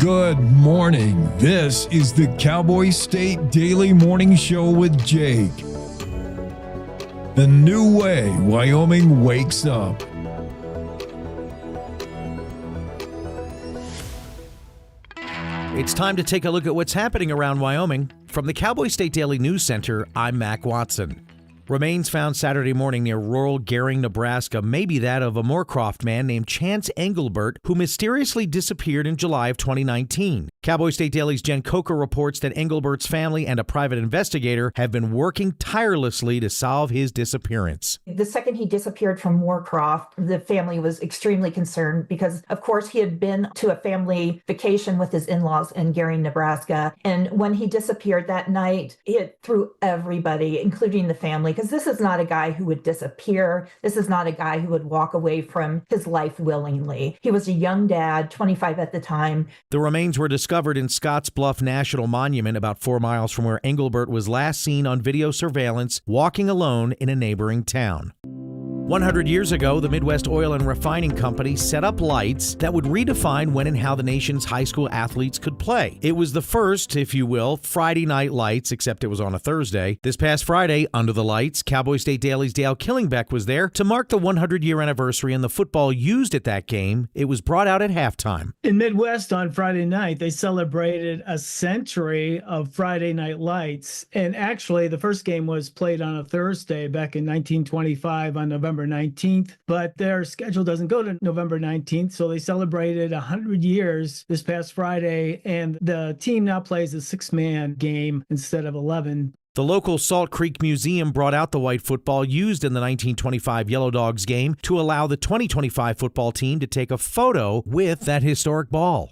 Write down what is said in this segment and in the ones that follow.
Good morning. This is the Cowboy State Daily Morning Show with Jake. The new way Wyoming wakes up. It's time to take a look at what's happening around Wyoming. From the Cowboy State Daily News Center, I'm Mac Watson. Remains found Saturday morning near rural Gering, Nebraska, may be that of a Moorcroft man named Chance Engelbert, who mysteriously disappeared in July of 2019. Cowboy State Daily's Jen Coker reports that Engelbert's family and a private investigator have been working tirelessly to solve his disappearance. The second he disappeared from Moorcroft, the family was extremely concerned because, of course, he had been to a family vacation with his in-laws in Gering, Nebraska. And when he disappeared that night, it threw everybody, including the family, because this is not a guy who would disappear. This is not a guy who would walk away from his life willingly. He was a young dad, 25 at the time. The remains were discovered in Scotts Bluff National Monument, about 4 miles from where Engelbert was last seen on video surveillance, walking alone in a neighboring town. 100 years ago, the Midwest Oil and Refining Company set up lights that would redefine when and how the nation's high school athletes could play. It was the first, if you will, Friday night lights, except it was on a Thursday. This past Friday, under the lights, Cowboy State Daily's Dale Killingbeck was there to mark the 100-year anniversary and the football used at that game. It was brought out at halftime. In Midwest on Friday night, they celebrated a century of Friday night lights. And actually, the first game was played on a Thursday back in 1925 on November 19th, but their schedule doesn't go to November 19th, so they celebrated 100 years this past Friday, and the team now plays a 6-man game instead of 11. The local Salt Creek Museum brought out the white football used in the 1925 Yellow Dogs game to allow the 2025 football team to take a photo with that historic ball.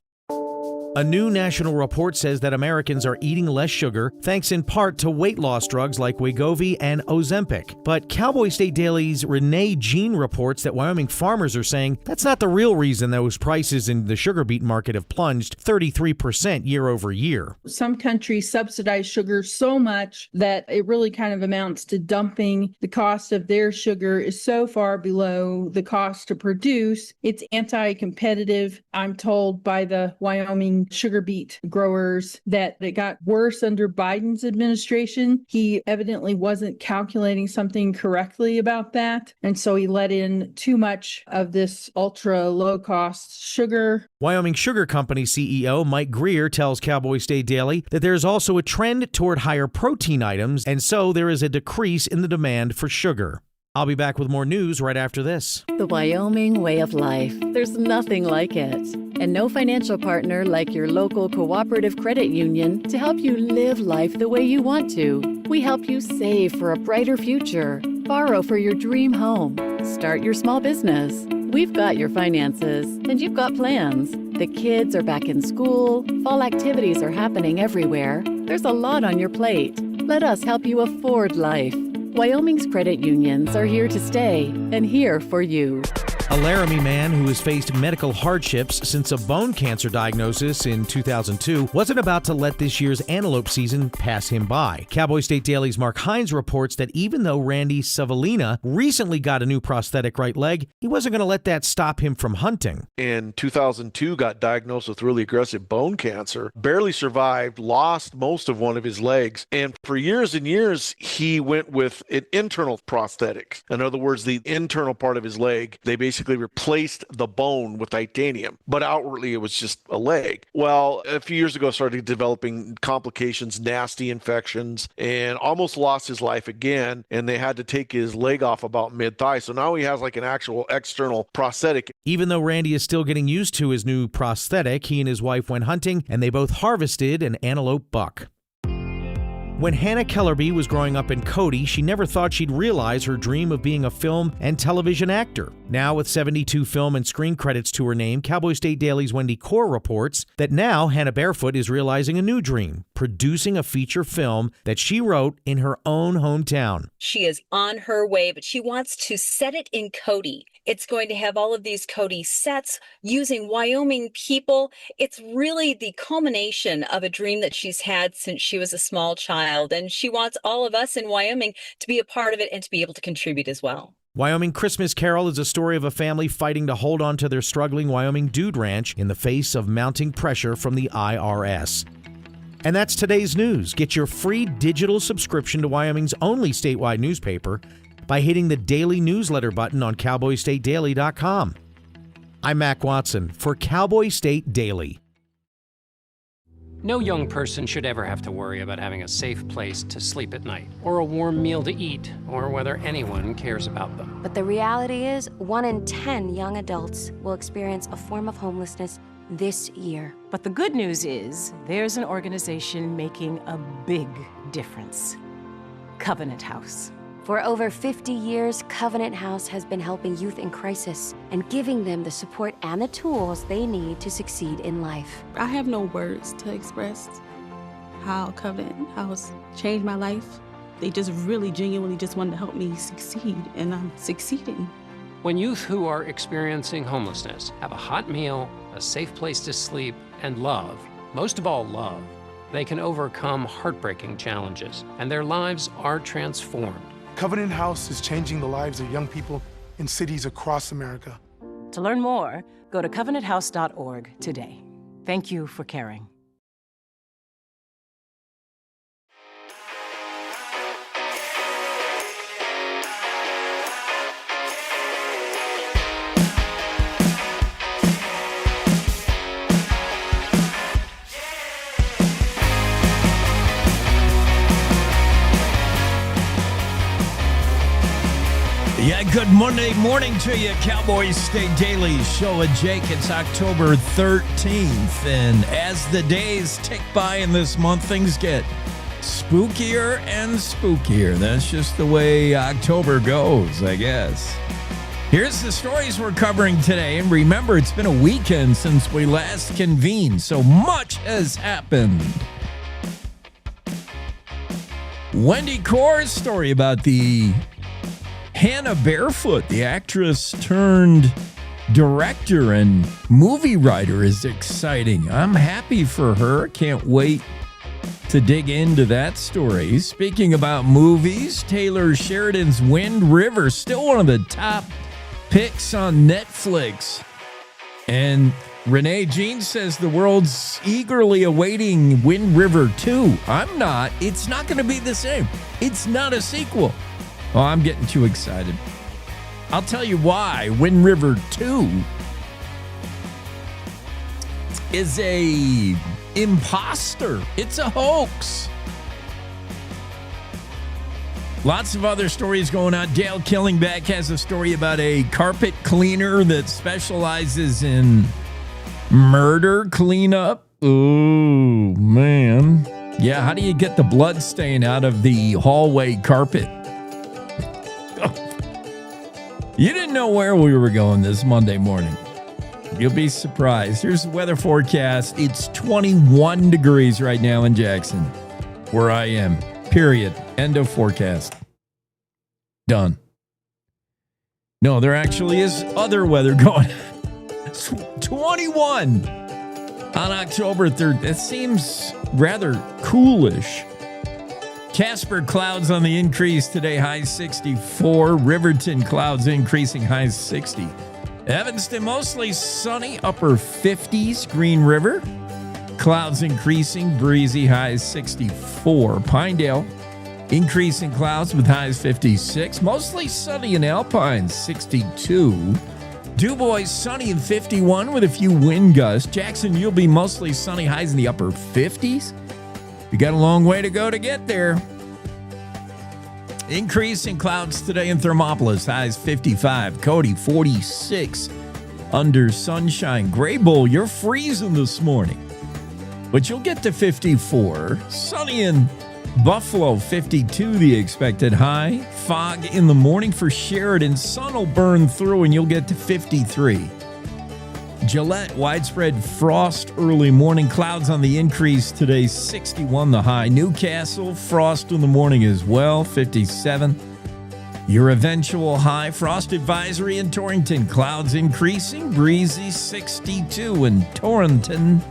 A new national report says that Americans are eating less sugar, thanks in part to weight loss drugs like Wegovy and Ozempic. But Cowboy State Daily's Renee Jean reports that Wyoming farmers are saying that's not the real reason those prices in the sugar beet market have plunged 33% year over year. Some countries subsidize sugar so much that it really kind of amounts to dumping. The cost of their sugar is so far below the cost to produce. It's anti-competitive, I'm told, by the Wyoming sugar beet growers, that it got worse under Biden's administration. He evidently wasn't calculating something correctly about that, and so he let in too much of this ultra low cost sugar. Wyoming Sugar Company CEO Mike Greer tells Cowboy State Daily that there's also a trend toward higher protein items, and so there is a decrease in the demand for sugar. I'll be back with more news right after this. The Wyoming way of life. There's nothing like it. And no financial partner like your local cooperative credit union to help you live life the way you want to. We help you save for a brighter future, borrow for your dream home, start your small business. We've got your finances, and you've got plans. The kids are back in school, fall activities are happening everywhere. There's a lot on your plate. Let us help you afford life. Wyoming's credit unions are here to stay and here for you. A Laramie man who has faced medical hardships since a bone cancer diagnosis in 2002 wasn't about to let this year's antelope season pass him by. Cowboy State Daily's Mark Hines reports that even though Randy Savalina recently got a new prosthetic right leg, he wasn't going to let that stop him from hunting. In 2002, got diagnosed with really aggressive bone cancer, barely survived, lost most of one of his legs, and for years and years, he went with an internal prosthetic. In other words, the internal part of his leg, they basically replaced the bone with titanium, but outwardly it was just a leg. Well, a few years ago, started developing complications, nasty infections, and almost lost his life again, and they had to take his leg off about mid-thigh. So now he has like an actual external prosthetic. Even though Randy is still getting used to his new prosthetic, he and his wife went hunting, and they both harvested an antelope buck. When Hannah Kellerby was growing up in Cody, she never thought she'd realize her dream of being a film and television actor. Now, with 72 film and screen credits to her name, Cowboy State Daily's Wendy Core reports that now Hannah Barefoot is realizing a new dream, producing a feature film that she wrote in her own hometown. She is on her way, but she wants to set it in Cody. It's going to have all of these Cody sets using Wyoming people. It's really the culmination of a dream that she's had since she was a small child, and she wants all of us in Wyoming to be a part of it and to be able to contribute as well. Wyoming Christmas Carol is a story of a family fighting to hold on to their struggling Wyoming dude ranch in the face of mounting pressure from the IRS. And that's today's news. Get your free digital subscription to Wyoming's only statewide newspaper by hitting the daily newsletter button on cowboystatedaily.com. I'm Mac Watson for Cowboy State Daily. No young person should ever have to worry about having a safe place to sleep at night, or a warm meal to eat, or whether anyone cares about them. But the reality is, 1 in 10 young adults will experience a form of homelessness this year. But the good news is, there's an organization making a big difference. Covenant House. For over 50 years, Covenant House has been helping youth in crisis and giving them the support and the tools they need to succeed in life. I have no words to express how Covenant House changed my life. They just really genuinely just wanted to help me succeed, and I'm succeeding. When youth who are experiencing homelessness have a hot meal, a safe place to sleep, and love, most of all love, they can overcome heartbreaking challenges, and their lives are transformed. Covenant House is changing the lives of young people in cities across America. To learn more, go to covenanthouse.org today. Thank you for caring. Yeah, good Monday morning to you, Cowboy State Daily Show with Jake. It's October 13th, and as the days tick by in this month, things get spookier and spookier. That's just the way October goes, I guess. Here's the stories we're covering today, and remember, it's been a weekend since we last convened, so much has happened. Wendy Corr's story about the Hannah Barefoot, the actress turned director and movie writer, is exciting. I'm happy for her. Can't wait to dig into that story. Speaking about movies, Taylor Sheridan's Wind River, still one of the top picks on Netflix. And Renee Jean says the world's eagerly awaiting Wind River 2. I'm not. It's not going to be the same. It's not a sequel. Oh, I'm getting too excited. I'll tell you why. Wind River 2 is a imposter. It's a hoax. Lots of other stories going on. Dale Killingback has a story about a carpet cleaner that specializes in murder cleanup. Oh, man. Yeah, how do you get the blood stain out of the hallway carpet? You didn't know where we were going this Monday morning. You'll be surprised. Here's the weather forecast. It's 21 degrees right now in Jackson, where I am. Period. End of forecast. Done. No, there actually is other weather going. 21 on October 3rd. That seems rather coolish. Casper, clouds on the increase today, high 64. Riverton, clouds increasing, high 60. Evanston, mostly sunny, upper 50s. Green River, clouds increasing, breezy, highs 64. Pinedale, increasing clouds with highs 56. Mostly sunny in Alpine, 62. DuBois, sunny and 51 with a few wind gusts. Jackson, you'll be mostly sunny, highs in the upper 50s. We got a long way to go to get there. Increasing clouds today in Thermopolis, highs 55. Cody, 46 under sunshine. Gray Bull, you're freezing this morning, but you'll get to 54. Sunny in Buffalo, 52 the expected high. Fog in the morning for Sheridan. Sun will burn through and you'll get to 53. Gillette, widespread frost early morning. Clouds on the increase today, 61 the high. Newcastle, frost in the morning as well, 57. Your eventual high. Frost advisory in Torrington. Clouds increasing, breezy, 62 in Torrington.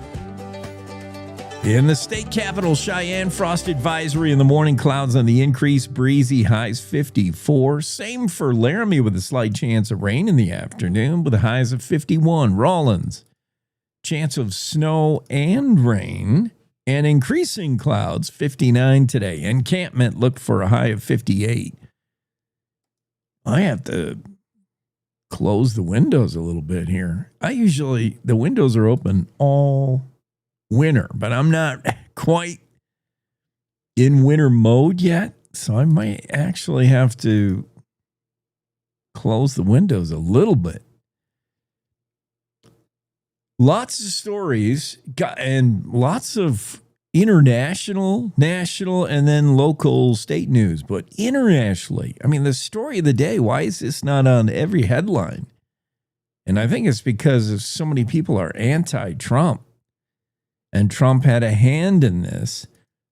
In the state capital, Cheyenne, frost advisory in the morning, clouds on the increase, breezy, highs 54. Same for Laramie with a slight chance of rain in the afternoon with the highs of 51. Rawlins, chance of snow and rain and increasing clouds, 59 today. Encampment, look for a high of 58. I have to close the windows a little bit here. The windows are open all winter, but I'm not quite in winter mode yet, so I might actually have to close the windows a little bit. Lots of stories and lots of international, national, and then local state news. But internationally, I mean, the story of the day, why is this not on every headline? And I think it's because so many people are anti-Trump. And Trump had a hand in this.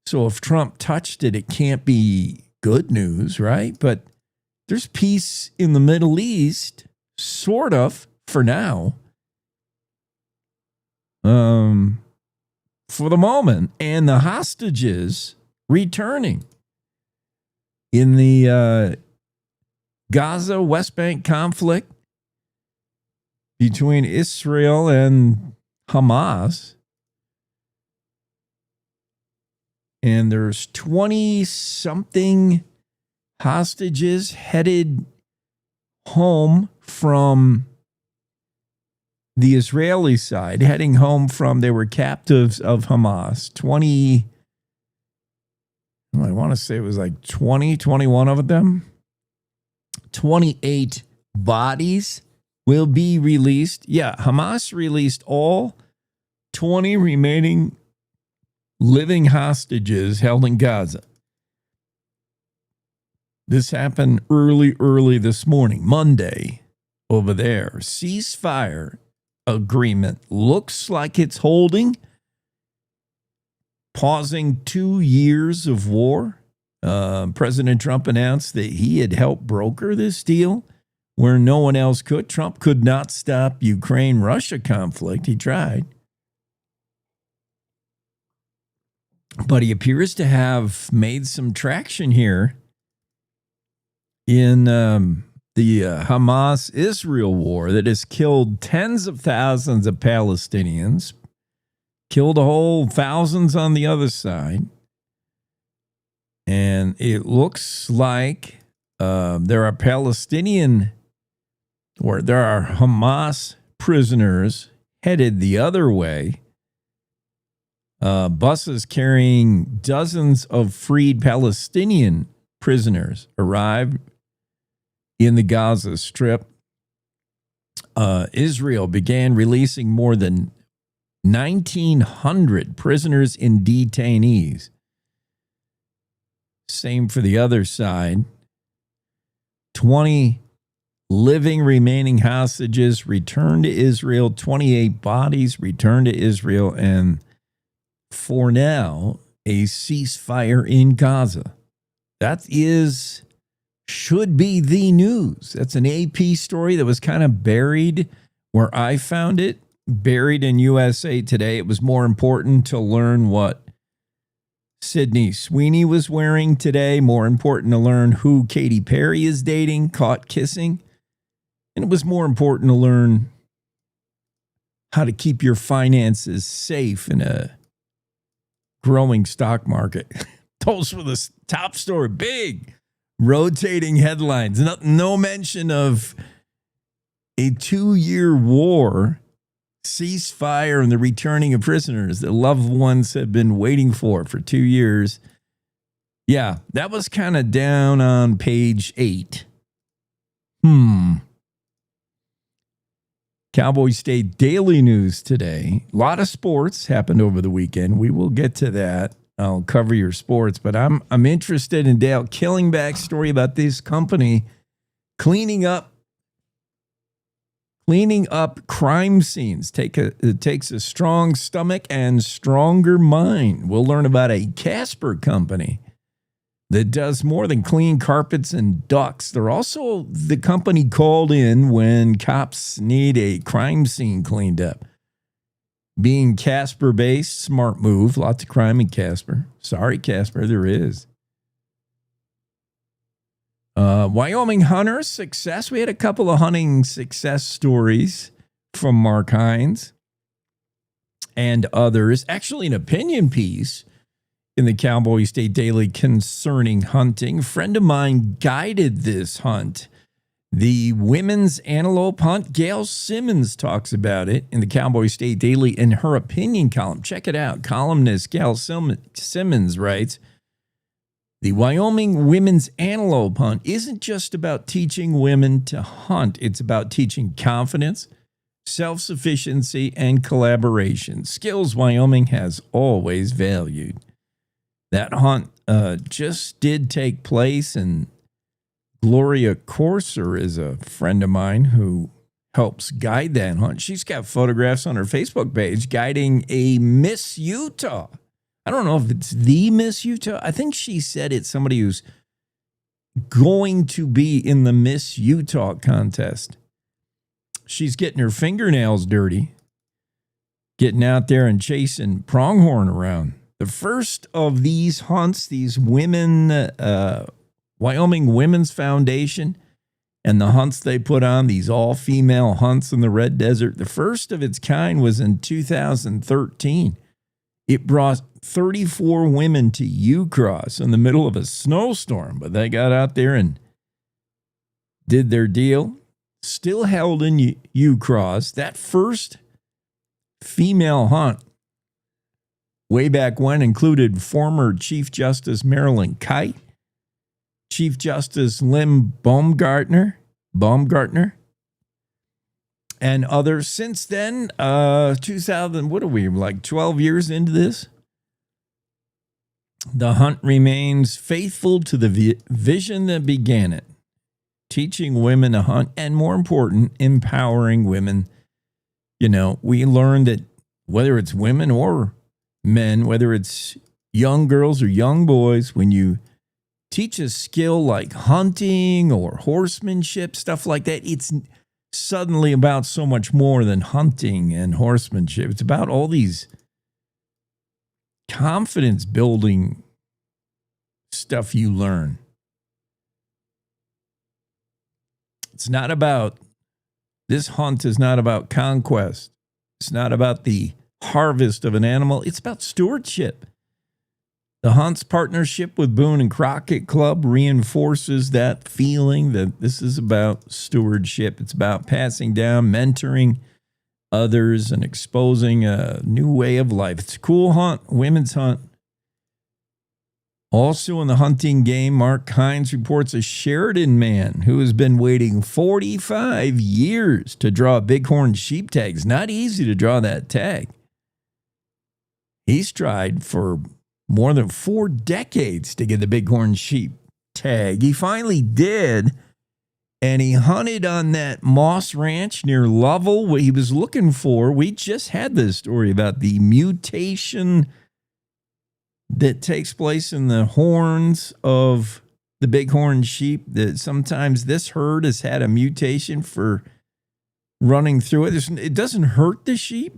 So if Trump touched it, it can't be good news, right? But there's peace in the Middle East, sort of, for now. For the moment. And the hostages returning in the Gaza West Bank conflict between Israel and Hamas. And there's 20-something hostages headed home from the Israeli side, they were captives of Hamas. I want to say it was like 21 of them. 28 bodies will be released. Yeah, Hamas released all 20 remaining living hostages held in Gaza. This happened early this morning, Monday, over there. Ceasefire agreement looks like it's holding, pausing 2 years of war. President Trump announced that he had helped broker this deal where no one else could. Trump could not stop Ukraine-Russia conflict. He tried. But he appears to have made some traction here in the Hamas-Israel war that has killed tens of thousands of Palestinians, killed thousands on the other side. And it looks like there are Hamas prisoners headed the other way. Buses carrying dozens of freed Palestinian prisoners arrived in the Gaza Strip. Israel began releasing more than 1,900 prisoners and detainees. Same for the other side. 20 living remaining hostages returned to Israel. 28 bodies returned to Israel. And for now, a ceasefire in Gaza. That should be the news. That's an AP story that was kind of buried where I found it, buried in USA Today. It was more important to learn what Sydney Sweeney was wearing today, more important to learn who Katy Perry is dating, caught kissing. And it was more important to learn how to keep your finances safe in a growing stock market. Those were the top story. Big rotating headlines. No mention of a 2-year war, ceasefire, and the returning of prisoners that loved ones have been waiting for 2 years. Yeah, that was kind of down on page 8. Cowboy State Daily News today. A lot of sports happened over the weekend. We will get to that. I'll cover your sports, but I'm interested in Dale Killingback's story about this company cleaning up crime scenes. It takes a strong stomach and stronger mind. We'll learn about a Casper company that does more than clean carpets and ducts. They're also the company called in when cops need a crime scene cleaned up. Being Casper-based, smart move. Lots of crime in Casper. Sorry, Casper, there is. Wyoming hunter success. We had a couple of hunting success stories from Mark Hines and others. Actually, an opinion piece in the Cowboy State Daily concerning hunting. A friend of mine guided this hunt. The women's antelope hunt. Gail Simmons talks about it in the Cowboy State Daily in her opinion column. Check it out. Columnist Gail Simmons writes, the Wyoming women's antelope hunt isn't just about teaching women to hunt. It's about teaching confidence, self-sufficiency, and collaboration. Skills Wyoming has always valued. That hunt just did take place, and Gloria Corser is a friend of mine who helps guide that hunt. She's got photographs on her Facebook page guiding a Miss Utah. I don't know if it's the Miss Utah. I think she said it's somebody who's going to be in the Miss Utah contest. She's getting her fingernails dirty, getting out there and chasing pronghorn around. The first of these hunts, these women, Wyoming Women's Foundation, and the hunts they put on, these all-female hunts in the Red Desert, the first of its kind was in 2013. It brought 34 women to Ucross in the middle of a snowstorm, but they got out there and did their deal. Still held in Ucross. That first female hunt way back when included former Chief Justice Marilyn Kite, Chief Justice Lim Baumgartner, and others. Since then, 2000, what are we, like 12 years into this? The hunt remains faithful to the vision that began it, teaching women to hunt, and more important, empowering women. You know, we learned that whether it's women or men, whether it's young girls or young boys, when you teach a skill like hunting or horsemanship, stuff like that, it's suddenly about so much more than hunting and horsemanship. It's about all these confidence building stuff you learn. It's not about, this hunt is not about conquest. It's not about the harvest of an animal. It's about stewardship. The hunt's partnership with Boone and Crockett Club reinforces that feeling that this is about stewardship. It's about passing down, mentoring others, and exposing a new way of life. It's a cool hunt, women's hunt. Also in the hunting game, Mark Hines reports a Sheridan man who has been waiting 45 years to draw a bighorn sheep tag. It's not easy to draw that tag. He's tried for more than 4 decades to get the bighorn sheep tag. He finally did, and he hunted on that Moss Ranch near Lovell. What he was looking for, we just had this story about the mutation that takes place in the horns of the bighorn sheep, that sometimes this herd has had a mutation for running through it. It doesn't hurt the sheep,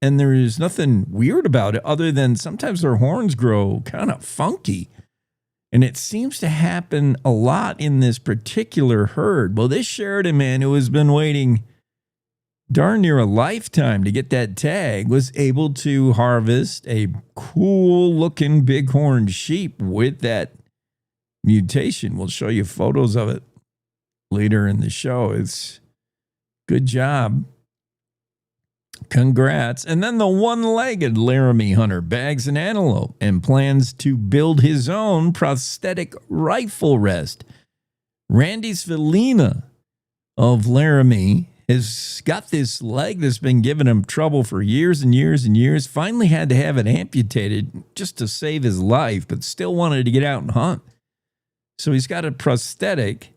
and there is nothing weird about it other than sometimes their horns grow kind of funky. And it seems to happen a lot in this particular herd. Well, this Sheridan man who has been waiting darn near a lifetime to get that tag was able to harvest a cool-looking bighorn sheep with that mutation. We'll show you photos of it later in the show. It's good job. Congrats. And then the one-legged Laramie hunter bags an antelope and plans to build his own prosthetic rifle rest. Randy Svelina of Laramie has got this leg that's been giving him trouble for years and years and years. Finally had to have it amputated just to save his life, but still wanted to get out and hunt. So he's got a prosthetic,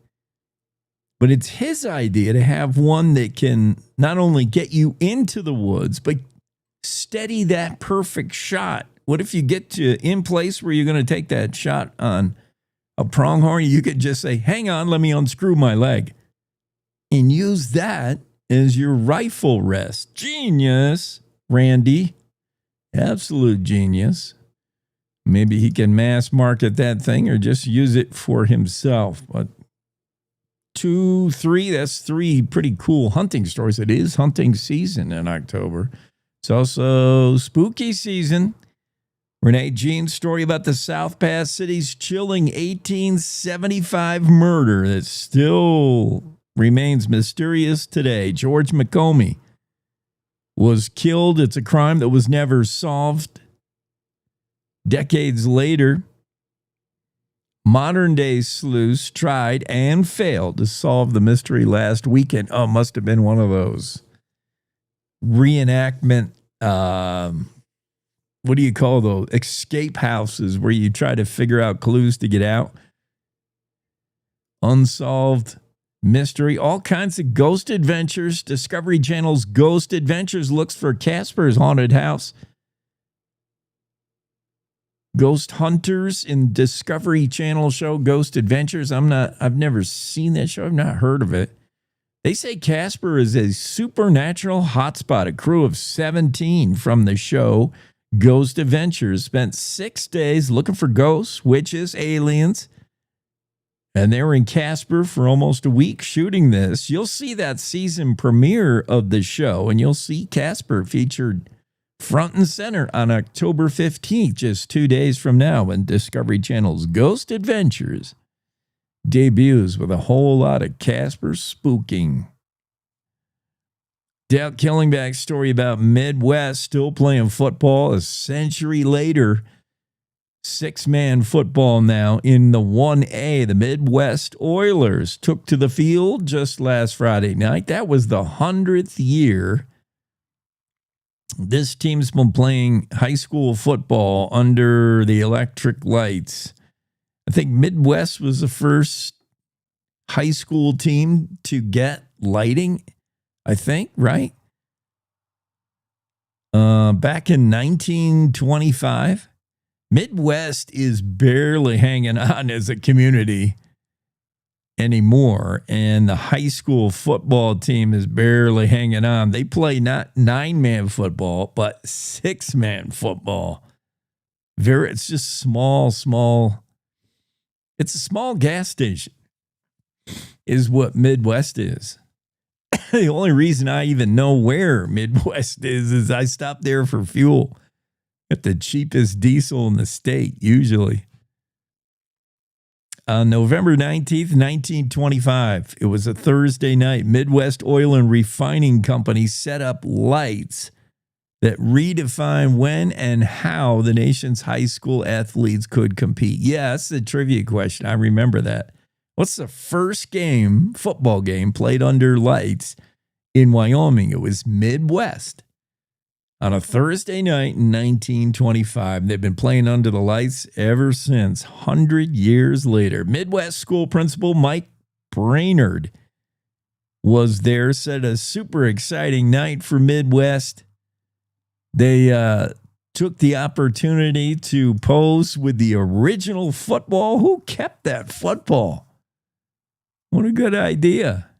but it's his idea to have one that can not only get you into the woods, but steady that perfect shot. What if you get to in place where you're going to take that shot on a pronghorn? You could just say, hang on, let me unscrew my leg, and use that as your rifle rest. Genius. Randy. Absolute genius. Maybe he can mass market that thing or just use it for himself. But 2, 3, that's 3 pretty cool hunting stories. It is hunting season in October. It's also spooky season. Renee Jean's story about the South Pass City's chilling 1875 murder that still remains mysterious today. George McComey was killed. It's a crime that was never solved. Decades later, modern-day sleuths tried and failed to solve the mystery last weekend. Oh, must have been one of those reenactment, what do you call those? Escape houses where you try to figure out clues to get out. Unsolved mystery, all kinds of ghost adventures. Discovery Channel's Ghost Adventures looks for Casper's haunted house. Ghost Hunters in Discovery Channel show Ghost Adventures. I've never seen that show. I've not heard of it. They say Casper is a supernatural hotspot. A crew of 17 from the show Ghost Adventures spent 6 days looking for ghosts, witches, aliens, and they were in Casper for almost a week shooting this. You'll see that season premiere of the show, and you'll see Casper featured front and center on October 15th, just 2 days from now, when Discovery Channel's Ghost Adventures debuts with a whole lot of Casper spooking. Dale Killingback's story about Midwest still playing football a century later. 6-man football now in the 1A. The Midwest Oilers took to the field just last Friday night. That was the 100th year this team's been playing high school football under the electric lights. I think Midwest was the first high school team to get lighting, I think, right? Back in 1925. Midwest is barely hanging on as a community anymore, and the high school football team is barely hanging on. They play not 9-man football, but 6-man football. It's just small. It's a small gas station is what Midwest is. The only reason I even know where Midwest is I stop there for fuel at the cheapest diesel in the state, usually. On November 19th, 1925, it was a Thursday night, Midwest Oil and Refining Company set up lights that redefine when and how the nation's high school athletes could compete. Yes, a trivia question. I remember that. What's the first football game played under lights in Wyoming? It was Midwest. On a Thursday night in 1925, they've been playing under the lights ever since, 100 years later. Midwest school principal Mike Brainerd was there, said a super exciting night for Midwest. They took the opportunity to pose with the original football. Who kept that football? What a good idea.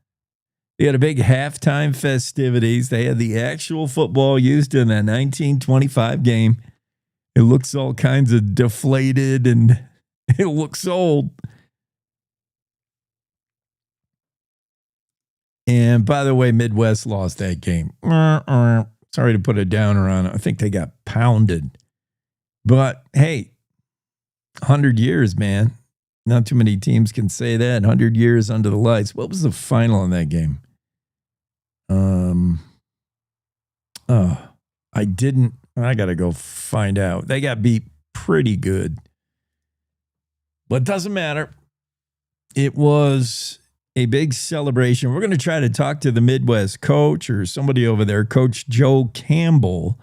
They had a big halftime festivities. They had the actual football used in that 1925 game. It looks all kinds of deflated and it looks old. And by the way, Midwest lost that game. Sorry to put a downer on it. I think they got pounded. But hey, 100 years, man. Not too many teams can say that. 100 years under the lights. What was the final in that game? I got to go find out. They got beat pretty good. But doesn't matter. It was a big celebration. We're going to try to talk to the Midwest coach or somebody over there. Coach Joe Campbell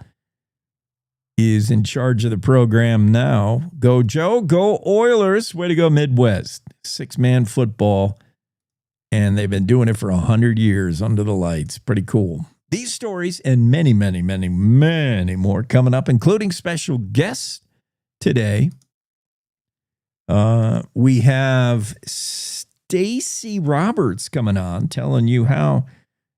is in charge of the program now. Go Joe, go Oilers. Way to go Midwest. 6-man football. And they've been doing it for 100 years under the lights. Pretty cool. These stories and many, many, many, many more coming up, including special guests today. We have Stacey Roberts coming on, telling you how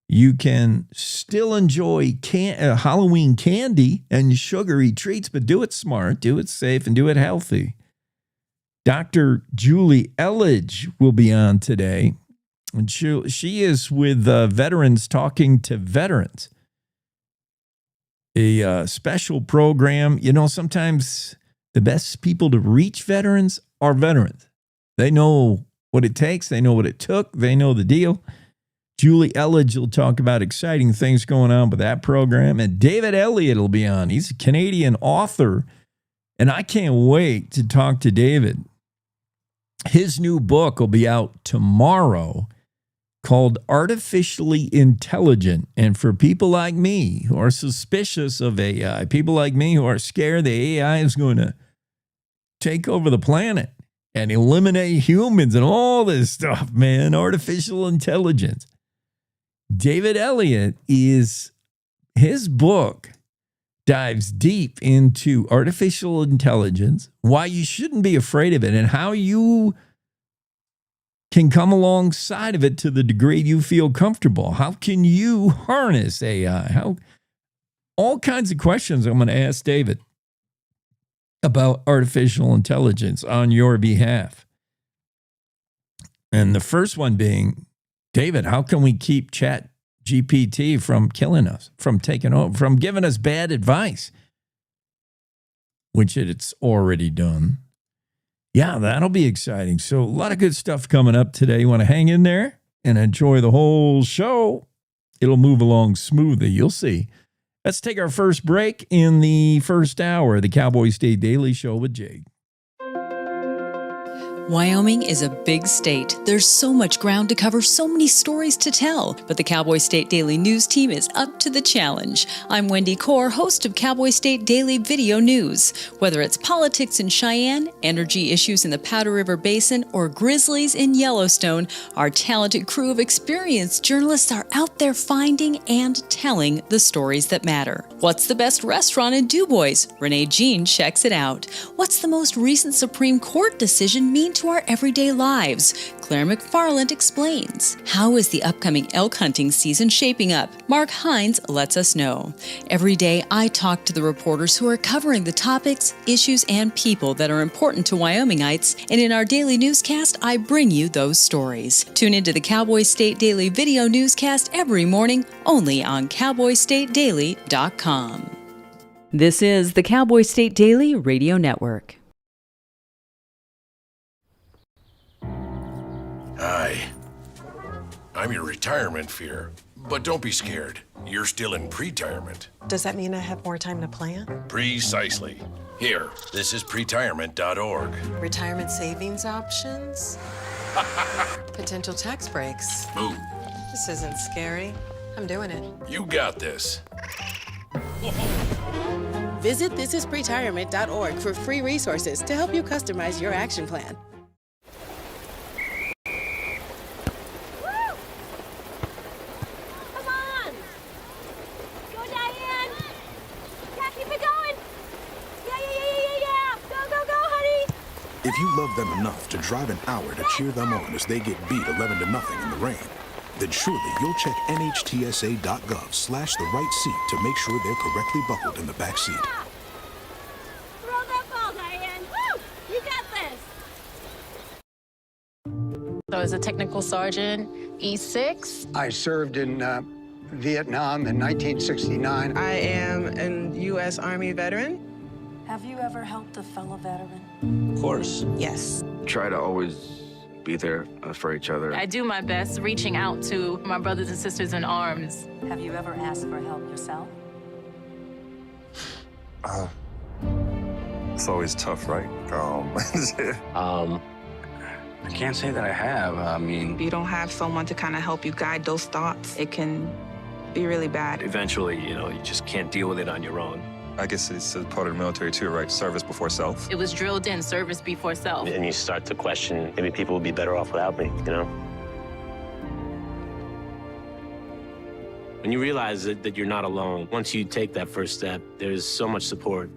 you can still enjoy Halloween candy and sugary treats, but do it smart, do it safe, and do it healthy. Dr. Julie Elledge will be on today, and she is with Veterans Talking to Veterans, a special program. You know, sometimes the best people to reach veterans are veterans. They know what it takes. They know what it took. They know the deal. Julie Elledge will talk about exciting things going on with that program. And David Elliott will be on. He's a Canadian author. And I can't wait to talk to David. His new book will be out tomorrow called Artificially Intelligent. And for people like me who are suspicious of AI, people like me who are scared the AI is going to take over the planet and eliminate humans and all this stuff, man, artificial intelligence. David Elliott his book dives deep into artificial intelligence, why you shouldn't be afraid of it, and how you can come alongside of it to the degree you feel comfortable. How can you harness AI? All kinds of questions I'm going to ask David about artificial intelligence on your behalf. And the first one being, David, how can we keep Chat GPT from killing us, from taking over, from giving us bad advice, which it's already done? Yeah, that'll be exciting. So a lot of good stuff coming up today. You want to hang in there and enjoy the whole show. It'll move along smoothly. You'll see. Let's take our first break in the first hour of the Cowboy State Daily Show with Jake. Wyoming is a big state. There's so much ground to cover, so many stories to tell. But the Cowboy State Daily News team is up to the challenge. I'm Wendy Core, host of Cowboy State Daily Video News. Whether it's politics in Cheyenne, energy issues in the Powder River Basin, or grizzlies in Yellowstone, our talented crew of experienced journalists are out there finding and telling the stories that matter. What's the best restaurant in DuBois? Renee Jean checks it out. What's the most recent Supreme Court decision mean to our everyday lives? Claire McFarland explains. How is the upcoming elk hunting season shaping up? Mark Hines lets us know. Every day, I talk to the reporters who are covering the topics, issues, and people that are important to Wyomingites, and in our daily newscast, I bring you those stories. Tune into the Cowboy State Daily Video Newscast every morning, only on CowboyStateDaily.com. This is the Cowboy State Daily Radio Network. Hi. I'm your retirement fear, but don't be scared. You're still in pre-retirement. Does that mean I have more time to plan? Precisely. Here, this is pretirement.org. Retirement savings options? Potential tax breaks. Move. This isn't scary. I'm doing it. You got this. Visit thisispretirement.org for free resources to help you customize your action plan. If you love them enough to drive an hour to cheer them on as they get beat 11-0 in the rain, then surely you'll check nhtsa.gov/the right seat to make sure they're correctly buckled in the back seat. Throw that ball, Diane. Woo! You got this. So as a technical sergeant, E6. I served in Vietnam in 1969. I am a U.S. Army veteran. Have you ever helped a fellow veteran? Of course. Yes. Try to always be there for each other. I do my best reaching out to my brothers and sisters in arms. Have you ever asked for help yourself? It's always tough, right? I can't say that I have. I mean, If you don't have someone to kind of help you guide those thoughts, it can be really bad. Eventually, you just can't deal with it on your own. I guess it's a part of the military too, right? Service before self. It was drilled in, service before self. And you start to question, maybe people would be better off without me, When you realize that you're not alone, once you take that first step, there's so much support.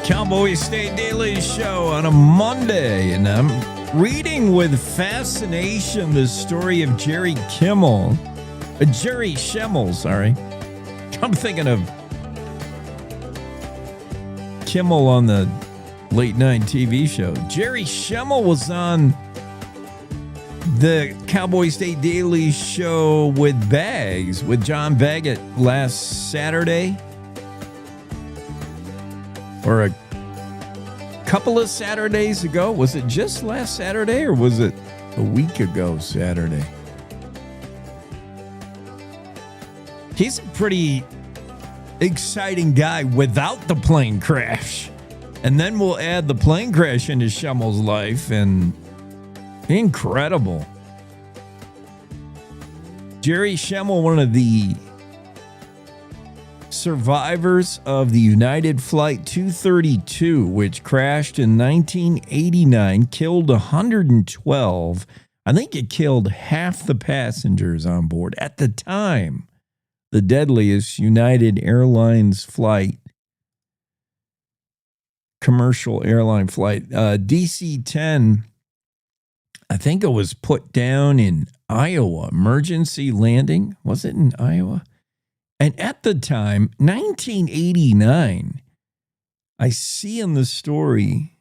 Cowboy State Daily Show on a Monday, and I'm reading with fascination the story of Jerry Schemmel, sorry. I'm thinking of Kimmel on the late night TV show. Jerry Schemmel was on the Cowboy State Daily Show with John Baggett last Saturday. Or a couple of Saturdays ago. Was it just last Saturday or was it a week ago Saturday? He's a pretty exciting guy without the plane crash. And then we'll add the plane crash into Schemmel's life, and incredible. Jerry Schemmel, one of the survivors of the United Flight 232, which crashed in 1989, killed 112. I think it killed half the passengers on board. At the time, the deadliest United Airlines flight, commercial airline flight, DC-10, I think it was put down in Iowa. Emergency landing. Was it in Iowa? And at the time, 1989, I see in the story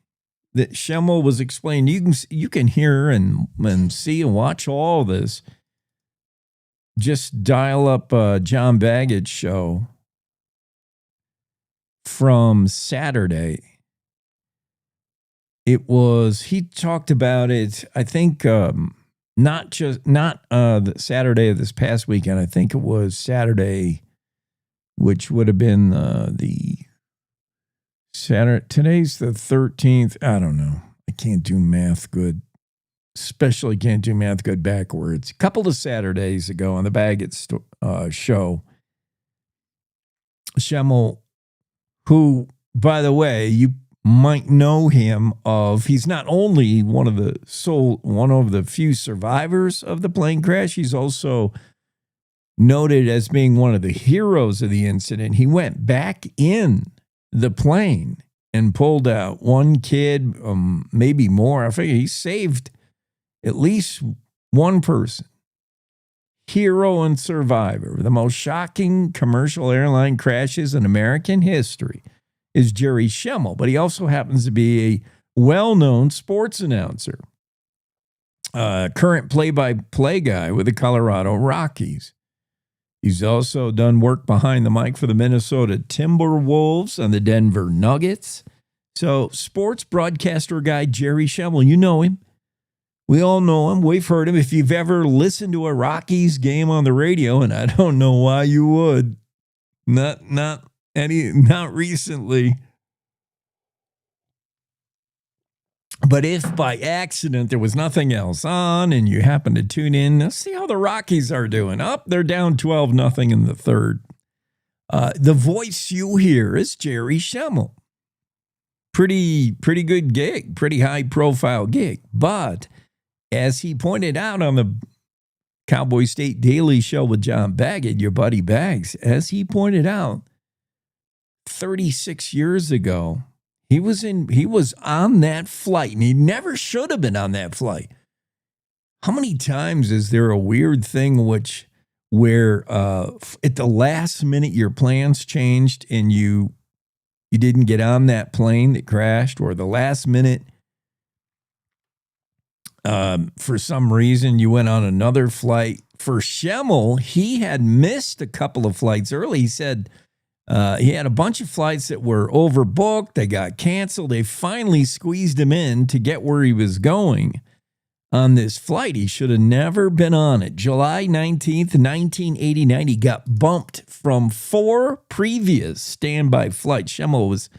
that Schemmel was explaining. You can hear and see and watch all this. Just dial up John Baggett's show from Saturday. He talked about it, I think, not the Saturday of this past weekend. I think it was Saturday, which would have been the Saturday. Today's the 13th. I don't know. I can't do math good. Especially can't do math good backwards. A couple of Saturdays ago on the Baggett show, Schemmel, who, by the way, you might know him of, he's not only one of the few survivors of the plane crash, he's also noted as being one of the heroes of the incident. He went back in the plane and pulled out one kid, maybe more. I figure he saved at least one person. Hero and survivor. The most shocking commercial airline crashes in American history is Jerry Schemmel, but he also happens to be a well-known sports announcer, current play-by-play guy with the Colorado Rockies. He's also done work behind the mic for the Minnesota Timberwolves and the Denver Nuggets. So, sports broadcaster guy Jerry Schemmel, you know him. We all know him. We've heard him. If you've ever listened to a Rockies game on the radio, and I don't know why you would, not recently. But if by accident there was nothing else on and you happen to tune in, let's see how the Rockies are doing. They're down 12-0 in the third. The voice you hear is Jerry Schemmel. Pretty good gig, pretty high-profile gig. But as he pointed out on the Cowboy State Daily Show with John Baggett, your buddy Bags, as he pointed out, 36 years ago, he was on that flight, and he never should have been on that flight. How many times is there a weird thing where at the last minute your plans changed and you didn't get on that plane that crashed, or the last minute for some reason you went on another flight? For Schemmel, he had missed a couple of flights early. He said he had a bunch of flights that were overbooked. They got canceled. They finally squeezed him in to get where he was going on this flight. He should have never been on it. July 19th, 1989, he got bumped from 4 previous standby flights. Schemmel was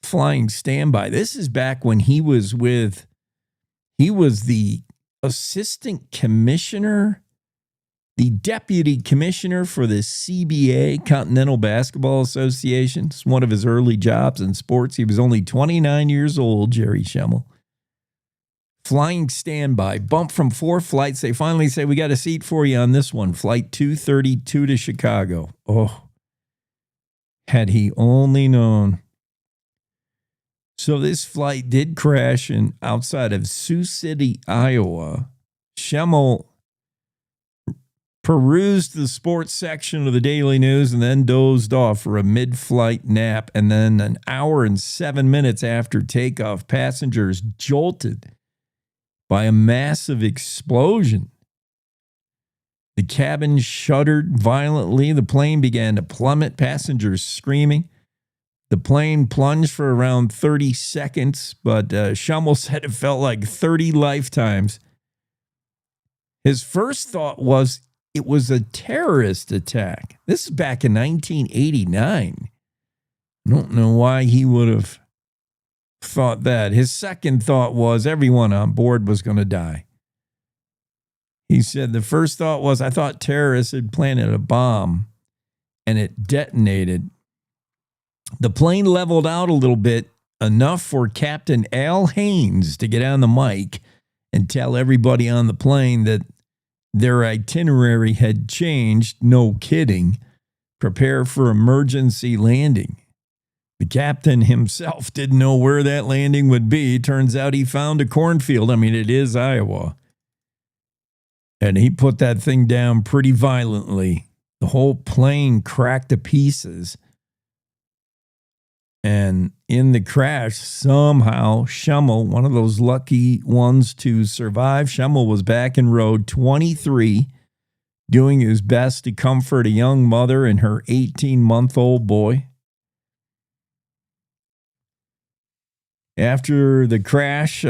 flying standby. This is back when he was the assistant commissioner, the deputy commissioner for the CBA, Continental Basketball Association. It's one of his early jobs in sports. He was only 29 years old, Jerry Schemmel. Flying standby, bumped from 4 flights. They finally say, we got a seat for you on this one, Flight 232 to Chicago. Oh, had he only known. So this flight did crash outside of Sioux City, Iowa. Schemmel perused the sports section of the Daily News and then dozed off for a mid-flight nap. And then an hour and 7 minutes after takeoff, passengers jolted by a massive explosion. The cabin shuddered violently. The plane began to plummet, passengers screaming. The plane plunged for around 30 seconds, but Schemmel said it felt like 30 lifetimes. His first thought was it was a terrorist attack. This is back in 1989. I don't know why he would have thought that. His second thought was everyone on board was going to die. He said the first thought was, I thought terrorists had planted a bomb and it detonated. The plane leveled out a little bit, enough for Captain Al Haynes to get on the mic and tell everybody on the plane that their itinerary had changed. No kidding. Prepare for emergency landing. The captain himself didn't know where that landing would be. Turns out he found a cornfield. I mean, it is Iowa. And he put that thing down pretty violently. The whole plane cracked to pieces. And in the crash, somehow, Schemmel, one of those lucky ones to survive, Schemmel was back in row 23, doing his best to comfort a young mother and her 18-month-old boy. After the crash,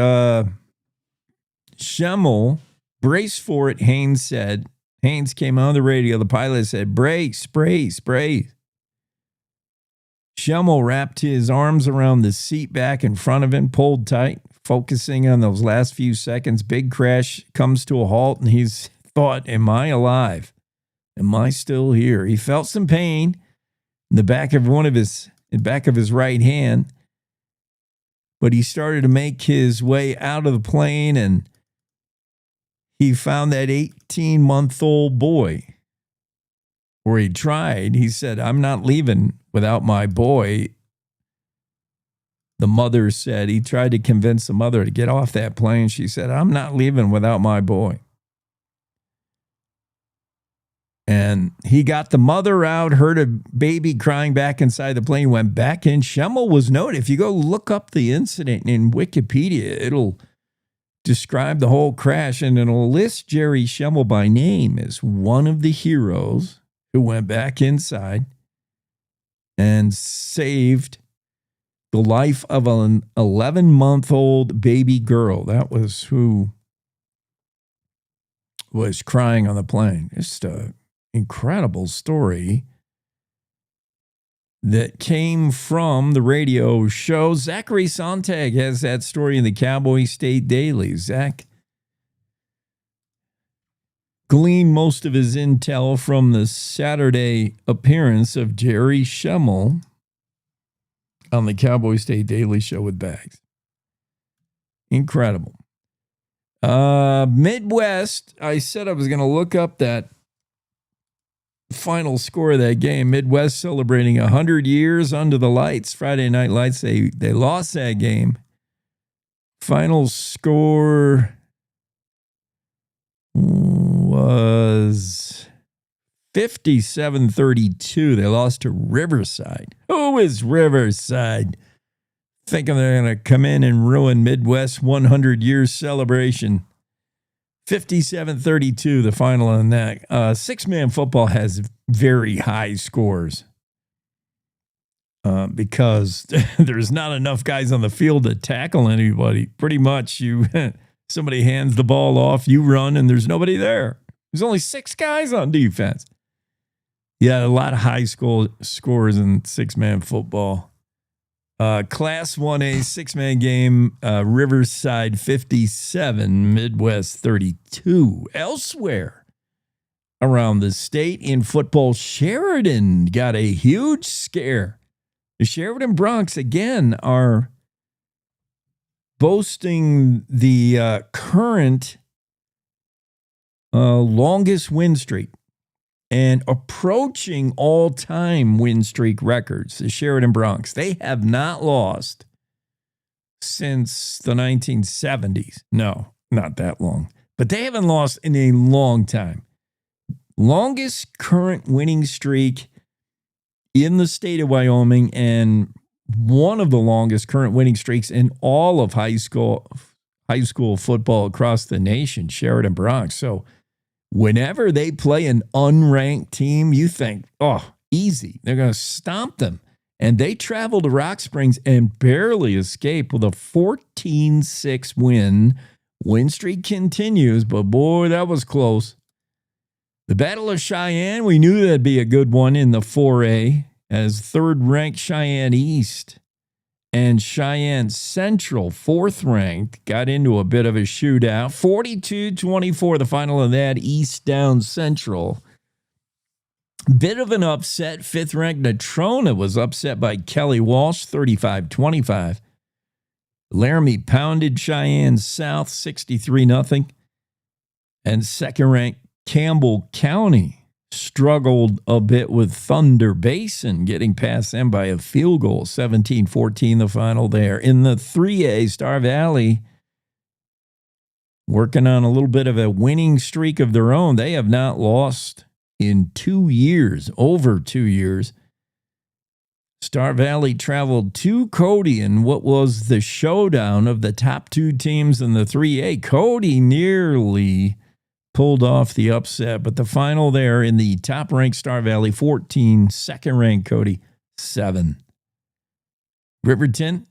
Schemmel, brace for it, Haynes said. Haynes came on the radio. The pilot said, brace, brace, brace. Schemmel wrapped his arms around the seat back in front of him, pulled tight, focusing on those last few seconds. Big crash comes to a halt, and he's thought, am I alive? Am I still here? He felt some pain in the back of his right hand, but he started to make his way out of the plane, and he found that 18-month-old boy. Where he tried, he said, I'm not leaving without my boy. The mother said, he tried to convince the mother to get off that plane. She said, I'm not leaving without my boy. And he got the mother out, heard a baby crying back inside the plane, went back in. Schemmel was noted. If you go look up the incident in Wikipedia, it'll describe the whole crash, and it'll list Jerry Schemmel by name as one of the heroes who went back inside and saved the life of an 11-month-old baby girl. That was who was crying on the plane. Just an incredible story that came from the radio show. Zachary Sontag has that story in the Cowboy State Daily. Zach gleaned most of his intel from the Saturday appearance of Jerry Schemmel on the Cowboy State Daily Show with Bags. Incredible. Midwest, I said I was going to look up that final score of that game. Midwest celebrating 100 years under the lights. Friday Night Lights, they lost that game. Final score was 57-32. They lost to Riverside. Who is Riverside? Thinking they're going to come in and ruin Midwest 100 years celebration. 57-32, the final on that. Six-man football has very high scores because there's not enough guys on the field to tackle anybody. Pretty much, somebody hands the ball off, you run, and there's nobody there. There's only 6 guys on defense. Yeah, a lot of high scores in six-man football. Class 1A six-man game, Riverside 57, Midwest 32. Elsewhere around the state in football, Sheridan got a huge scare. The Sheridan Broncs, again, are boasting the current longest win streak and approaching all-time win streak records. The Sheridan Broncs, they have not lost since the 1970s. No, not that long. But they haven't lost in a long time. Longest current winning streak in the state of Wyoming, and one of the longest current winning streaks in all of high school football across the nation, Sheridan Bronx. So whenever they play an unranked team, you think, oh, easy. They're going to stomp them. And they travel to Rock Springs and barely escape with a 14-6 win. Win streak continues, but boy, that was close. The Battle of Cheyenne, we knew that'd be a good one in the 4A, as third-ranked Cheyenne East and Cheyenne Central, fourth-ranked, got into a bit of a shootout. 42-24, the final of that, East down Central. Bit of an upset. Fifth-ranked Natrona was upset by Kelly Walsh, 35-25. Laramie pounded Cheyenne South, 63-0. And second-ranked Campbell County struggled a bit with Thunder Basin, getting past them by a field goal, 17-14, the final there. In the 3A, Star Valley working on a little bit of a winning streak of their own. They have not lost in 2 years, over 2 years. Star Valley traveled to Cody in what was the showdown of the top two teams in the 3A. Cody nearly pulled off the upset, but the final there in the top-ranked Star Valley, 14, second-ranked Cody, 7. Riverton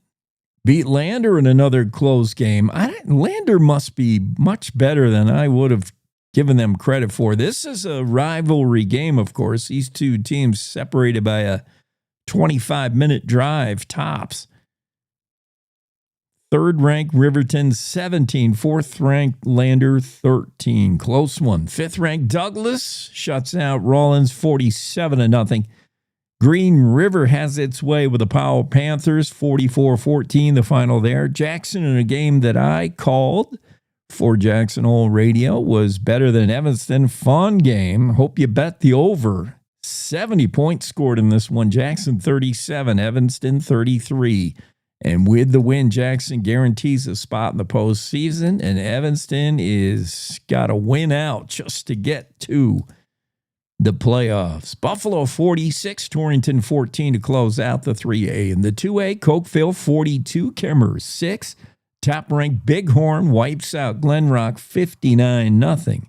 beat Lander in another close game. Lander must be much better than I would have given them credit for. This is a rivalry game, of course. These two teams separated by a 25-minute drive tops. Third-ranked Riverton, 17. Fourth-ranked Lander, 13. Close one. Fifth-ranked Douglas shuts out Rollins, 47-0. Green River has its way with the Powell Panthers, 44-14, the final there. Jackson, in a game that I called for Jackson Hole Radio, was better than Evanston. Fun game. Hope you bet the over. 70 points scored in this one. Jackson, 37. Evanston, 33. And with the win, Jackson guarantees a spot in the postseason, and Evanston is got to win out just to get to the playoffs. Buffalo 46, Torrington 14 to close out the 3A. In the 2A, Cokeville 42, Kemmer 6. Top-ranked Bighorn wipes out Glenrock 59-0.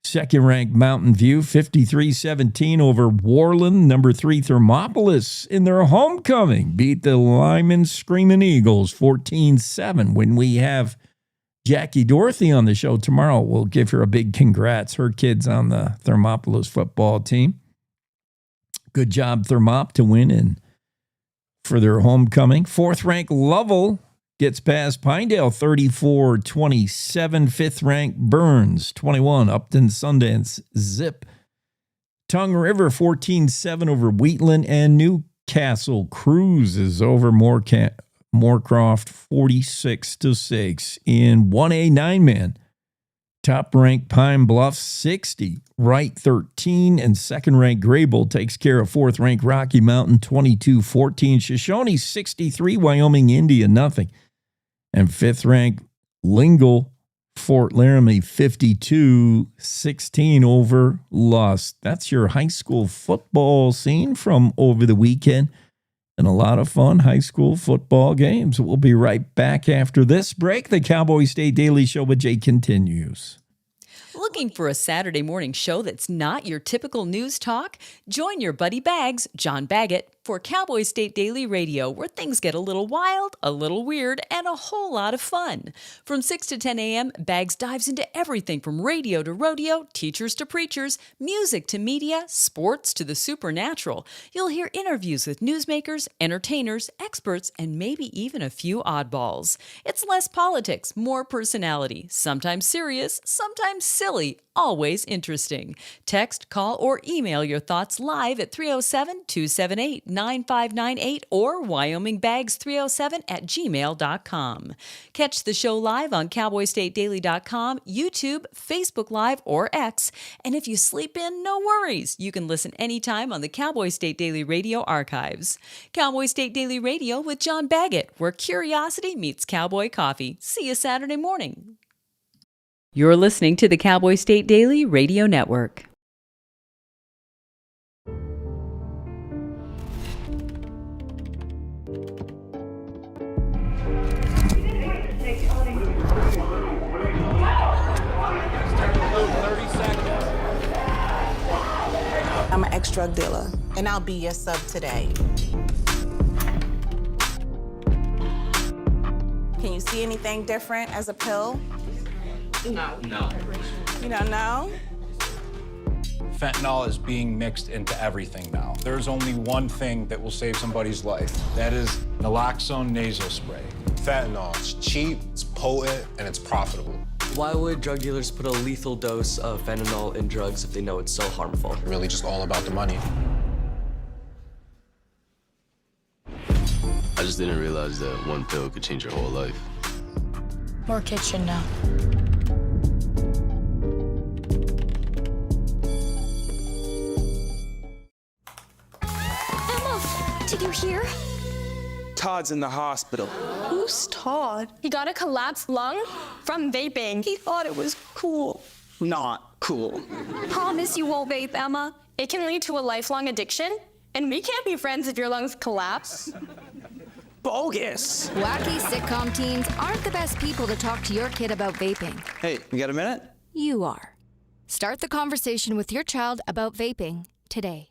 Second-ranked Mountain View, 53-17 over Worland. Number 3, Thermopolis, in their homecoming, beat the Lyman Screaming Eagles, 14-7. When we have Jackie Dorothy on the show tomorrow, we'll give her a big congrats. Her kid's on the Thermopolis football team. Good job, Thermop, to win in for their homecoming. Fourth-ranked Lovell gets past Pinedale, 34-27. Fifth-ranked Burns, 21. Upton Sundance, zip. Tongue River, 14-7 over Wheatland. And Newcastle cruises over Moorcroft, 46-6. In 1A 9-man, top-ranked Pine Bluff, 60. Wright, 13. And second-ranked Grable takes care of fourth-ranked Rocky Mountain, 22-14. Shoshone, 63. Wyoming Indian, 0. And fifth-ranked Lingle, Fort Laramie, 52-16 over Lust. That's your high school football scene from over the weekend. And a lot of fun high school football games. We'll be right back after this break. The Cowboy State Daily Show with Jay continues. Looking for a Saturday morning show that's not your typical news talk? Join your buddy Bags, John Baggett, for Cowboy State Daily Radio, where things get a little wild, a little weird, and a whole lot of fun. From 6 to 10 a.m., Bags dives into everything from radio to rodeo, teachers to preachers, music to media, sports to the supernatural. You'll hear interviews with newsmakers, entertainers, experts, and maybe even a few oddballs. It's less politics, more personality, sometimes serious, sometimes silly, always interesting. Text, call, or email your thoughts live at 307-278-9227. 888-9598 or wyomingbags307@gmail.com. Catch the show live on cowboystatedaily.com, YouTube, Facebook Live, or X. And if you sleep in, no worries. You can listen anytime on the Cowboy State Daily Radio archives. Cowboy State Daily Radio with John Baggett, where curiosity meets cowboy coffee. See you Saturday morning. You're listening to the Cowboy State Daily Radio Network. I'm an ex-drug dealer, and I'll be your sub today. Can you see anything different as a pill? No. You don't know? Fentanyl is being mixed into everything now. There's only one thing that will save somebody's life. That is naloxone nasal spray. Fentanyl, it's cheap, it's potent, and it's profitable. Why would drug dealers put a lethal dose of fentanyl in drugs if they know it's so harmful? Really just all about the money. I just didn't realize that one pill could change your whole life. More kids should know. Emma, did you hear? Todd's in the hospital. Who's Todd? He got a collapsed lung from vaping. He thought it was cool. Not cool. Promise you won't vape, Emma. It can lead to a lifelong addiction, and we can't be friends if your lungs collapse. Bogus. Wacky sitcom teens aren't the best people to talk to your kid about vaping. Hey, you got a minute? You are. Start the conversation with your child about vaping today.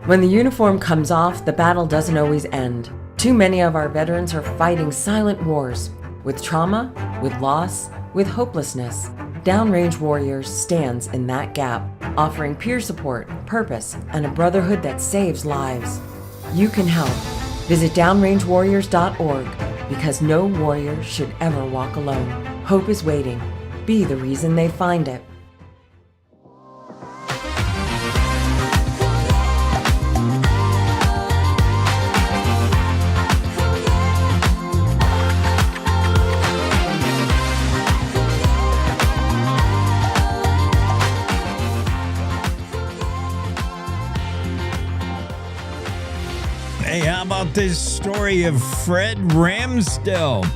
When the uniform comes off, the battle doesn't always end. Too many of our veterans are fighting silent wars with trauma, with loss, with hopelessness. Downrange Warriors stands in that gap, offering peer support, purpose, and a brotherhood that saves lives. You can help. Visit downrangewarriors.org because no warrior should ever walk alone. Hope is waiting. Be the reason they find it. Hey, how about this story of Fred Ramsdell?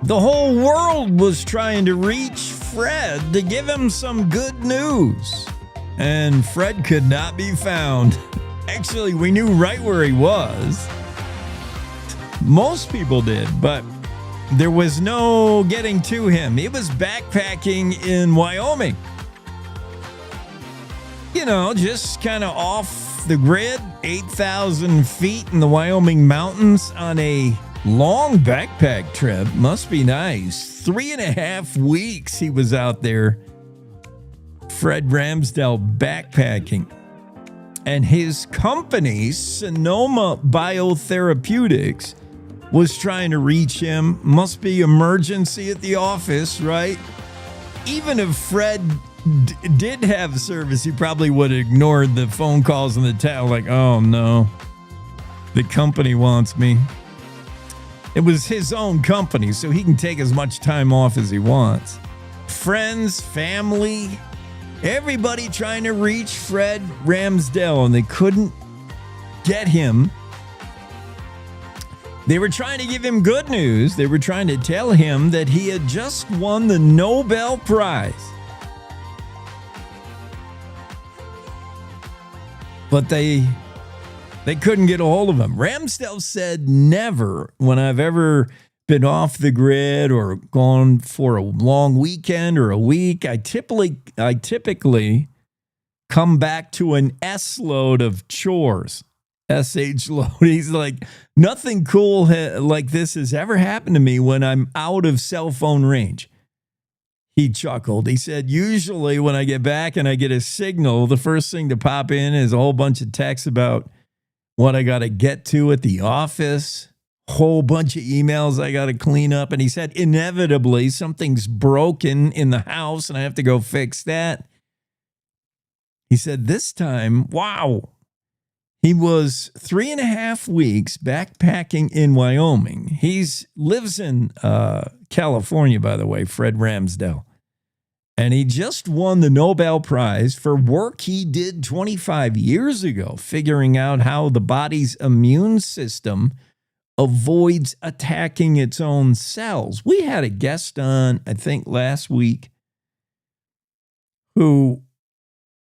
The whole world was trying to reach Fred to give him some good news. And Fred could not be found. Actually, we knew right where he was. Most people did, but there was no getting to him. He was backpacking in Wyoming. You know, just kind of off the grid, 8,000 feet in the Wyoming mountains on a long backpack trip. Must be nice. 3.5 weeks he was out there. Fred Ramsdell backpacking. And his company, Sonoma Biotherapeutics, was trying to reach him. Must be emergency at the office, right? Even if Fred did have service, he probably would have ignored the phone calls and the text, like, oh no, the company wants me. It was his own company, so he can take as much time off as he wants. Friends, family, everybody trying to reach Fred Ramsdell, and they couldn't get him. They were trying to give him good news. They were trying to tell him that he had just won the Nobel Prize. But they couldn't get a hold of him. Ramsdell said, never, when I've ever been off the grid or gone for a long weekend or a week, I typically come back to an S load of chores. SH load. He's like, nothing cool like this has ever happened to me when I'm out of cell phone range. He chuckled. He said, usually when I get back and I get a signal, the first thing to pop in is a whole bunch of texts about what I got to get to at the office, whole bunch of emails I got to clean up. And he said, inevitably, something's broken in the house and I have to go fix that. He said this time, wow, he was 3.5 weeks backpacking in Wyoming. He lives in California, by the way, Fred Ramsdell. And he just won the Nobel Prize for work he did 25 years ago, figuring out how the body's immune system avoids attacking its own cells. We had a guest on, I think, last week who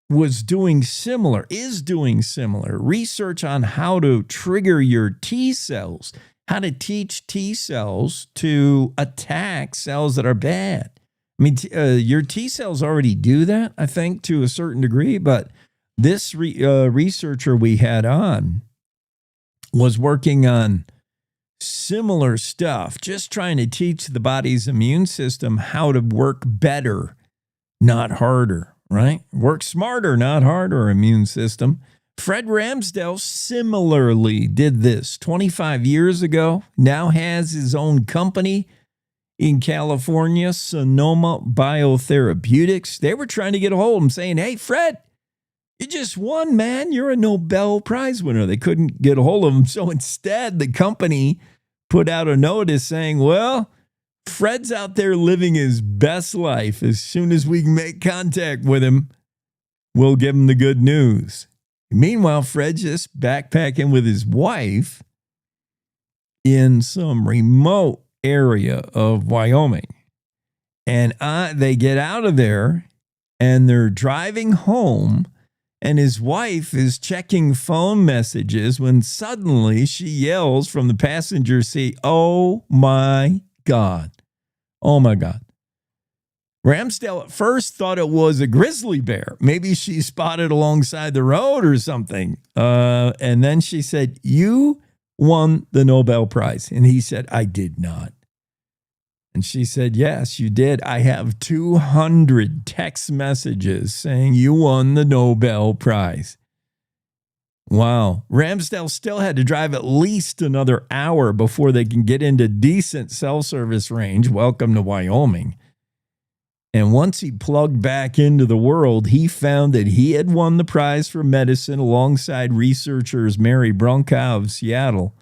is doing similar research on how to trigger your T cells, how to teach T cells to attack cells that are bad. I mean, your T cells already do that, I think, to a certain degree, but this researcher we had on was working on similar stuff, just trying to teach the body's immune system how to work better, not harder, right? Work smarter, not harder, immune system. Fred Ramsdell similarly did this 25 years ago, now has his own company in California, Sonoma Biotherapeutics. They were trying to get a hold of him saying, hey, Fred, you just won, man. You're a Nobel Prize winner. They couldn't get a hold of him. So instead, the company put out a notice saying, well, Fred's out there living his best life. As soon as we can make contact with him, we'll give him the good news. Meanwhile, Fred's just backpacking with his wife in some remote area of Wyoming. And they get out of there and they're driving home, and his wife is checking phone messages when suddenly she yells from the passenger seat, oh my God. Oh my God. Ramsdell at first thought it was a grizzly bear. Maybe she spotted alongside the road or something. And then she said, you won the Nobel Prize. And he said, I did not. And she said, yes, you did. I have 200 text messages saying you won the Nobel Prize. Wow. Ramsdell still had to drive at least another hour before they can get into decent cell service range. Welcome to Wyoming. And once he plugged back into the world, he found that he had won the prize for medicine alongside researchers Mary Bronkow of Seattle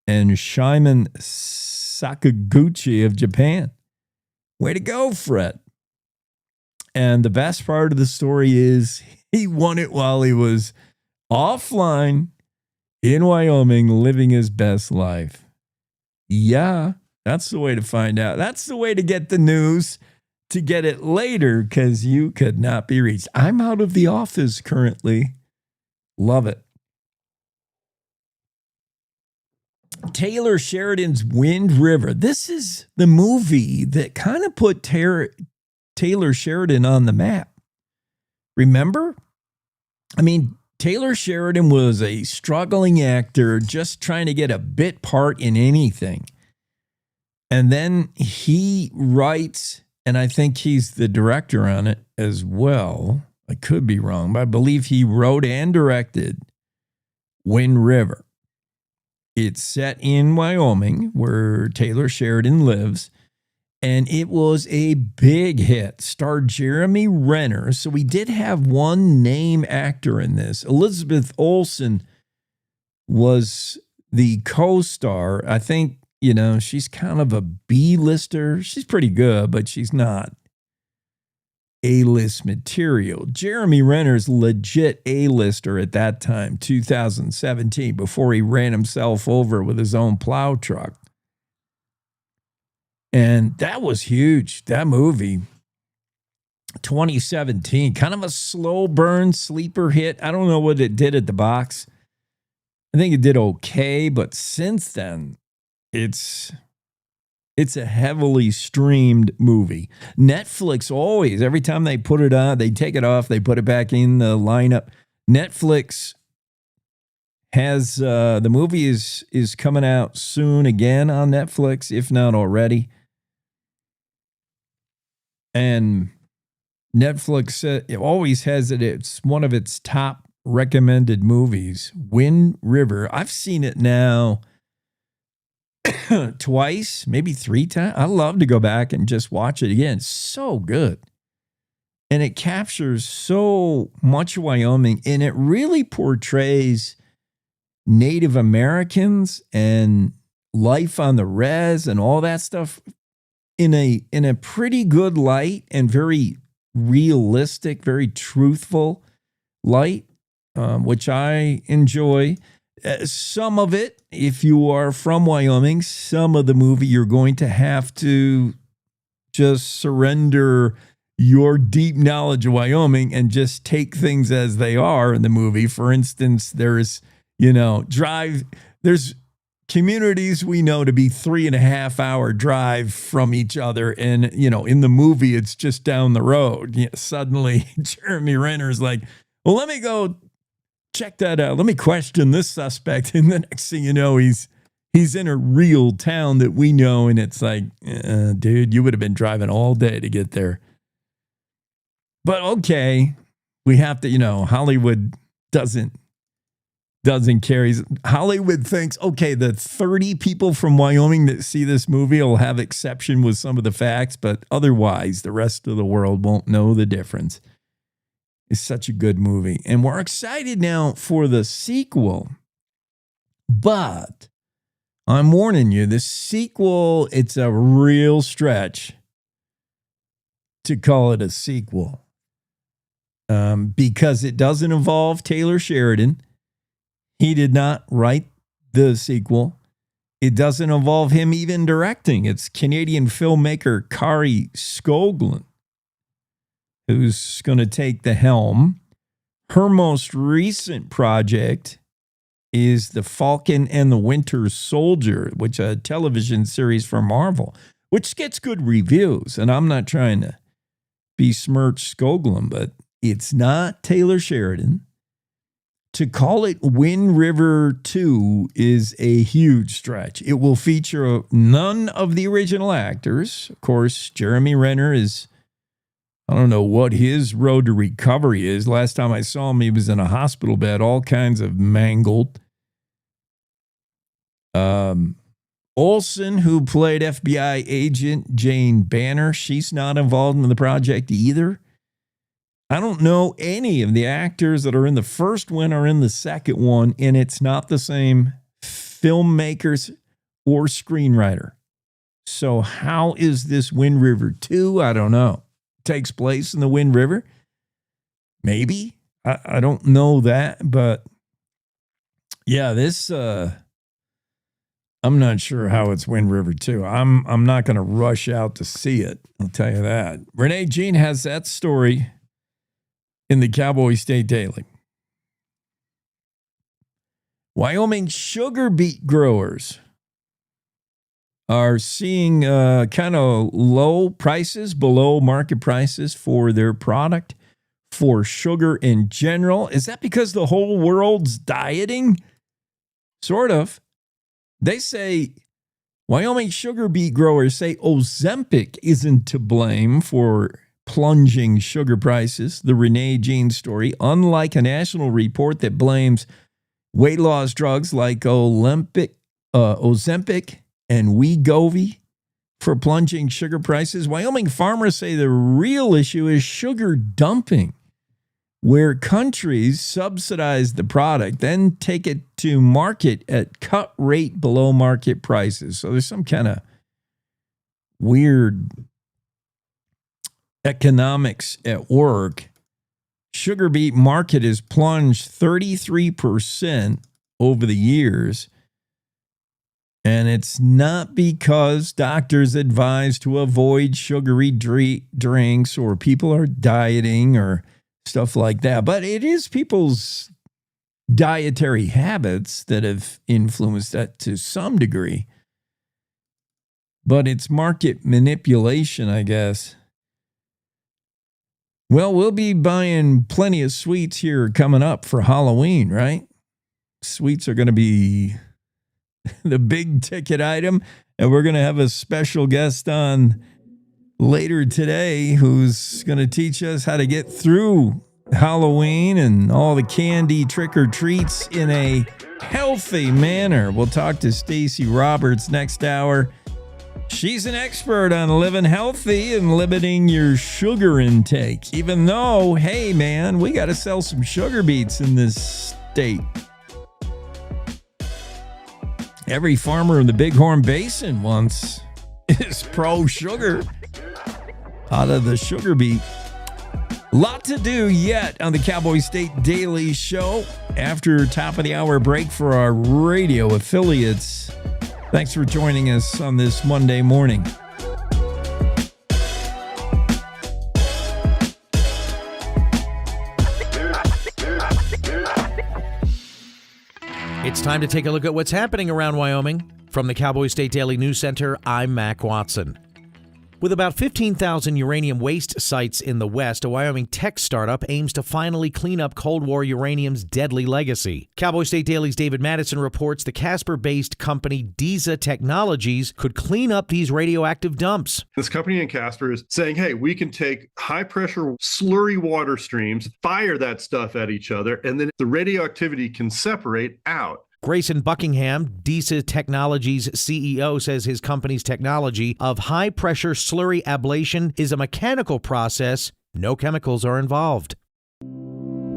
and Shimon Sakaguchi of Japan. Way to go, Fred. And the best part of the story is he won it while he was offline in Wyoming, living his best life. Yeah, that's the way to find out. That's the way to get the news, to get it later, because you could not be reached. I'm out of the office currently. Love it. Taylor Sheridan's Wind River. This is the movie that kind of put Taylor Sheridan on the map. Remember? I mean, Taylor Sheridan was a struggling actor just trying to get a bit part in anything. And then he writes, and I think he's the director on it as well. I could be wrong, but I believe he wrote and directed Wind River. It's set in Wyoming, where Taylor Sheridan lives, and it was a big hit. Starred Jeremy Renner, so we did have one name actor in this. Elizabeth Olsen was the co-star. I think, she's kind of a B-lister. She's pretty good, but she's not A-list material. Jeremy Renner's legit A-lister at that time, 2017, before he ran himself over with his own plow truck. And that was huge, that movie. 2017, kind of a slow burn sleeper hit. I don't know what it did at the box. I think it did okay, but since then, it's a heavily streamed movie. Netflix always, every time they put it on, they take it off, they put it back in the lineup. Netflix has, the movie is coming out soon again on Netflix, if not already. And Netflix it always has it. It's one of its top recommended movies, Wind River. I've seen it now twice, maybe 3 times. I love to go back and just watch it again. It's so good. And it captures so much of Wyoming, and it really portrays Native Americans and life on the res and all that stuff in a pretty good light and very realistic, very truthful light, which I enjoy. Some of it, if you are from Wyoming, some of the movie you're going to have to just surrender your deep knowledge of Wyoming and just take things as they are in the movie. For instance, there's communities we know to be 3.5 hour drive from each other. And, in the movie, it's just down the road. Suddenly Jeremy Renner's like, well, let me go check that out. Let me question this suspect. And the next thing you know, he's in a real town that we know. And it's like, dude, you would have been driving all day to get there. But okay, we have to, Hollywood doesn't care. Hollywood thinks, okay, the 30 people from Wyoming that see this movie will have exception with some of the facts, but otherwise the rest of the world won't know the difference. It's such a good movie. And we're excited now for the sequel. But I'm warning you, the sequel, it's a real stretch to call it a sequel. Because it doesn't involve Taylor Sheridan. He did not write the sequel. It doesn't involve him even directing. It's Canadian filmmaker Kari Skogland who's going to take the helm. Her most recent project is The Falcon and the Winter Soldier, which is a television series for Marvel, which gets good reviews. And I'm not trying to besmirch Skogland, but it's not Taylor Sheridan. To call it Wind River 2 is a huge stretch. It will feature none of the original actors. Of course, Jeremy Renner is, I don't know what his road to recovery is. Last time I saw him, he was in a hospital bed, all kinds of mangled. Olsen, who played FBI agent Jane Banner, she's not involved in the project either. I don't know any of the actors that are in the first one or in the second one, and it's not the same filmmakers or screenwriter. So how is this Wind River 2? I don't know. It takes place in the Wind River? Maybe. I don't know that, but yeah, this I'm not sure how it's Wind River 2. I'm not going to rush out to see it. I'll tell you that. Renee Jean has that story in the Cowboy State Daily. Wyoming sugar beet growers are seeing kind of low prices, below market prices for their product, for sugar in general. Is that because the whole world's dieting? Sort of. They say, Wyoming sugar beet growers say Ozempic isn't to blame for plunging sugar prices. The Renee Jean story, unlike a national report that blames weight loss drugs like Ozempic and Wegovy for plunging sugar prices, Wyoming farmers say the real issue is sugar dumping, where countries subsidize the product, then take it to market at cut rate below market prices. So there's some kind of weird economics at work. Sugar beet market has plunged 33% over the years. And it's not because doctors advise to avoid sugary drinks or people are dieting or stuff like that. But it is people's dietary habits that have influenced that to some degree. But it's market manipulation, I guess. Well, we'll be buying plenty of sweets here coming up for Halloween, right? Sweets are going to be the big ticket item. And we're going to have a special guest on later today who's going to teach us how to get through Halloween and all the candy trick or treats in a healthy manner. We'll talk to Stacey Roberts next hour. She's an expert on living healthy and limiting your sugar intake. Even though, hey man, we got to sell some sugar beets in this state. Every farmer in the Bighorn Basin is pro-sugar out of the sugar beet. Lot to do yet on the Cowboy State Daily Show after top of the hour break for our radio affiliates. Thanks for joining us on this Monday morning. It's time to take a look at what's happening around Wyoming. From the Cowboy State Daily News Center, I'm Mac Watson. With about 15,000 uranium waste sites in the West, a Wyoming tech startup aims to finally clean up Cold War uranium's deadly legacy. Cowboy State Daily's David Madison reports the Casper-based company DISA Technologies could clean up these radioactive dumps. This company in Casper is saying, hey, we can take high-pressure slurry water streams, fire that stuff at each other, and then the radioactivity can separate out. Grayson Buckingham, DISA Technologies CEO, says his company's technology of high-pressure slurry ablation is a mechanical process. No chemicals are involved.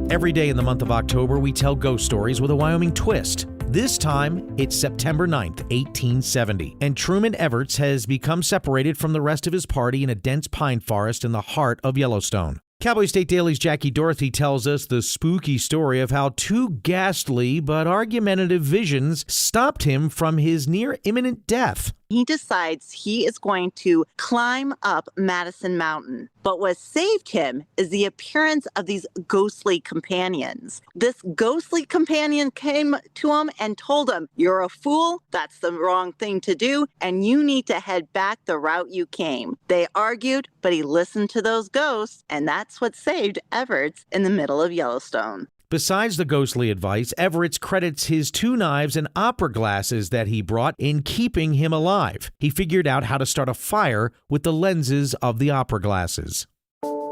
Every day in the month of October, we tell ghost stories with a Wyoming twist. This time, it's September 9th, 1870, and Truman Everts has become separated from the rest of his party in a dense pine forest in the heart of Yellowstone. Cowboy State Daily's Jackie Dorothy tells us the spooky story of how two ghastly but argumentative visions stopped him from his near imminent death. He decides he is going to climb up Madison Mountain. But what saved him is the appearance of these ghostly companions. This ghostly companion came to him and told him, "You're a fool, that's the wrong thing to do, and you need to head back the route you came." They argued, but he listened to those ghosts, and that's what saved Everts in the middle of Yellowstone. Besides the ghostly advice, Everts credits his 2 knives and opera glasses that he brought in keeping him alive. He figured out how to start a fire with the lenses of the opera glasses.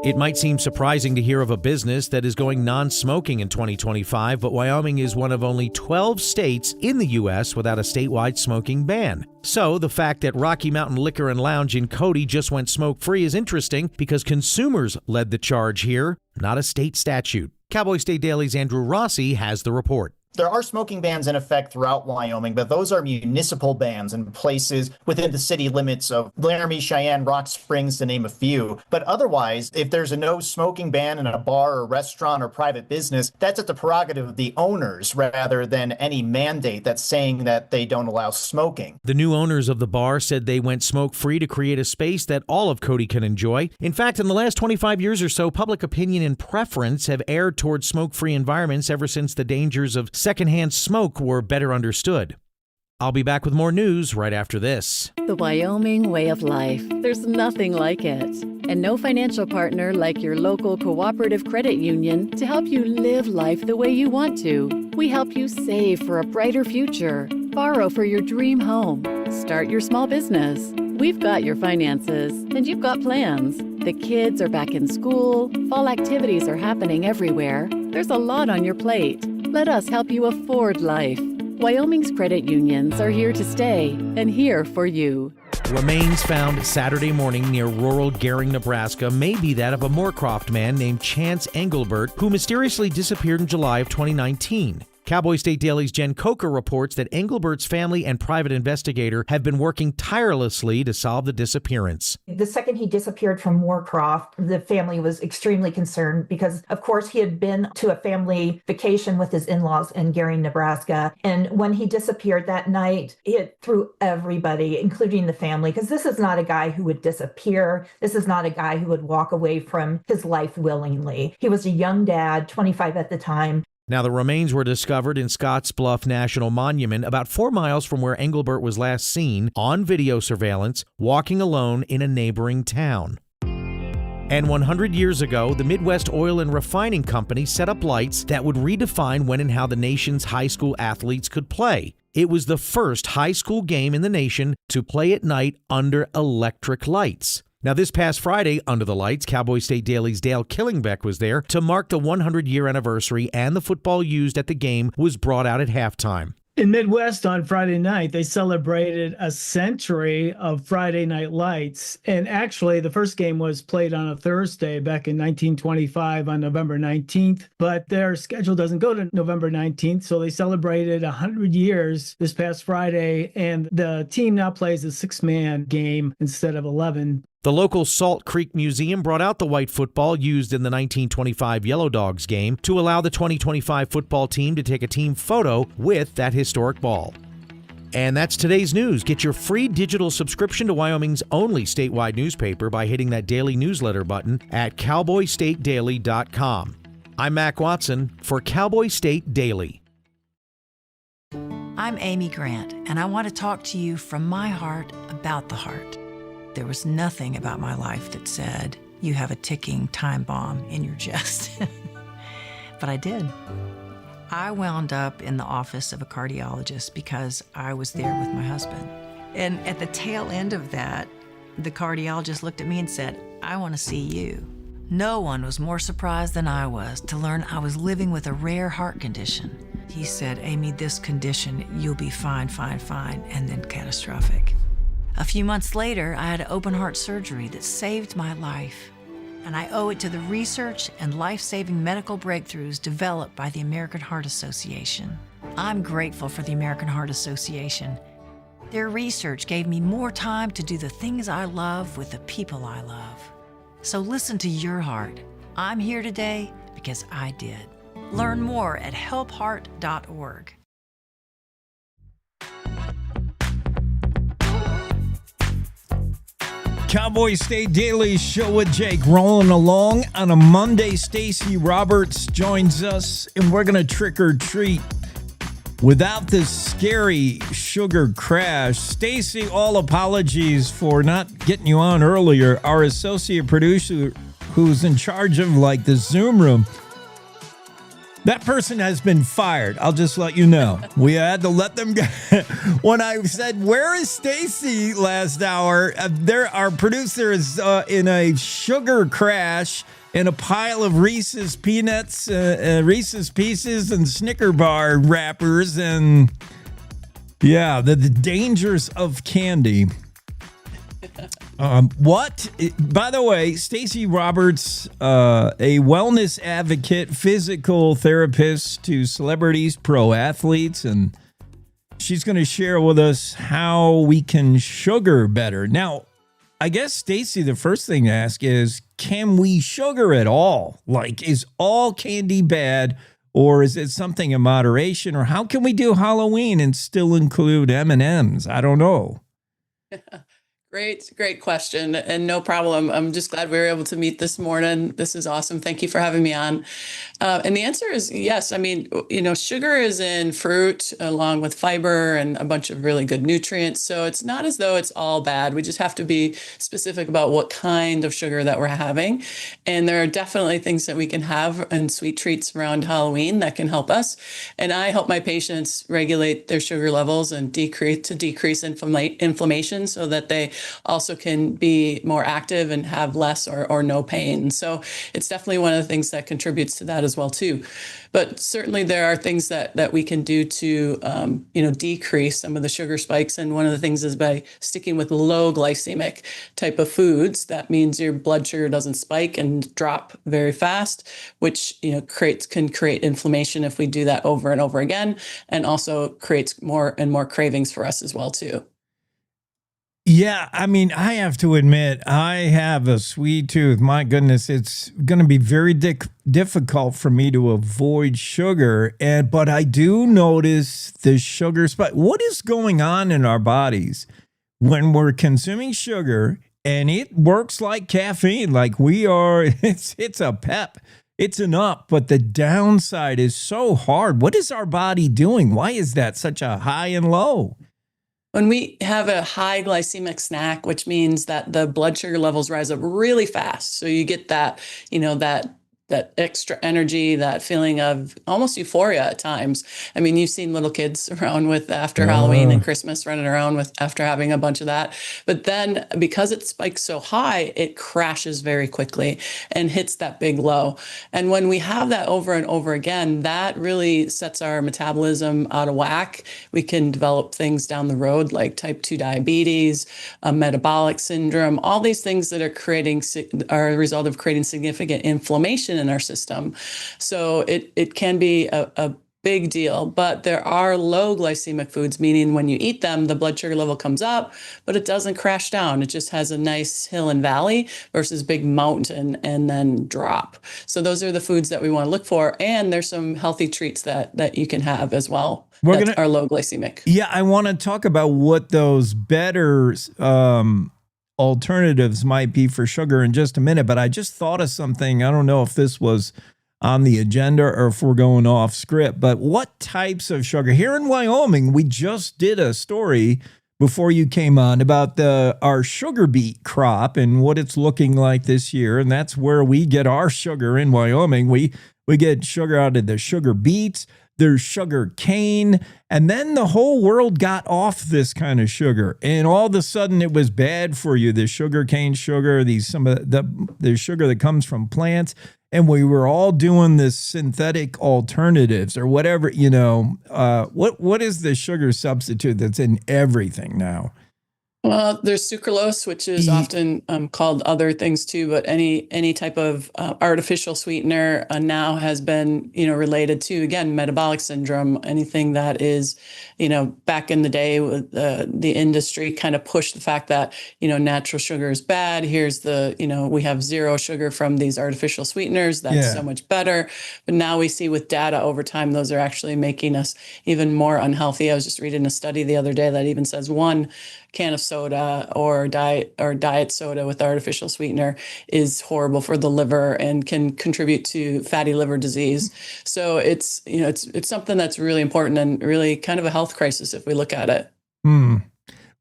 It might seem surprising to hear of a business that is going non-smoking in 2025, but Wyoming is one of only 12 states in the U.S. without a statewide smoking ban. So the fact that Rocky Mountain Liquor and Lounge in Cody just went smoke-free is interesting because consumers led the charge here, not a state statute. Cowboy State Daily's Andrew Rossi has the report. There are smoking bans in effect throughout Wyoming, but those are municipal bans in places within the city limits of Laramie, Cheyenne, Rock Springs, to name a few. But otherwise, if there's a no smoking ban in a bar or restaurant or private business, that's at the prerogative of the owners rather than any mandate that's saying that they don't allow smoking. The new owners of the bar said they went smoke-free to create a space that all of Cody can enjoy. In fact, in the last 25 years or so, public opinion and preference have erred towards smoke-free environments ever since the dangers of secondhand smoke were better understood. I'll be back with more news right after this. The Wyoming way of life. There's nothing like it. And no financial partner like your local cooperative credit union to help you live life the way you want to. We help you save for a brighter future, borrow for your dream home, start your small business. We've got your finances, and you've got plans. The kids are back in school, fall activities are happening everywhere. There's a lot on your plate. Let us help you afford life. Wyoming's credit unions are here to stay and here for you. Remains found Saturday morning near rural Gering, Nebraska may be that of a Moorcroft man named Chance Engelbert, who mysteriously disappeared in July of 2019. Cowboy State Daily's Jen Coker reports that Engelbert's family and private investigator have been working tirelessly to solve the disappearance. The second he disappeared from Moorcroft, the family was extremely concerned because, of course, he had been to a family vacation with his in-laws in Gering, Nebraska. And when he disappeared that night, it threw everybody, including the family, because this is not a guy who would disappear. This is not a guy who would walk away from his life willingly. He was a young dad, 25 at the time. Now, the remains were discovered in Scotts Bluff National Monument, about 4 miles from where Engelbert was last seen on video surveillance, walking alone in a neighboring town. And 100 years ago, the Midwest Oil and Refining Company set up lights that would redefine when and how the nation's high school athletes could play. It was the first high school game in the nation to play at night under electric lights. Now, this past Friday, under the lights, Cowboy State Daily's Dale Killingbeck was there to mark the 100-year anniversary, and the football used at the game was brought out at halftime. In Midwest on Friday night, they celebrated a century of Friday Night Lights. And actually, the first game was played on a Thursday back in 1925 on November 19th. But their schedule doesn't go to November 19th. So they celebrated 100 years this past Friday. And the team now plays a 6-man game instead of 11. The local Salt Creek Museum brought out the white football used in the 1925 Yellow Dogs game to allow the 2025 football team to take a team photo with that historic ball. And that's today's news. Get your free digital subscription to Wyoming's only statewide newspaper by hitting that daily newsletter button at cowboystatedaily.com. I'm Mac Watson for Cowboy State Daily. I'm Amy Grant, and I want to talk to you from my heart about the heart. There was nothing about my life that said, you have a ticking time bomb in your chest. But I did. I wound up in the office of a cardiologist because I was there with my husband. And at the tail end of that, the cardiologist looked at me and said, I want to see you. No one was more surprised than I was to learn I was living with a rare heart condition. He said, Amy, this condition, you'll be fine, and then catastrophic. A few months later, I had open heart surgery that saved my life. And I owe it to the research and life-saving medical breakthroughs developed by the American Heart Association. I'm grateful for the American Heart Association. Their research gave me more time to do the things I love with the people I love. So listen to your heart. I'm here today because I did. Learn more at helpheart.org. Cowboy State Daily Show with Jake rolling along on a Monday. Stacey Roberts joins us, and we're going to trick or treat without this scary sugar crash. Stacey, all apologies for not getting you on earlier. Our associate producer, who's in charge of like the Zoom room, that person has been fired. I'll just let you know. We had to let them go. When I said, where is Stacey last hour? Our producer is in a sugar crash in a pile of Reese's Peanuts, Reese's Pieces, and Snicker bar wrappers. And yeah, the dangers of candy. What? By the way, Stacey Roberts, a wellness advocate, physical therapist to celebrities, pro athletes, and she's going to share with us how we can sugar better. Now, I guess, Stacey, the first thing to ask is, can we sugar at all? Like, is all candy bad, or is it something in moderation? Or how can we do Halloween and still include M&Ms? I don't know. Great question. And no problem. I'm just glad we were able to meet this morning. This is awesome. Thank you for having me on. And the answer is yes. I mean, sugar is in fruit along with fiber and a bunch of really good nutrients. So it's not as though it's all bad. We just have to be specific about what kind of sugar that we're having. And there are definitely things that we can have and sweet treats around Halloween that can help us. And I help my patients regulate their sugar levels and decrease inflammation so that they also can be more active and have less or no pain. So it's definitely one of the things that contributes to that as well too. But certainly there are things that we can do to decrease some of the sugar spikes. And one of the things is by sticking with low glycemic type of foods. That means your blood sugar doesn't spike and drop very fast, which can create inflammation if we do that over and over again, and also creates more and more cravings for us as well too. Yeah, I mean, I have to admit, I have a sweet tooth. My goodness, it's going to be very difficult for me to avoid sugar. But I do notice the sugar spike. What is going on in our bodies when we're consuming sugar and it works like caffeine? Like we are, it's a pep. It's an up, but the downside is so hard. What is our body doing? Why is that such a high and low? When we have a high glycemic snack, which means that the blood sugar levels rise up really fast. So you get that that extra energy, that feeling of almost euphoria at times. I mean, you've seen little kids around with after Halloween and Christmas running around with after having a bunch of that. But then because it spikes so high, it crashes very quickly and hits that big low. And when we have that over and over again, that really sets our metabolism out of whack. We can develop things down the road like type 2 diabetes, metabolic syndrome, all these things that are a result of creating significant inflammation in our system. So it can be a big deal, but there are low glycemic foods, meaning when you eat them, the blood sugar level comes up, but it doesn't crash down. It just has a nice hill and valley versus big mountain and then drop. So those are the foods that we want to look for. And there's some healthy treats that you can have as well that are low glycemic. Yeah, I want to talk about what those better alternatives might be for sugar in just a minute, but I just thought of something. I don't know if this was on the agenda or if we're going off script, but what types of sugar? Here in Wyoming, we just did a story before you came on about our sugar beet crop and what it's looking like this year, and that's where we get our sugar in Wyoming. We get sugar out of the sugar beets. There's sugar cane, and then the whole world got off this kind of sugar, and all of a sudden it was bad for you. The sugar cane sugar, some of the sugar that comes from plants, and we were all doing this synthetic alternatives or whatever. What is the sugar substitute that's in everything now? Well, there's sucralose, which is often called other things too, but any type of artificial sweetener now has been, related to, again, metabolic syndrome. Anything that is, back in the day, the industry kind of pushed the fact that, natural sugar is bad. Here's we have zero sugar from these artificial sweeteners. That's so much better. But now we see with data over time, those are actually making us even more unhealthy. I was just reading a study the other day that even says one can of soda or diet soda with artificial sweetener is horrible for the liver and can contribute to fatty liver disease. So it's something that's really important and really kind of a health crisis if we look at it.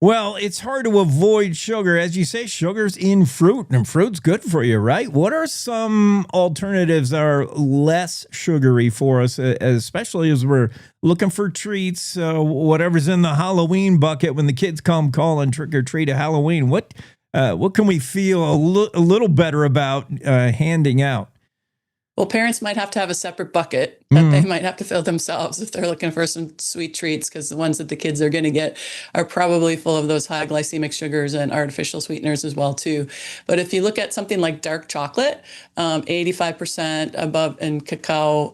Well, it's hard to avoid sugar. As you say, sugar's in fruit, and fruit's good for you, right? What are some alternatives that are less sugary for us, especially as we're looking for treats, whatever's in the Halloween bucket when the kids come calling trick or treat at Halloween? What can we feel a little better about handing out? Well, parents might have to have a separate bucket that they might have to fill themselves if they're looking for some sweet treats, because the ones that the kids are going to get are probably full of those high glycemic sugars and artificial sweeteners as well too. But if you look at something like dark chocolate, 85% above in cacao,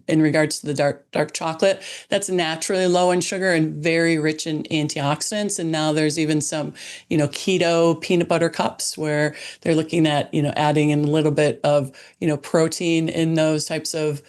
in regards to the dark chocolate, that's naturally low in sugar and very rich in antioxidants. And now there's even some, keto peanut butter cups where they're looking at, adding in a little bit of, protein in those types of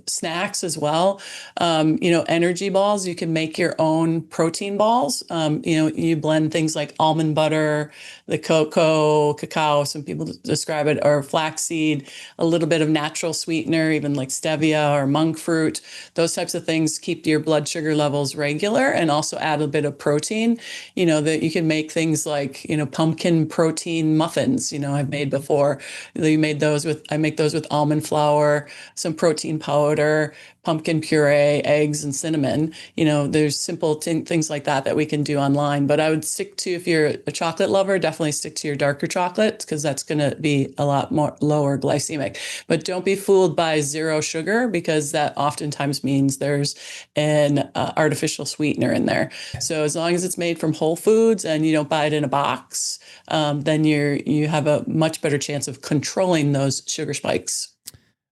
snacks as well. Energy balls, you can make your own protein balls. You blend things like almond butter, the cacao, some people describe it, or flaxseed, a little bit of natural sweetener, even like stevia or monk fruit. Those types of things keep your blood sugar levels regular and also add a bit of protein. That you can make things like, pumpkin protein muffins, I've made before. I make those with almond flour, some protein powder, pumpkin puree, eggs, and cinnamon. There's simple things like that we can do online. But I would stick to, if you're a chocolate lover, definitely stick to your darker chocolate, because that's going to be a lot more lower glycemic. But don't be fooled by zero sugar, because that oftentimes means there's an artificial sweetener in there. So as long as it's made from whole foods and you don't buy it in a box, then you have a much better chance of controlling those sugar spikes.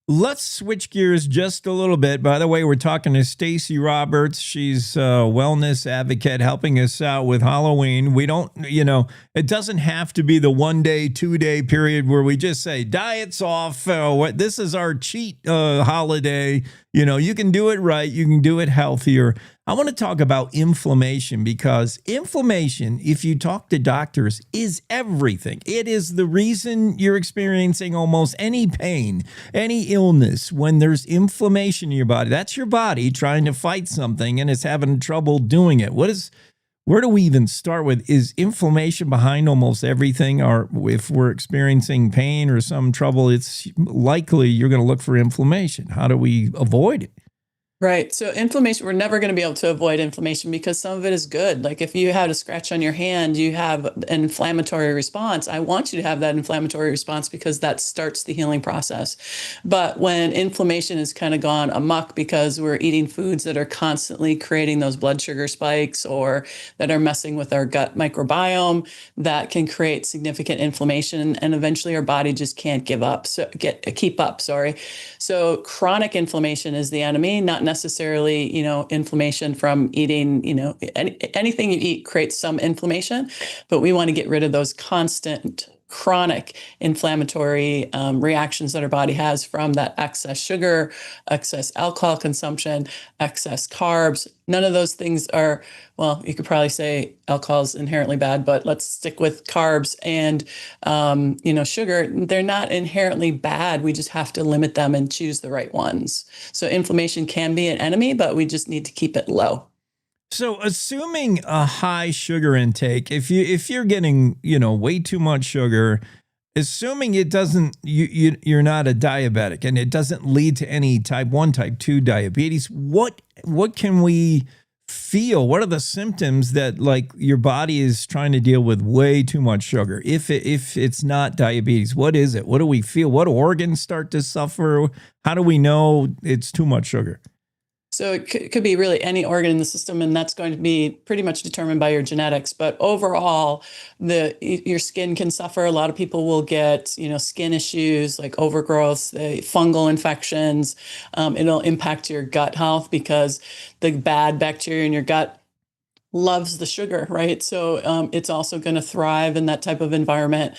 Let's switch gears just a little bit. By the way, we're talking to Stacey Roberts. She's a wellness advocate helping us out with Halloween. We don't, it doesn't have to be the 1 day, 2 day period where we just say diet's off. This is our cheat holiday. You can do it right. You can do it healthier. I want to talk about inflammation, because inflammation, if you talk to doctors, is everything. It is the reason you're experiencing almost any pain, any illness. When there's inflammation in your body, that's your body trying to fight something and it's having trouble doing it. What where do we even start with? Is inflammation behind almost everything? Or if we're experiencing pain or some trouble, it's likely you're going to look for inflammation. How do we avoid it? Right. So inflammation, we're never going to be able to avoid inflammation because some of it is good. Like if you had a scratch on your hand, you have an inflammatory response. I want you to have that inflammatory response because that starts the healing process. But when inflammation has kind of gone amok because we're eating foods that are constantly creating those blood sugar spikes or that are messing with our gut microbiome, that can create significant inflammation, and eventually our body just can't keep up. So chronic inflammation is the enemy, not necessarily, inflammation from eating, anything you eat creates some inflammation, but we want to get rid of those constant chronic inflammatory reactions that our body has from that excess sugar, excess alcohol consumption, excess carbs. None of those things are, well, you could probably say alcohol is inherently bad, but let's stick with carbs and, sugar. They're not inherently bad. We just have to limit them and choose the right ones. So inflammation can be an enemy, but we just need to keep it low. So assuming a high sugar intake, if you're getting, way too much sugar, assuming it doesn't, you're not a diabetic and it doesn't lead to any type 1, type 2 diabetes, what can we feel? What are the symptoms that like your body is trying to deal with way too much sugar? If it's not diabetes, what is it? What do we feel? What organs start to suffer? How do we know it's too much sugar? So it could be really any organ in the system, and that's going to be pretty much determined by your genetics. But overall, your skin can suffer. A lot of people will get, skin issues like overgrowth, fungal infections. It'll impact your gut health because the bad bacteria in your gut loves the sugar, right? So it's also going to thrive in that type of environment.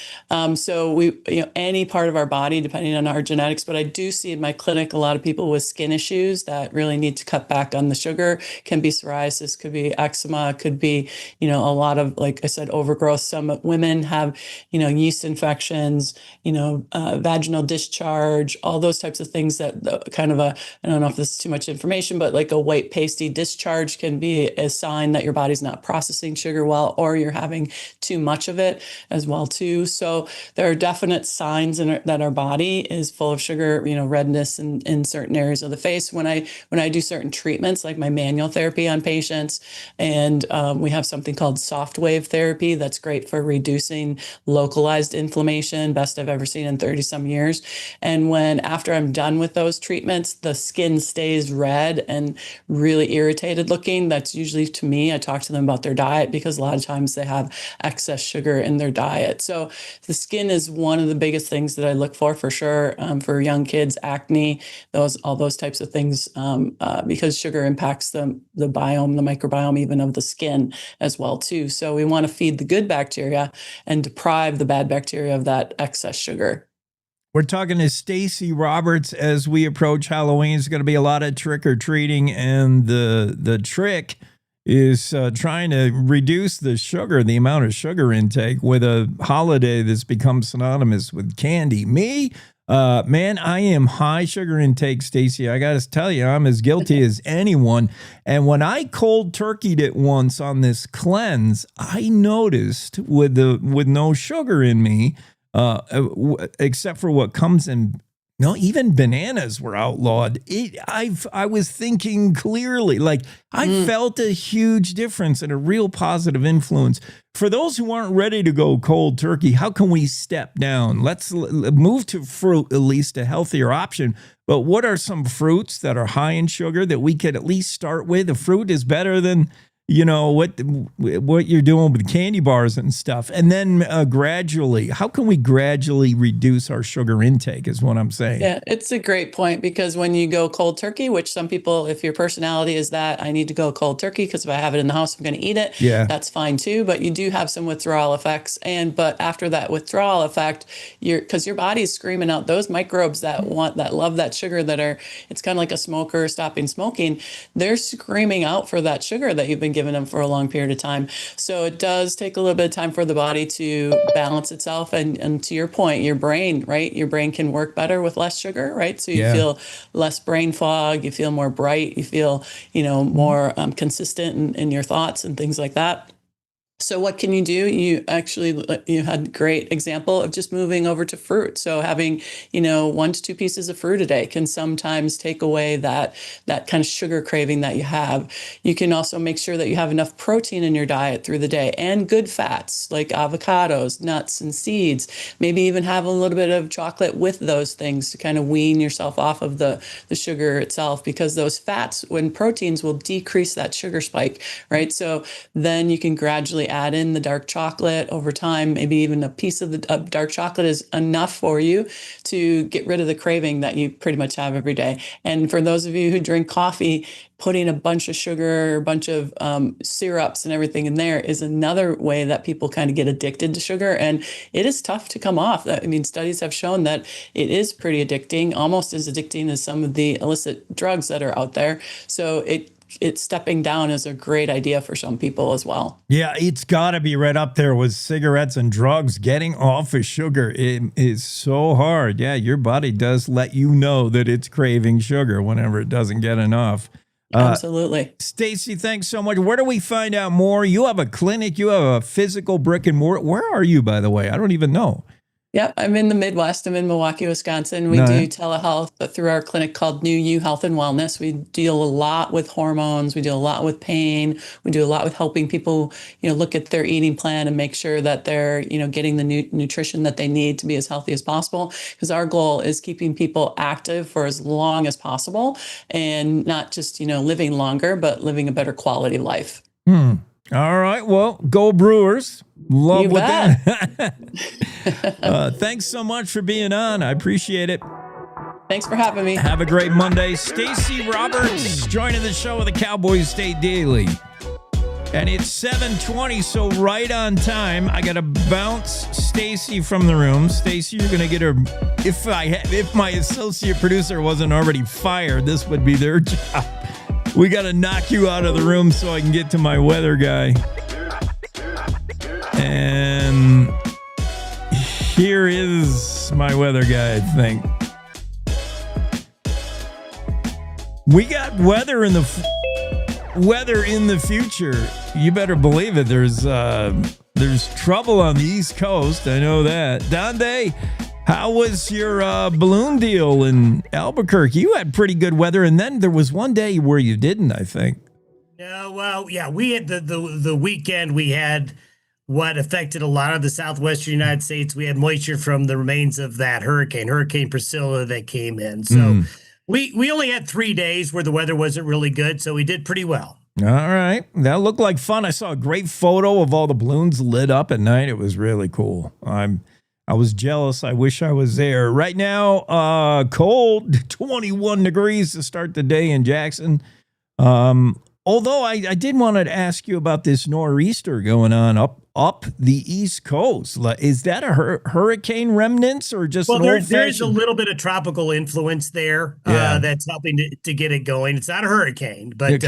So we, any part of our body, depending on our genetics, but I do see in my clinic a lot of people with skin issues that really need to cut back on the sugar. Can be psoriasis, could be eczema, could be, a lot of, like I said, overgrowth. Some women have, yeast infections, vaginal discharge, all those types of things that kind of I don't know if this is too much information, but like a white pasty discharge can be a sign that your body's not processing sugar well, or you're having too much of it as well too. So there are definite signs that our body is full of sugar, redness in certain areas of the face. When I do certain treatments, like my manual therapy on patients, and we have something called soft wave therapy that's great for reducing localized inflammation, best I've ever seen in 30 some years. And after I'm done with those treatments, the skin stays red and really irritated looking. That's usually, to me, I talk to them about their diet because a lot of times they have excess sugar in their diet. So the skin is one of the biggest things that I look for sure, for young kids, acne, all those types of things, because sugar impacts the biome, the microbiome even of the skin as well too. So we want to feed the good bacteria and deprive the bad bacteria of that excess sugar. We're talking to Stacy Roberts as we approach Halloween. It's going to be a lot of trick or treating, and the trick is trying to reduce the amount of sugar intake with a holiday that's become synonymous with candy. Me, man, I am high sugar intake, Stacy. I got to tell you, I'm as guilty as anyone. And when I cold turkeyed it once on this cleanse, I noticed with no sugar in me, except for what comes in. No, even bananas were outlawed. I was thinking clearly. Like, I felt a huge difference and a real positive influence. For those who aren't ready to go cold turkey, how can we step down? Let's move to fruit, at least a healthier option. But what are some fruits that are high in sugar that we could at least start with? A fruit is better than what you're doing with candy bars and stuff. And then gradually, how can we gradually reduce our sugar intake is what I'm saying. Yeah, it's a great point, because when you go cold turkey, which some people, if your personality is that I need to go cold turkey because if I have it in the house, I'm going to eat it. Yeah. That's fine too. But you do have some withdrawal effects. But after that withdrawal effect, because your body is screaming out those microbes that love that sugar, it's kind of like a smoker stopping smoking. They're screaming out for that sugar that you've been giving them for a long period of time. So it does take a little bit of time for the body to balance itself. And to your point, your brain, right? Your brain can work better with less sugar, right? So you feel less brain fog, you feel more bright, you feel, more consistent in your thoughts and things like that. So what can you do? You had a great example of just moving over to fruit. So having, 1 to 2 pieces of fruit a day can sometimes take away that kind of sugar craving that you have. You can also make sure that you have enough protein in your diet through the day and good fats like avocados, nuts, and seeds. Maybe even have a little bit of chocolate with those things to kind of wean yourself off of the sugar itself, because those fats and proteins will decrease that sugar spike, right? So then you can gradually add in the dark chocolate over time. Maybe even a piece of the dark chocolate is enough for you to get rid of the craving that you pretty much have every day. And for those of you who drink coffee, putting a bunch of sugar, a bunch of syrups and everything in there is another way that people kind of get addicted to sugar. And it is tough to come off. I mean, studies have shown that it is pretty addicting, almost as addicting as some of the illicit drugs that are out there. So it's stepping down is a great idea for some people as well. Yeah, it's got to be right up there with cigarettes and drugs. Getting off of sugar, it is so hard. Yeah, your body does let you know that it's craving sugar whenever it doesn't get enough. Absolutely. Stacy, thanks so much. Where do we find out more? You have a clinic. You have a physical brick and mortar. Where are you, by the way? I don't even know. Yep, I'm in the Midwest. I'm in Milwaukee, Wisconsin. We do telehealth through our clinic called New You Health and Wellness. We deal a lot with hormones. We deal a lot with pain. We do a lot with helping people, look at their eating plan and make sure that they're, getting the nutrition that they need to be as healthy as possible. Because our goal is keeping people active for as long as possible and not just, living longer, but living a better quality of life. All right. Well, go Brewers. Love what that. Thanks so much for being on. I appreciate it. Thanks for having me. Have a great Monday. Stacy Roberts joining the show with the Cowboy State Daily. And it's 7:20, so right on time. I got to bounce Stacy from the room. Stacy, you're going to get her. If my associate producer wasn't already fired, this would be their job. We got to knock you out of the room so I can get to my weather guy. And here is my weather guy, I think. We got weather in the future. You better believe it. There's trouble on the East Coast. I know that. Donde, how was your balloon deal in Albuquerque? You had pretty good weather, and then there was one day where you didn't, I think. No, well, yeah, we had the weekend. We had what affected a lot of the southwestern United States. We had moisture from the remains of that Hurricane Priscilla, that came in. So we only had 3 days where the weather wasn't really good, so we did pretty well. All right. That looked like fun. I saw a great photo of all the balloons lit up at night. It was really cool. I was jealous. I wish I was there. Right now, cold, 21 degrees to start the day in Jackson. Although I did want to ask you about this nor'easter going on up the East Coast. Is that a hurricane remnants or just there's a little bit of tropical influence there that's helping to get it going. It's not a hurricane, but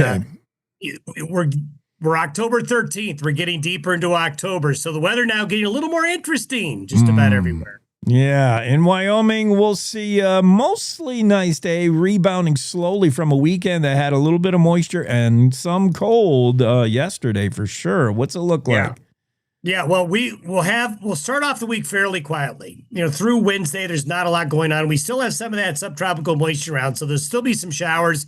we're October 13th. We're getting deeper into October, so the weather now getting a little more interesting just about everywhere. Yeah, in Wyoming, we'll see a mostly nice day, rebounding slowly from a weekend that had a little bit of moisture and some cold yesterday for sure. What's it look like? Yeah, well, we'll start off the week fairly quietly. Through Wednesday, there's not a lot going on. We still have some of that subtropical moisture around, so there'll still be some showers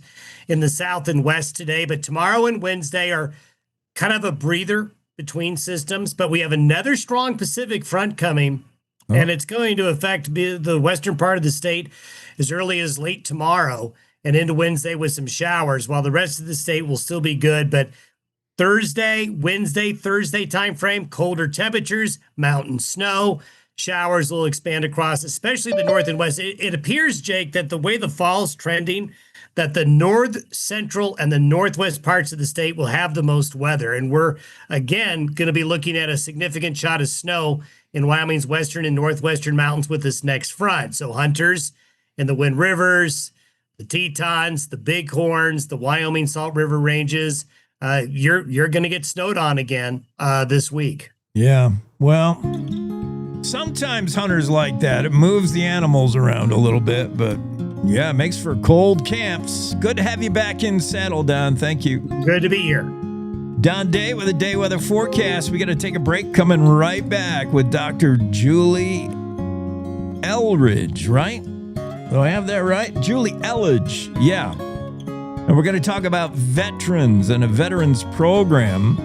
in the south and west today. But tomorrow and Wednesday are kind of a breather between systems. But we have another strong Pacific front coming. And it's going to affect the western part of the state as early as late tomorrow and into Wednesday with some showers, while the rest of the state will still be good. But Wednesday, Thursday timeframe, colder temperatures, mountain snow, showers will expand across, especially the north and west. It appears, Jake, that the way the fall's trending, that the north, central, and the northwest parts of the state will have the most weather. And we're, again, going to be looking at a significant shot of snow in Wyoming's western and northwestern mountains with this next front. So hunters in the Wind Rivers, the Tetons, the Bighorns, the Wyoming Salt River Ranges, you're going to get snowed on again this week. Yeah, well, sometimes hunters like that. It moves the animals around a little bit, but yeah, it makes for cold camps. Good to have you back in saddle, Don. Thank you. Good to be here. Don Day with a day weather forecast. We got to take a break. Coming right back with Dr. Julie Elridge, right? Do I have that right? Julie Elridge, yeah. And we're going to talk about veterans and a veterans program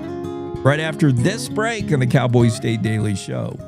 right after this break on the Cowboy State Daily Show.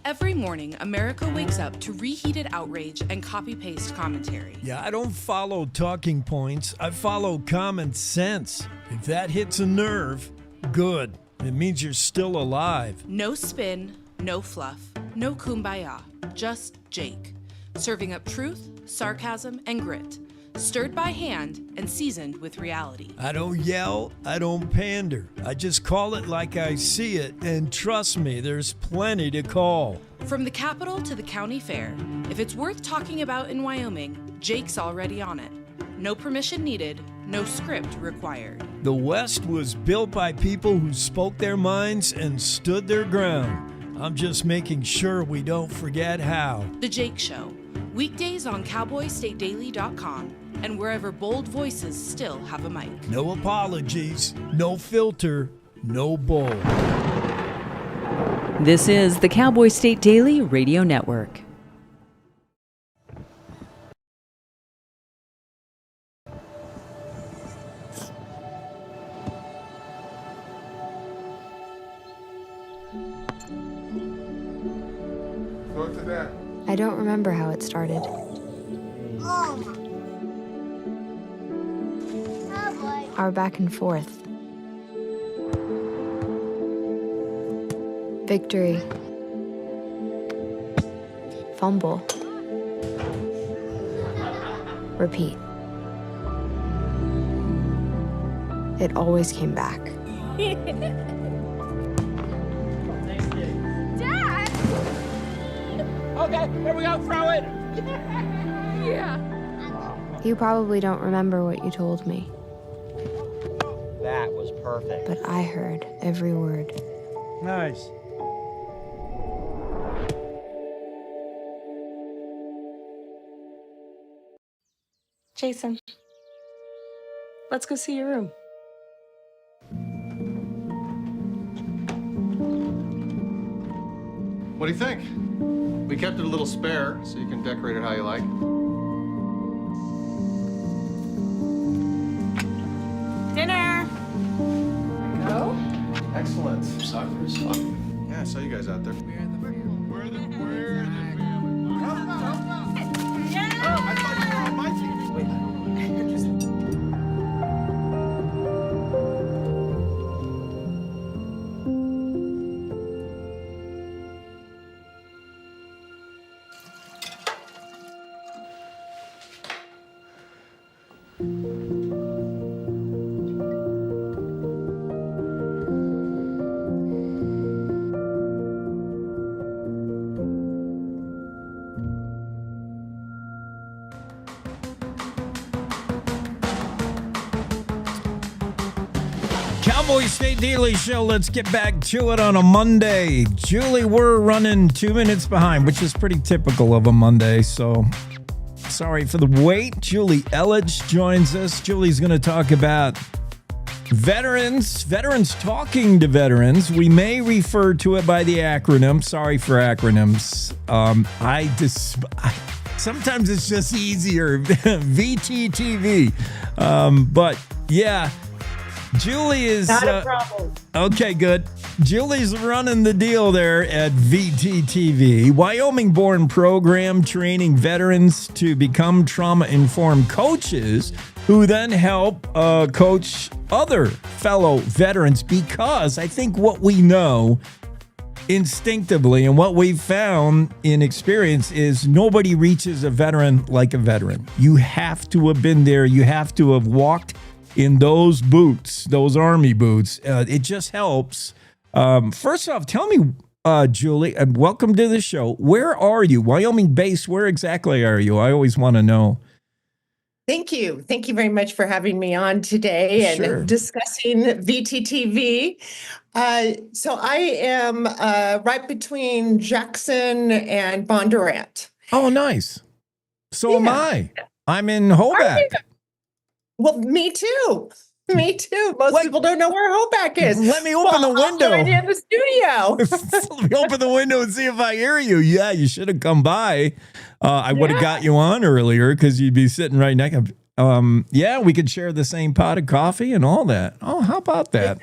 Every morning, America wakes up to reheated outrage and copy-paste commentary. Yeah, I don't follow talking points. I follow common sense. If that hits a nerve, good. It means you're still alive. No spin, no fluff, no kumbaya. Just Jake. Serving up truth, sarcasm, and grit. Stirred by hand and seasoned with reality. I don't yell, I don't pander. I just call it like I see it, and trust me, there's plenty to call. From the Capitol to the county fair, if it's worth talking about in Wyoming, Jake's already on it. No permission needed, no script required. The West was built by people who spoke their minds and stood their ground. I'm just making sure we don't forget how. The Jake Show. Weekdays on cowboystatedaily.com and wherever bold voices still have a mic. No apologies, no filter, no bull. This is the Cowboy State Daily Radio Network. I don't remember how it started. Our back and forth. Victory. Fumble. Repeat. It always came back. Dad! Okay, here we go, throw it! Yeah. You probably don't remember what you told me, That was perfect. but I heard every word. Nice. Jason, let's go see your room. What do you think? We kept it a little spare, so you can decorate it how you like. Dinner! Go? Excellent. Soccer is fun. Yeah, I saw you guys out there. Cowboy State Daily Show. Let's get back to it on a Monday. Julie, we're running 2 minutes behind, which is pretty typical of a Monday, so sorry for the wait. Julie Elledge joins us. Julie's going to talk about veterans talking to veterans. We may refer to it by the acronym. Sorry for acronyms. Sometimes it's just easier. VTTV. But yeah. Julie is Not a problem. Okay, good. Julie's running the deal there at VTTV, Wyoming-born program training veterans to become trauma-informed coaches who then help coach other fellow veterans, because I think what we know instinctively and what we've found in experience is nobody reaches a veteran like a veteran. You have to have been there. You have to have walked in those boots, those army boots. It just helps. First off, tell me, Julie, and welcome to the show. Where are you? Wyoming base, where exactly are you? I always want to know. Thank you. Thank you very much for having me on today and discussing VTTV. So I am right between Jackson and Bondurant. Oh, nice. So am I. I'm in Hobart. Well, me too. Me too. Most people don't know where Hoback is. Let me open the window. Already in the studio. Let me open the window and see if I hear you. Yeah, you should have come by. I would have got you on earlier because you'd be sitting right next. Yeah, we could share the same pot of coffee and all that. Oh, how about that?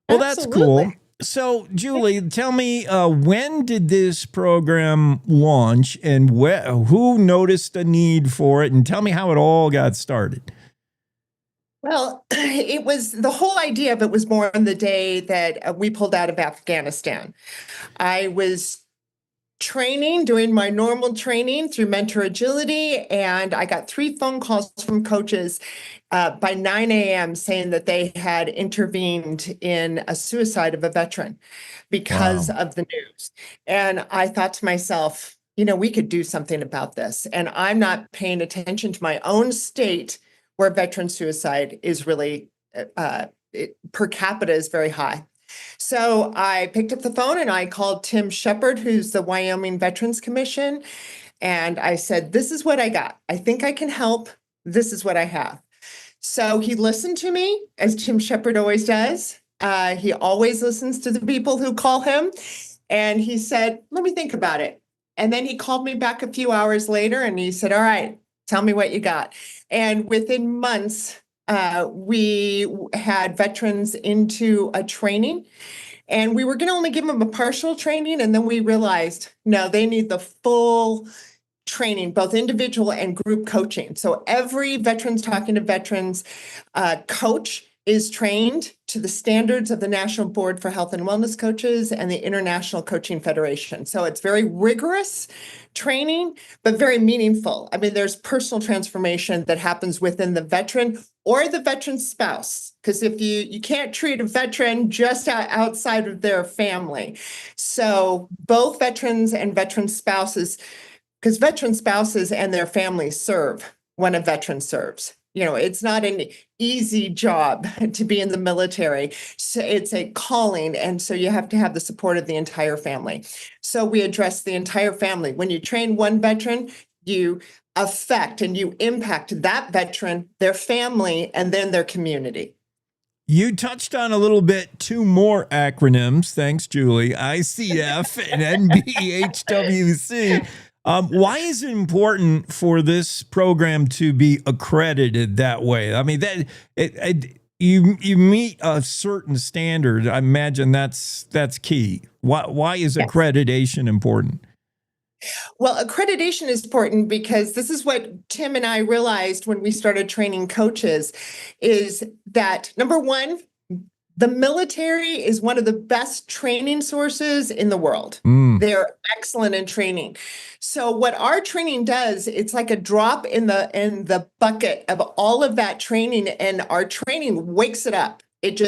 Well, that's cool. So, Julie, tell me, when did this program launch and who noticed a need for it? And tell me how it all got started. Well, it was the whole idea of it was born on the day that we pulled out of Afghanistan. I was doing my normal training through Mentor Agility, and I got 3 phone calls from coaches by 9 a.m. saying that they had intervened in a suicide of a veteran because of the news. And I thought to myself, we could do something about this. And I'm not paying attention to my own state where veteran suicide is really, per capita is very high. So I picked up the phone and I called Tim Shepard, who's the Wyoming Veterans Commission. And I said, this is what I got. I think I can help. This is what I have. So he listened to me, as Tim Shepard always does. He always listens to the people who call him. And he said, let me think about it. And then he called me back a few hours later and he said, all right, tell me what you got. And within months, we had veterans into a training, and we were going to only give them a partial training. And then we realized, no, they need the full training, both individual and group coaching. So every Veterans Talking to Veterans coach is trained to the standards of the National Board for Health and Wellness Coaches and the International Coaching Federation. So it's very rigorous training, but very meaningful. I mean, there's personal transformation that happens within the veteran or the veteran's spouse, because if you can't treat a veteran just outside of their family. So both veterans and veteran spouses, because veteran spouses and their families serve when a veteran serves. It's not an easy job to be in the military. So it's a calling. And so you have to have the support of the entire family. So we address the entire family. When you train one veteran, you affect and you impact that veteran, their family, and then their community. You touched on a little bit 2 more acronyms. Thanks, Julie. ICF and NBHWC. Why is it important for this program to be accredited that way? I mean, you meet a certain standard. I imagine that's key. Why is accreditation important? Well, accreditation is important because this is what Tim and I realized when we started training coaches, is that number one, the military is one of the best training sources in the world. They're excellent in training. So what our training does, it's like a drop in the bucket of all of that training, and our training wakes it up. It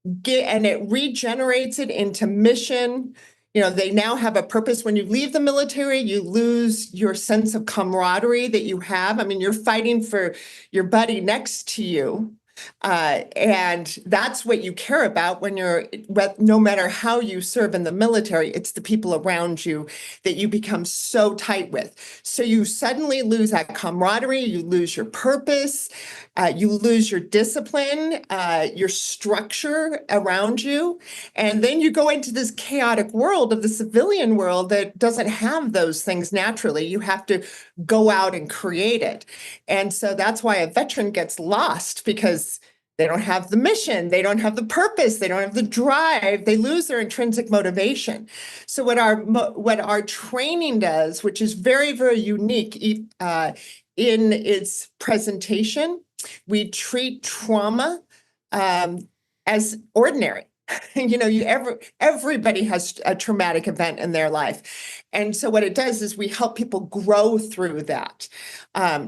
regenerates it into mission. They now have a purpose. When you leave the military, you lose your sense of camaraderie that you have. I mean, you're fighting for your buddy next to you. And that's what you care about no matter how you serve in the military, it's the people around you that you become so tight with. So you suddenly lose that camaraderie, you lose your purpose, you lose your discipline, your structure around you. And then you go into this chaotic world of the civilian world that doesn't have those things naturally. You have to go out and create it. And so that's why a veteran gets lost, because they don't have the mission, they don't have the purpose, they don't have the drive, they lose their intrinsic motivation. So what our training does, which is very, very unique in its presentation, we treat trauma as ordinary. Everybody has a traumatic event in their life. And so what it does is we help people grow through that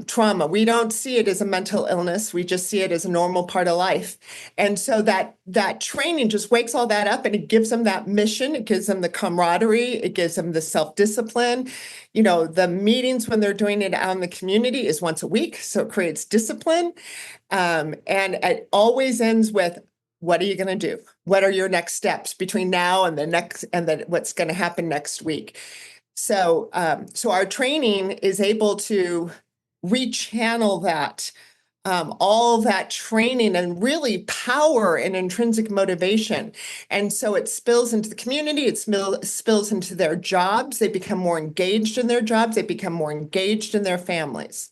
trauma. We don't see it as a mental illness. We just see it as a normal part of life. And so that training just wakes all that up, and it gives them that mission. It gives them the camaraderie. It gives them the self-discipline. The meetings when they're doing it out in the community is once a week. So it creates discipline. And it always ends with, what are you going to do? What are your next steps between now and what's going to happen next week? So our training is able to rechannel that all that training and really power and intrinsic motivation. And so it spills into the community, it spills into their jobs. They become more engaged in their jobs, they become more engaged in their families.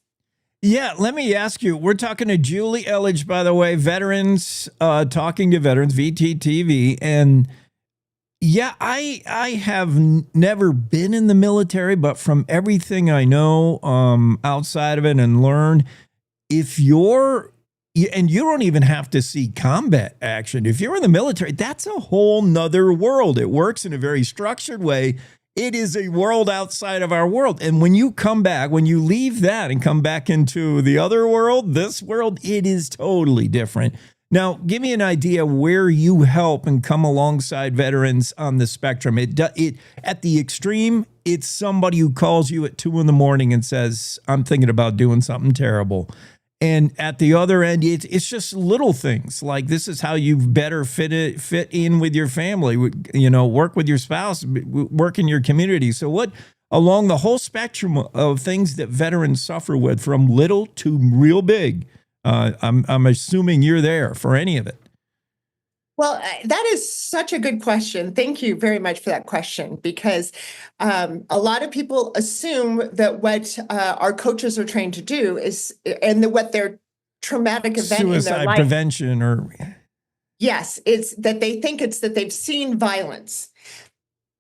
Yeah, let me ask you. We're talking to Julie Elledge, by the way, veterans, talking to veterans, VTTV. And yeah, I have never been in the military, but from everything I know outside of it and learn, if you're, and you don't even have to see combat action. If you're in the military, that's a whole nother world. It works in a very structured way. It is a world outside of our world. And when you come back, when you leave that and come back into the other world, this world, it is totally different. Now, give me an idea where you help and come alongside veterans on the spectrum. It at the extreme, it's somebody who calls you at 2 a.m. and says, I'm thinking about doing something terrible. And at the other end, it's just little things like this is how you better fit in with your family, you know, work with your spouse, work in your community. So what along the whole spectrum of things that veterans suffer with, from little to real big, I'm assuming you're there for any of it. Well, that is such a good question. Thank you very much for that question, because a lot of people assume that what our coaches are trained to do is, and what their traumatic event in their Suicide life, prevention, or yes, it's that they think it's that they've seen violence.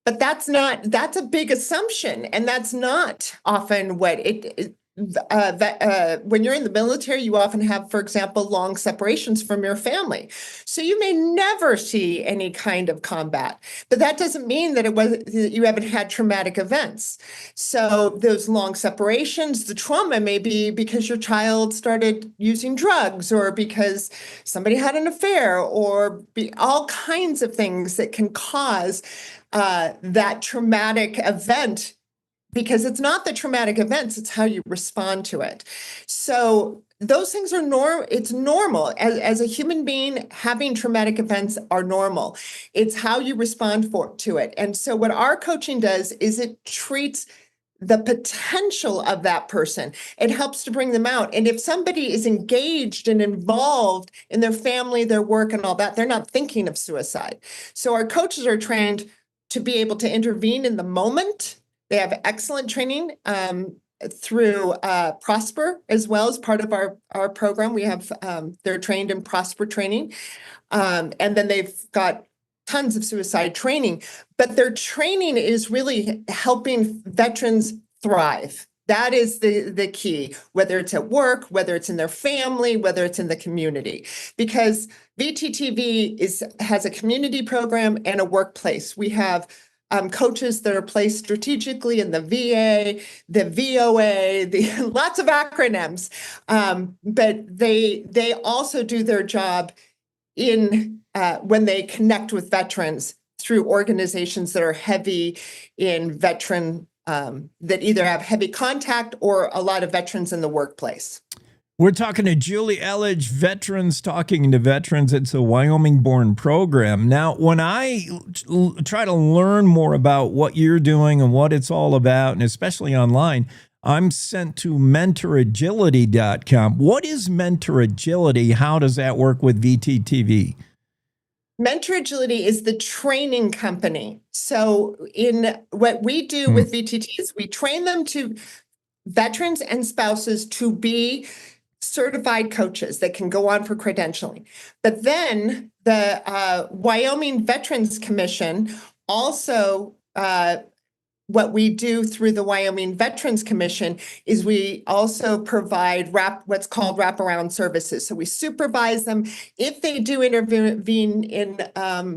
But that's a big assumption, and that's not often what when you're in the military, you often have, for example, long separations from your family. So you may never see any kind of combat, but that doesn't mean that you haven't had traumatic events. So those long separations, the trauma may be because your child started using drugs, or because somebody had an affair, or all kinds of things that can cause that traumatic event. Because it's not the traumatic events, it's how you respond to it. So those things are it's normal. As a human being, having traumatic events are normal. It's how you respond to it. And so what our coaching does is it treats the potential of that person. It helps to bring them out. And if somebody is engaged and involved in their family, their work, and all that, they're not thinking of suicide. So our coaches are trained to be able to intervene in the moment. They have excellent training through Prosper as well as part of our program. We have they're trained in Prosper training, and then they've got tons of suicide training. But their training is really helping veterans thrive. That is the key, whether it's at work, whether it's in their family, whether it's in the community, because VTTV has a community program and a workplace. We have coaches that are placed strategically in the VA, the VOA, lots of acronyms, but they also do their job in when they connect with veterans through organizations that are heavy in veteran, that either have heavy contact or a lot of veterans in the workplace. We're talking to Julie Elledge, Veterans Talking to Veterans. It's a Wyoming-born program. Now, when I try to learn more about what you're doing and what it's all about, and especially online, I'm sent to mentoragility.com. What is Mentor Agility? How does that work with VTTV? Mentor Agility is the training company. So in what we do with VTT is we train them to veterans and spouses to be certified coaches that can go on for credentialing. But then the Wyoming Veterans Commission also, what we do through the Wyoming Veterans Commission is we also provide what's called wraparound services. So we supervise them. If they do intervene in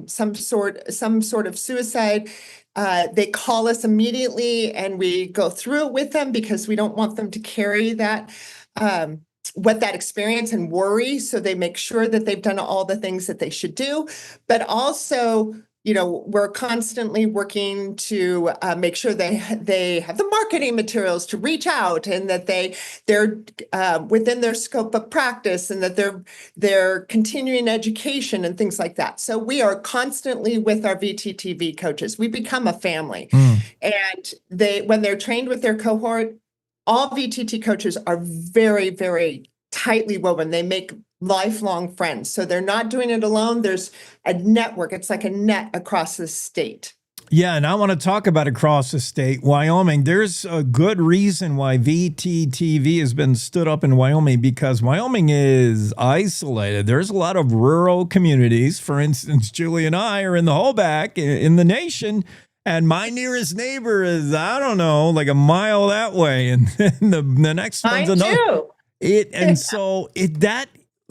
some sort of suicide, they call us immediately and we go through it with them, because we don't want them to carry that that experience and worry. So they make sure that they've done all the things that they should do, but also, you know, we're constantly working to make sure they have the marketing materials to reach out, and that they're within their scope of practice, and that they're continuing education and things like that. So we are constantly with our VTTV coaches. We become a family, and when they're trained with their cohort, all VTT coaches are very, very tightly woven. They make lifelong friends. So they're not doing it alone. There's a network. It's like a net across the state. Yeah, and I want to talk about across the state, Wyoming. There's a good reason why VTTV has been stood up in Wyoming, because Wyoming is isolated. There's a lot of rural communities. For instance, Julie and I are in the Hoback in the nation, and my nearest neighbor is, I don't know, like a mile that way, and the next one's another.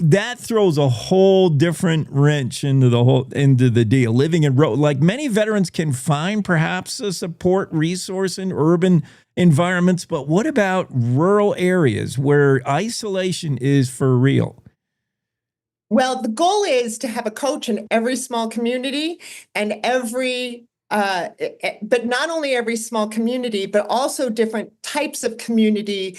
That throws a whole different wrench into the deal. Living in like many veterans can find perhaps a support resource in urban environments, but what about rural areas where isolation is for real? Well, the goal is to have a coach in every small community, and but not only every small community, but also different types of community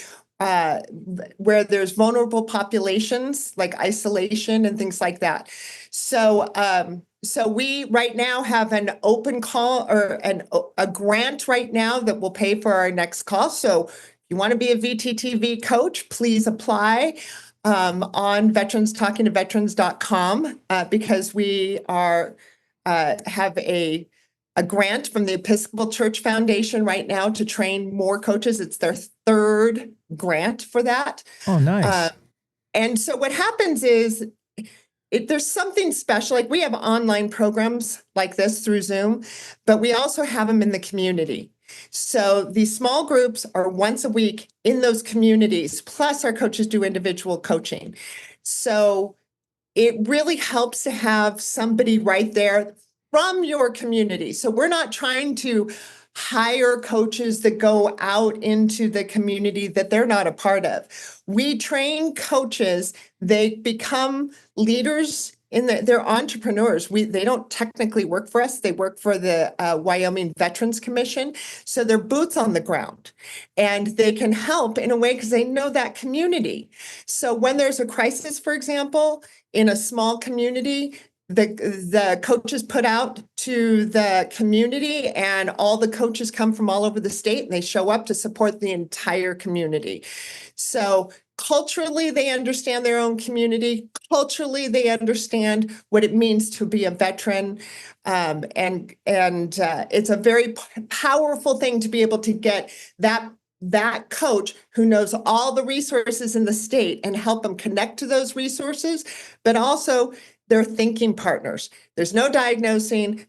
where there's vulnerable populations like isolation and things like that. So, so we right now have an open call or a grant right now that will pay for our next call. So if you want to be a VTTV coach, please apply on veteranstalkingtoveterans.com because we have a grant from the Episcopal Church Foundation right now to train more coaches. It's their third grant for that. Oh, nice. And so what happens is there's something special. Like we have online programs like this through Zoom, but we also have them in the community. So these small groups are once a week in those communities, plus our coaches do individual coaching. So it really helps to have somebody right there from your community. So we're not trying to hire coaches that go out into the community that they're not a part of. We train coaches, they become leaders they're entrepreneurs. They don't technically work for us. They work for the Wyoming Veterans Commission. So they're boots on the ground, and they can help in a way because they know that community. So when there's a crisis, for example, in a small community, the coaches put out to the community, and all the coaches come from all over the state, and they show up to support the entire community. So culturally, they understand their own community. Culturally, they understand what it means to be a veteran. And it's a very powerful thing to be able to get that coach who knows all the resources in the state and help them connect to those resources, but also they're thinking partners. There's no diagnosing.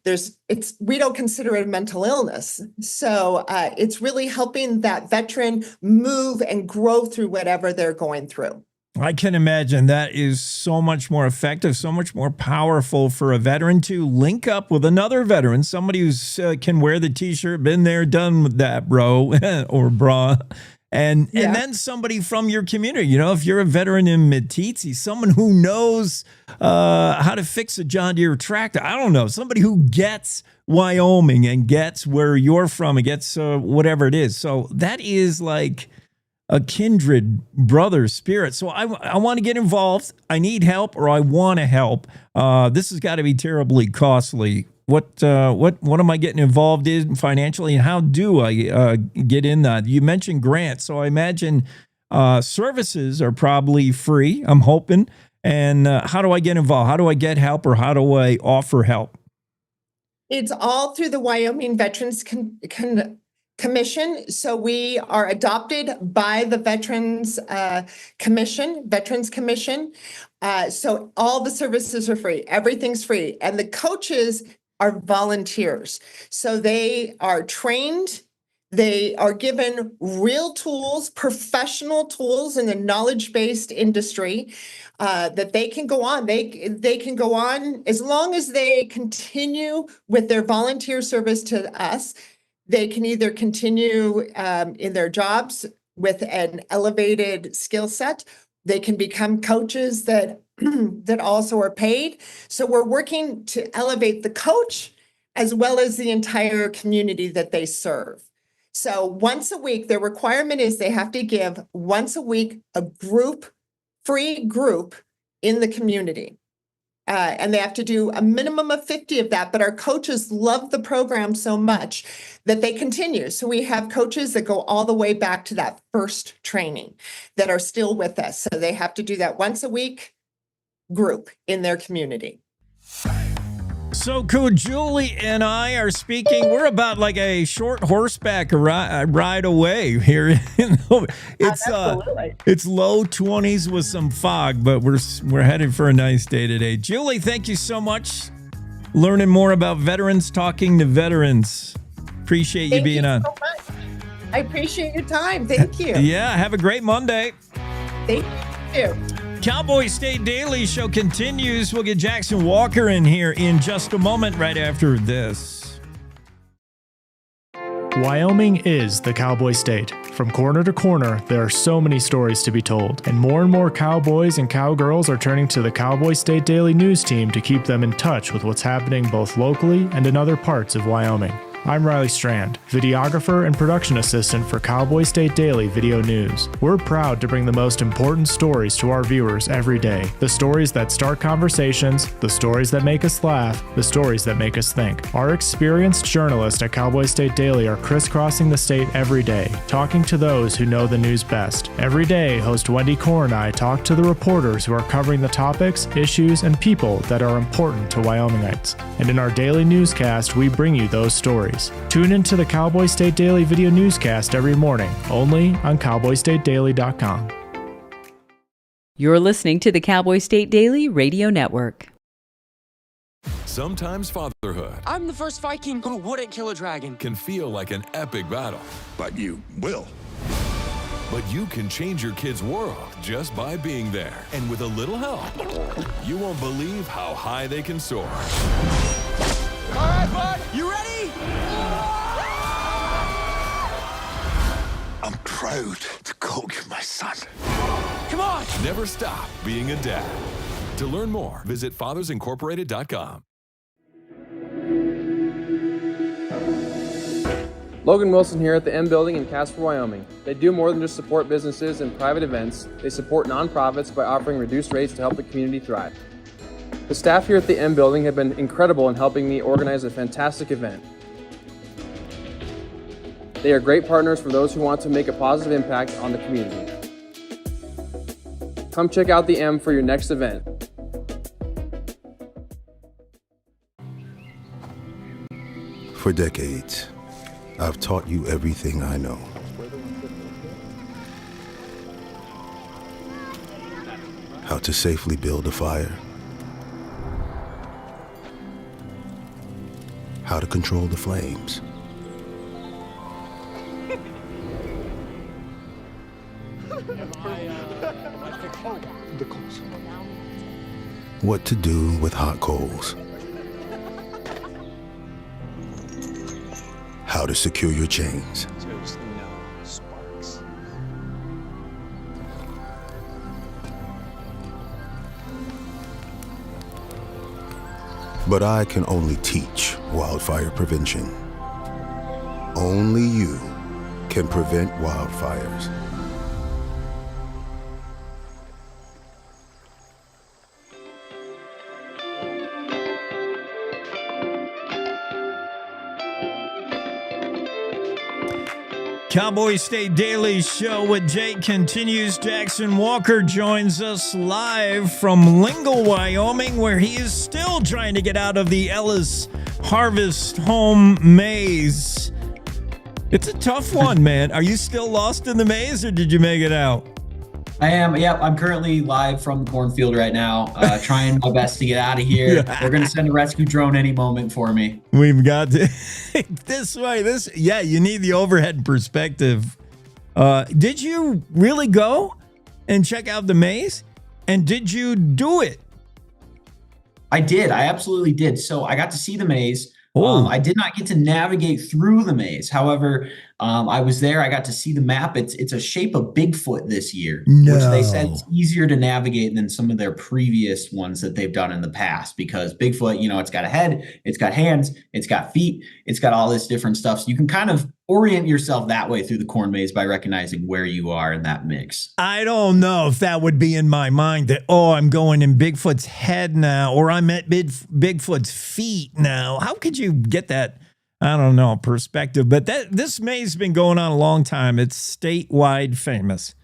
We don't consider it a mental illness. So it's really helping that veteran move and grow through whatever they're going through. I can imagine that is so much more effective, so much more powerful for a veteran to link up with another veteran, somebody who's can wear the T-shirt, been there, done with that, bro or bra. And then somebody from your community, you know, if you're a veteran in Meeteetse, someone who knows how to fix a John Deere tractor. I don't know, somebody who gets Wyoming and gets where you're from and gets whatever it is. So that is like a kindred brother spirit. So I want to get involved. I need help, or I want to help. This has got to be terribly costly. What am I getting involved in financially, and how do I get in that? You mentioned grants, so I imagine services are probably free, I'm hoping. And how do I get involved? How do I get help, or how do I offer help? It's all through the Wyoming Veterans Commission. So we are adopted by the Veterans Commission. So all the services are free. Everything's free. And the coaches are volunteers. So they are trained. They are given real tools, professional tools in the knowledge-based industry that they can go on. They can go on as long as they continue with their volunteer service to us. They can either continue in their jobs with an elevated skill set. They can become coaches that also are paid. So we're working to elevate the coach as well as the entire community that they serve. So once a week, their requirement is they have to give once a week a free group in the community. And they have to do a minimum of 50 of that. But our coaches love the program so much that they continue. So we have coaches that go all the way back to that first training that are still with us. So they have to do that once a week group in their community. So cool. Julie and I are speaking. We're about like a short horseback ride away here. It's it's low 20s with some fog, but we're headed for a nice day today. Julie, thank you so much. Learning more about veterans, talking to veterans. Appreciate you being on. Thank you so much. I appreciate your time. Thank you. Yeah, have a great Monday. Thank you. Cowboy State Daily Show continues. We'll get Jackson Walker in here in just a moment right after this. Wyoming is the cowboy state. From corner to corner, there are so many stories to be told, and more cowboys and cowgirls are turning to the Cowboy State Daily News team to keep them in touch with what's happening both locally and in other parts of Wyoming. I'm Riley Strand, videographer and production assistant for Cowboy State Daily Video News. We're proud to bring the most important stories to our viewers every day. The stories that start conversations, the stories that make us laugh, the stories that make us think. Our experienced journalists at Cowboy State Daily are crisscrossing the state every day, talking to those who know the news best. Every day, host Wendy Core and I talk to the reporters who are covering the topics, issues, and people that are important to Wyomingites. And in our daily newscast, we bring you those stories. Tune into the Cowboy State Daily video newscast every morning, only on cowboystatedaily.com. You're listening to the Cowboy State Daily Radio Network. Sometimes fatherhood I'm the first Viking who wouldn't kill a dragon. can feel like an epic battle. But you will. But you can change your kid's world just by being there. And with a little help, you won't believe how high they can soar. All right, bud, you ready? I'm proud to call you my son. Come on! Never stop being a dad. To learn more, visit fathersincorporated.com. Logan Wilson here at the M Building in Casper, Wyoming. They do more than just support businesses and private events. They support nonprofits by offering reduced rates to help the community thrive. The staff here at the M Building have been incredible in helping me organize a fantastic event. They are great partners for those who want to make a positive impact on the community. Come check out the M for your next event. For decades, I've taught you everything I know. How to safely build a fire. How to control the flames. What to do with hot coals. How to secure your chains. But I can only teach wildfire prevention. Only you can prevent wildfires. Cowboy State Daily Show with Jake continues. Jackson Walker joins us live from Lingle, Wyoming, where he is still trying to get out of the Ellis Harvest Home maze. It's a tough one, man. Are you still lost in the maze, or did you make it out? I am. Yep. I'm currently live from the cornfield right now, trying my best to get out of here. Yeah. They're going to send a rescue drone any moment for me. We've got to this way. Yeah, you need the overhead perspective. Did you really go and check out the maze? And did you do it? I did. I absolutely did. So I got to see the maze. I did not get to navigate through the maze. However, I was there. I got to see the map. It's a shape of Bigfoot this year, which they said No. is easier to navigate than some of their previous ones that they've done in the past, because Bigfoot, it's got a head, it's got hands, it's got feet, it's got all this different stuff. So you can kind of orient yourself that way through the corn maze by recognizing where you are in that mix. I don't know if that would be in my mind that, oh, I'm going in Bigfoot's head now, or I'm at Bigfoot's feet now. How could you get that? I don't know, perspective. But this maze has been going on a long time. It's statewide famous.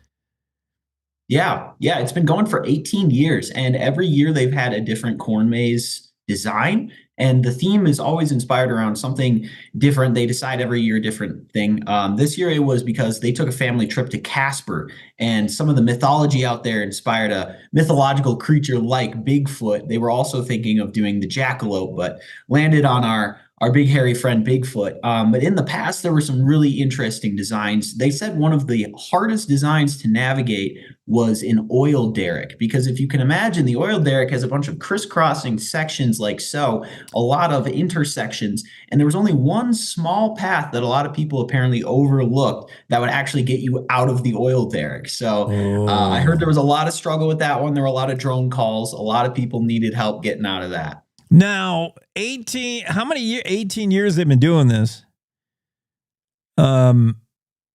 Yeah, it's been going for 18 years, and every year they've had a different corn maze design, and the theme is always inspired around something different. They decide every year a different thing. This year it was because they took a family trip to Casper, and some of the mythology out there inspired a mythological creature like Bigfoot. They were also thinking of doing the jackalope, but landed on our big hairy friend Bigfoot. But in the past, there were some really interesting designs. They said one of the hardest designs to navigate was an oil derrick, because if you can imagine, the oil derrick has a bunch of crisscrossing sections like so, a lot of intersections, and there was only one small path that a lot of people apparently overlooked that would actually get you out of the oil derrick. So I heard there was a lot of struggle with that one. There were a lot of drone calls. A lot of people needed help getting out of that. Now, 18 years they've been doing this.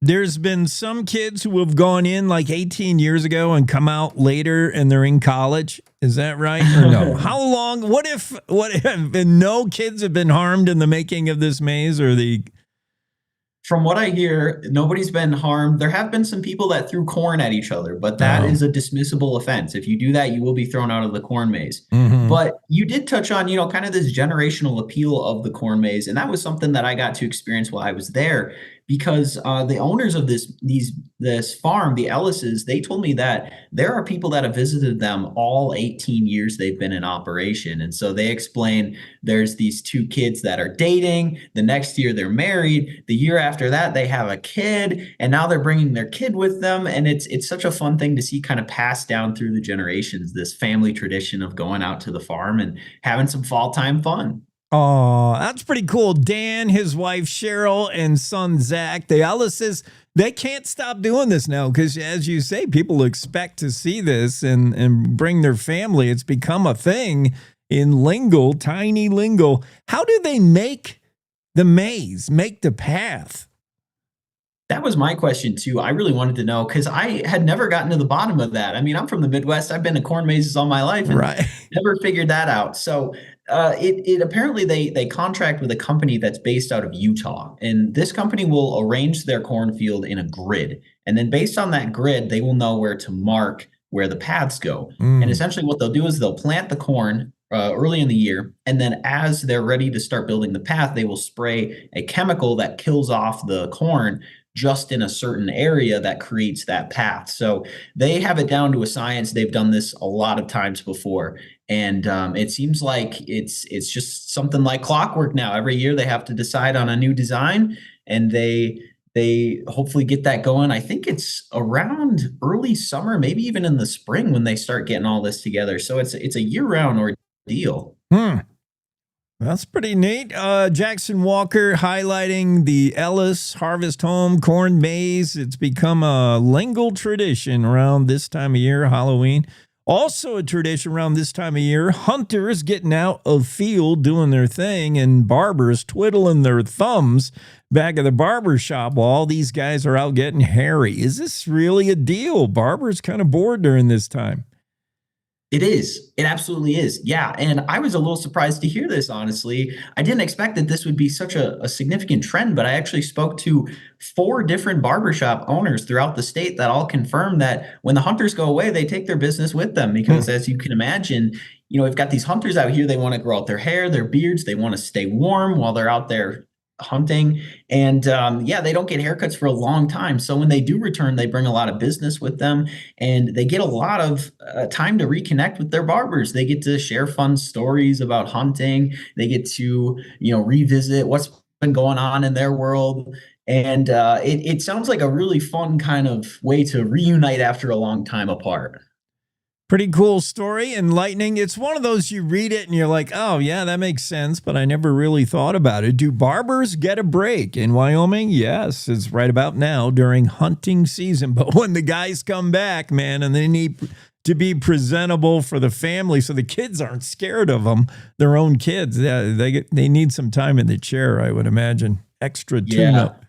There's been some kids who have gone in like 18 years ago and come out later and they're in college. Is that right or no? How long? What if no kids have been harmed in the making of this maze, or the? From what I hear, nobody's been harmed. There have been some people that threw corn at each other, but that is a dismissible offense. If you do that, you will be thrown out of the corn maze. Mm-hmm. But you did touch on, kind of this generational appeal of the corn maze. And that was something that I got to experience while I was there, because the owners of this farm, the Ellises, they told me that there are people that have visited them all 18 years they've been in operation. And so they explain there's these two kids that are dating. The next year they're married. The year after that they have a kid, and now they're bringing their kid with them. And it's such a fun thing to see kind of passed down through the generations, this family tradition of going out to the farm and having some fall time fun. Oh, that's pretty cool. Dan, his wife Cheryl, and son Zach, the Ellises, they can't stop doing this now because, as you say, people expect to see this and bring their family. It's become a thing in Lingle, tiny Lingle. How do they make the maze, make the path? That was my question, too. I really wanted to know, because I had never gotten to the bottom of that. I mean, I'm from the Midwest. I've been to corn mazes all my life and never figured that out. So it apparently they contract with a company that's based out of Utah, and this company will arrange their cornfield in a grid. And then based on that grid, they will know where to mark where the paths go. And essentially what they'll do is they'll plant the corn early in the year. And then as they're ready to start building the path, they will spray a chemical that kills off the corn just in a certain area that creates that path. So they have it down to a science. They've done this a lot of times before. And it seems like it's just something like clockwork now. Every year they have to decide on a new design, and they hopefully get that going. I think it's around early summer, maybe even in the spring, when they start getting all this together. So it's a year-round ordeal. That's pretty neat. Jackson Walker highlighting the Ellis Harvest Home Corn Maze. It's become a Lingle tradition around this time of year, Halloween. Also a tradition around this time of year, hunters getting out of field doing their thing, and barbers twiddling their thumbs back at the barber shop while all these guys are out getting hairy. Is this really a deal? Barbers kind of bored during this time. It is. It absolutely is. Yeah. And I was a little surprised to hear this, honestly. I didn't expect that this would be such a significant trend, but I actually spoke to 4 different barbershop owners throughout the state that all confirmed that when the hunters go away, they take their business with them, because as you can imagine, we've got these hunters out here. They want to grow out their hair, their beards. They want to stay warm while they're out there hunting. And they don't get haircuts for a long time. So when they do return, they bring a lot of business with them, and they get a lot of time to reconnect with their barbers. They get to share fun stories about hunting. They get to, revisit what's been going on in their world. And it sounds like a really fun kind of way to reunite after a long time apart. Pretty cool story, enlightening. It's one of those you read it and you're like, oh, yeah, that makes sense, but I never really thought about it. Do barbers get a break in Wyoming? Yes, it's right about now during hunting season. But when the guys come back, man, and they need to be presentable for the family so the kids aren't scared of them, their own kids, they need some time in the chair, I would imagine. Extra tune-up.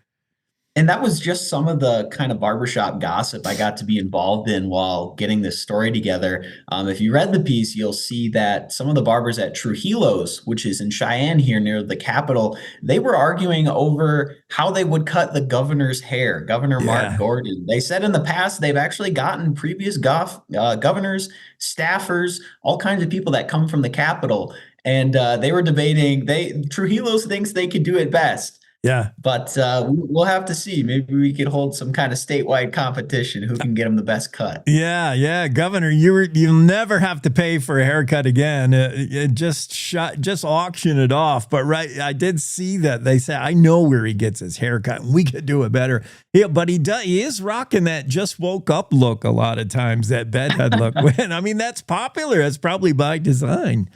And that was just some of the kind of barbershop gossip I got to be involved in while getting this story together. If you read the piece, you'll see that some of the barbers at Trujillo's, which is in Cheyenne here near the Capitol, they were arguing over how they would cut the governor's hair, Governor Mark Gordon. They said in the past they've actually gotten previous governors, staffers, all kinds of people that come from the Capitol. And they were debating, Trujillo's thinks they could do it best. Yeah. But we'll have to see. Maybe we could hold some kind of statewide competition. Who can get them the best cut? Yeah. Governor, you'll never have to pay for a haircut again. Just auction it off. But I did see that. They say, I know where he gets his haircut. We could do it better. Yeah, but he is rocking that just woke up look a lot of times, that bedhead look. I mean, that's popular. That's probably by design.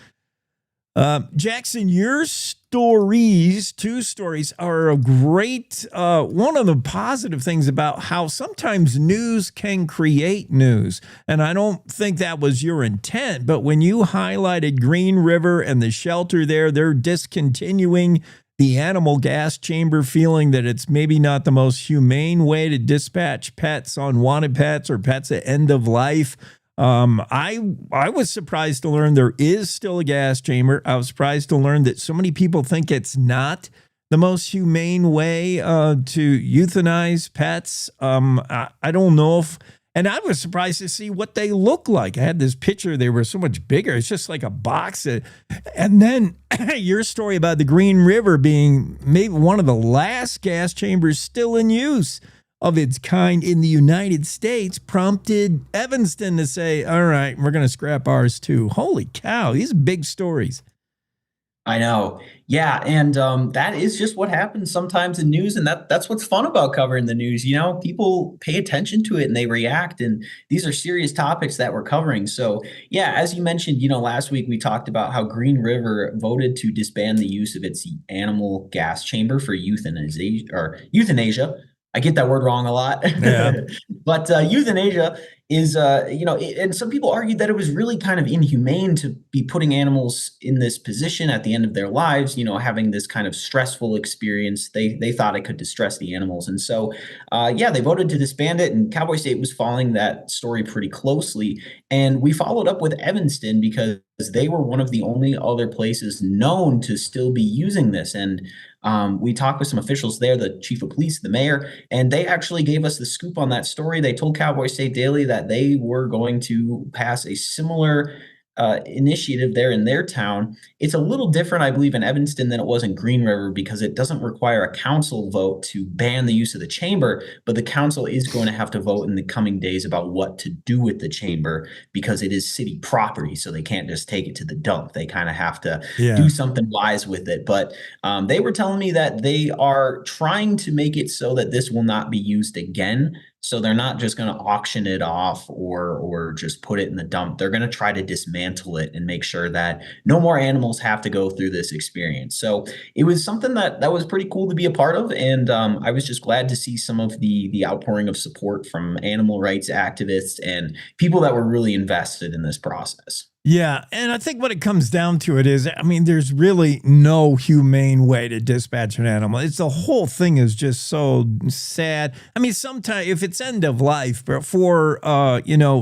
Jackson, your two stories are a great, one of the positive things about how sometimes news can create news. And I don't think that was your intent, but when you highlighted Green River and the shelter there, they're discontinuing the animal gas chamber, feeling that it's maybe not the most humane way to dispatch pets, unwanted pets, or pets at end of life. I was surprised to learn there is still a gas chamber. I was surprised to learn that so many people think it's not the most humane way to euthanize pets. I don't know if, and I was surprised to see what they look like. I had this picture. They were so much bigger. It's just like a box. And then your story about the Green River being maybe one of the last gas chambers still in use of its kind in the United States prompted Evanston to say, all right, we're going to scrap ours too. Holy cow, these are big stories. I know. Yeah. And that is just what happens sometimes in news. And that's what's fun about covering the news. You know, people pay attention to it and they react. And these are serious topics that we're covering. So, yeah, as you mentioned, last week we talked about how Green River voted to disband the use of its animal gas chamber for euthanasia. I get that word wrong a lot. Yeah. But euthanasia is, and some people argued that it was really kind of inhumane to be putting animals in this position at the end of their lives, having this kind of stressful experience. They thought it could distress the animals. And so, they voted to disband it. And Cowboy State was following that story pretty closely. And we followed up with Evanston because they were one of the only other places known to still be using this. And we talked with some officials there, the chief of police, the mayor, and they actually gave us the scoop on that story. They told Cowboy State Daily that they were going to pass a similar initiative there in their town. It's a little different, I believe, in Evanston than it was in Green River because it doesn't require a council vote to ban the use of the chamber, but the council is going to have to vote in the coming days about what to do with the chamber because it is city property, so they can't just take it to the dump. They kind of have to do something wise with it. But they were telling me that they are trying to make it so that this will not be used again. So they're not just going to auction it off or just put it in the dump. They're going to try to dismantle it and make sure that no more animals have to go through this experience. So it was something that was pretty cool to be a part of. And I was just glad to see some of the outpouring of support from animal rights activists and people that were really invested in this process. Yeah, and I think what it comes down to is, there's really no humane way to dispatch an animal. The whole thing is just so sad. Sometimes if it's end of life, but for,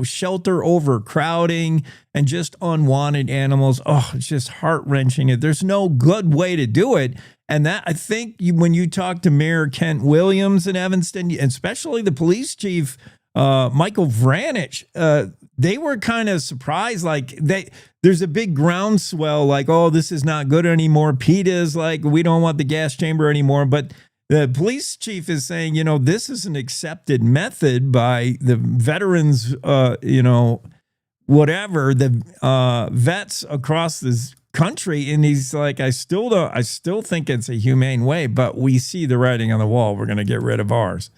shelter overcrowding and just unwanted animals, it's just heart-wrenching. There's no good way to do it. And that, I think, when you talk to Mayor Kent Williams in Evanston, especially the police chief, Michael Vranich, they were kind of surprised. There's a big groundswell, this is not good anymore. PETA is we don't want the gas chamber anymore. But the police chief is saying, this is an accepted method by the veterans, whatever, the vets across this country. And he's like, I still think it's a humane way, but we see the writing on the wall. We're going to get rid of ours.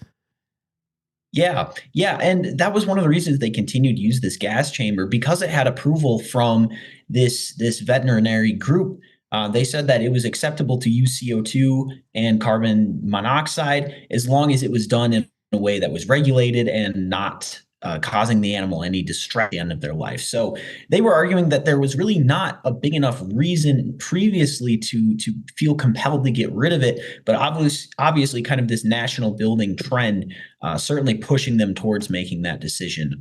Yeah, yeah, and that was one of the reasons they continued to use this gas chamber because it had approval from this veterinary group. They said that it was acceptable to use CO2 and carbon monoxide as long as it was done in a way that was regulated and not causing the animal any distress at the end of their life. So they were arguing that there was really not a big enough reason previously to feel compelled to get rid of it, but obviously kind of this national building trend certainly pushing them towards making that decision.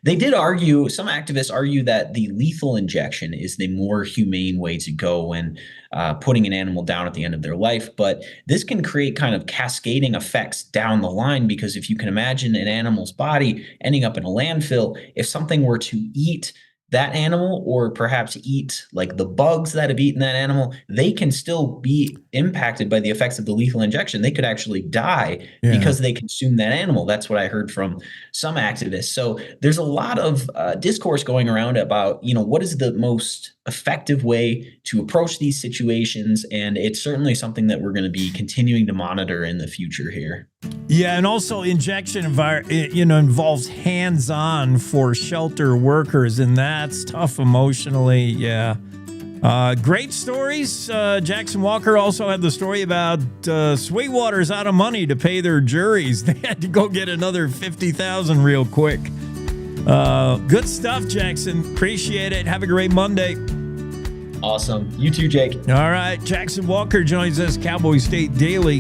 They did argue, some activists argue that the lethal injection is the more humane way to go when putting an animal down at the end of their life. But this can create kind of cascading effects down the line, because if you can imagine an animal's body ending up in a landfill, if something were to eat that animal or perhaps eat like the bugs that have eaten that animal, they can still be impacted by the effects of the lethal injection. They could actually die because they consume that animal. That's what I heard from some activists. So there's a lot of discourse going around about, what is the most effective way to approach these situations. And it's certainly something that we're going to be continuing to monitor in the future here. Yeah, and also injection involves hands-on for shelter workers, and that's tough emotionally. Yeah. Great stories. Jackson Walker also had the story about Sweetwater's out of money to pay their juries. They had to go get another $50,000 real quick. Good stuff, Jackson. Appreciate it. Have a great Monday. Awesome. You too, Jake. All right. Jackson Walker joins us, Cowboy State Daily.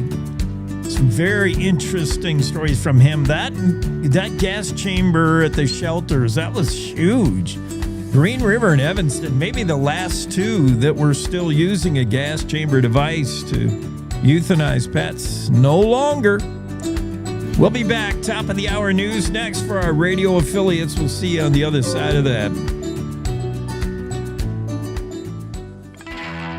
Some very interesting stories from him. That gas chamber at the shelters, that was huge. Green River and Evanston, maybe the last two that were still using a gas chamber device to euthanize pets. No longer. We'll be back. Top of the hour news next for our radio affiliates. We'll see you on the other side of that.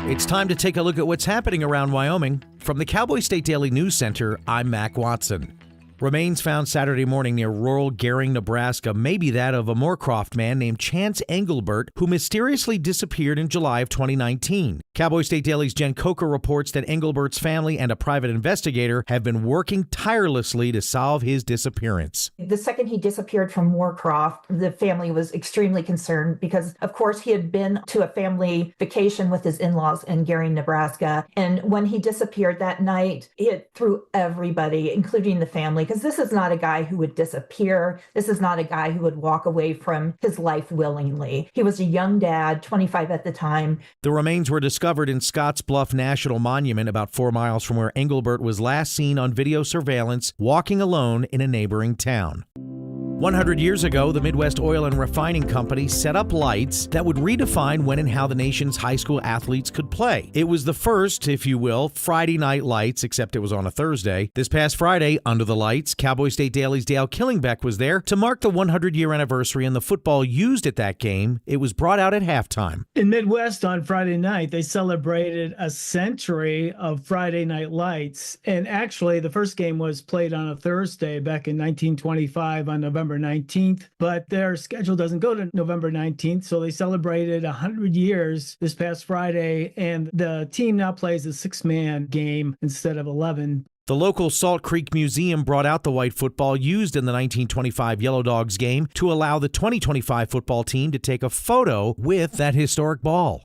It's time to take a look at what's happening around Wyoming. From the Cowboy State Daily News Center, I'm Mac Watson. Remains found Saturday morning near rural Gering, Nebraska, may be that of a Moorcroft man named Chance Engelbert, who mysteriously disappeared in July of 2019. Cowboy State Daily's Jen Coker reports that Engelbert's family and a private investigator have been working tirelessly to solve his disappearance. The second he disappeared from Moorcroft, the family was extremely concerned because, of course, he had been to a family vacation with his in-laws in Gering, Nebraska. And when he disappeared that night, it threw everybody, including the family, because this is not a guy who would disappear. This is not a guy who would walk away from his life willingly. He was a young dad, 25 at the time. The remains were discovered in Scotts Bluff National Monument, about 4 miles from where Engelbert was last seen on video surveillance, walking alone in a neighboring town. 100 years ago, the Midwest Oil and Refining Company set up lights that would redefine when and how the nation's high school athletes could play. It was the first, if you will, Friday night lights, except it was on a Thursday. This past Friday, under the lights, Cowboy State Daily's Dale Killingbeck was there to mark the 100-year anniversary and the football used at that game. It was brought out at halftime. In Midwest on Friday night, they celebrated a century of Friday night lights. And actually, the first game was played on a Thursday back in 1925 on November 19th, but their schedule doesn't go to November 19th, so they celebrated 100 years this past Friday, and the team now plays a 6-man game instead of 11. The local Salt Creek Museum brought out the white football used in the 1925 Yellow Dogs game to allow the 2025 football team to take a photo with that historic ball.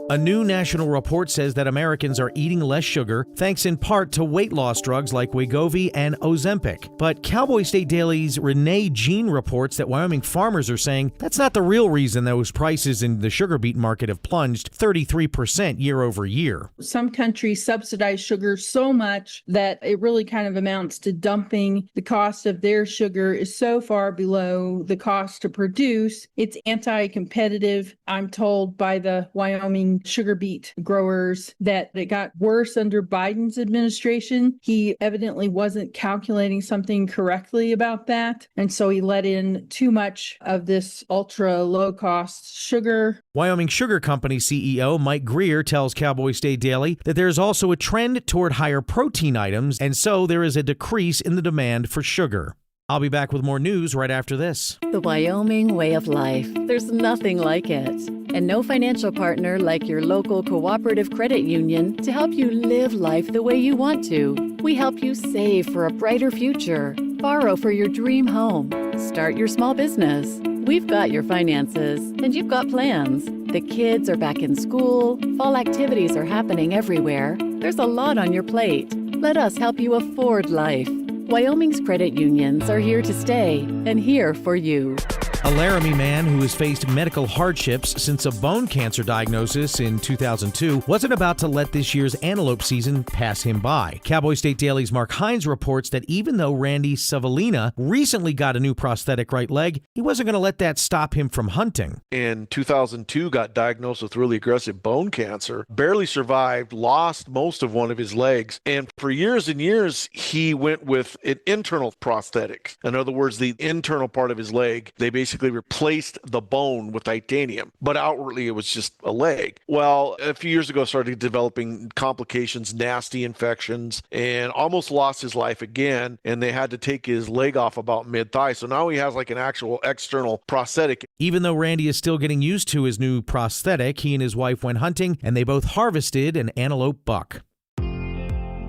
A new national report says that Americans are eating less sugar, thanks in part to weight loss drugs like Wegovy and Ozempic. But Cowboy State Daily's Renee Jean reports that Wyoming farmers are saying that's not the real reason those prices in the sugar beet market have plunged 33% year over year. Some countries subsidize sugar so much that it really kind of amounts to dumping. The cost of their sugar is so far below the cost to produce. It's anti-competitive, I'm told, by the Wyoming sugar beet growers, that it got worse under Biden's administration. He evidently wasn't calculating something correctly about that, and so he let in too much of this ultra low cost sugar. Wyoming Sugar Company CEO Mike Greer tells Cowboy State Daily that there's also a trend toward higher protein items, and so there is a decrease in the demand for sugar. I'll be back with more news right after this. The Wyoming way of life. There's nothing like it. And no financial partner like your local cooperative credit union to help you live life the way you want to. We help you save for a brighter future. Borrow for your dream home. Start your small business. We've got your finances, and you've got plans. The kids are back in school. Fall activities are happening everywhere. There's a lot on your plate. Let us help you afford life. Wyoming's credit unions are here to stay and here for you. A Laramie man who has faced medical hardships since a bone cancer diagnosis in 2002 wasn't about to let this year's antelope season pass him by. Cowboy State Daily's Mark Hines reports that even though Randy Savalina recently got a new prosthetic right leg, he wasn't going to let that stop him from hunting. In 2002, got diagnosed with really aggressive bone cancer, barely survived, lost most of one of his legs, and for years and years, he went with an internal prosthetic. In other words, the internal part of his leg, they basically replaced the bone with titanium, but outwardly it was just a leg. Well, a few years ago, started developing complications, nasty infections, and almost lost his life again, and they had to take his leg off about mid-thigh. So now he has like an actual external prosthetic. Even though Randy is still getting used to his new prosthetic, he and his wife went hunting, and they both harvested an antelope buck.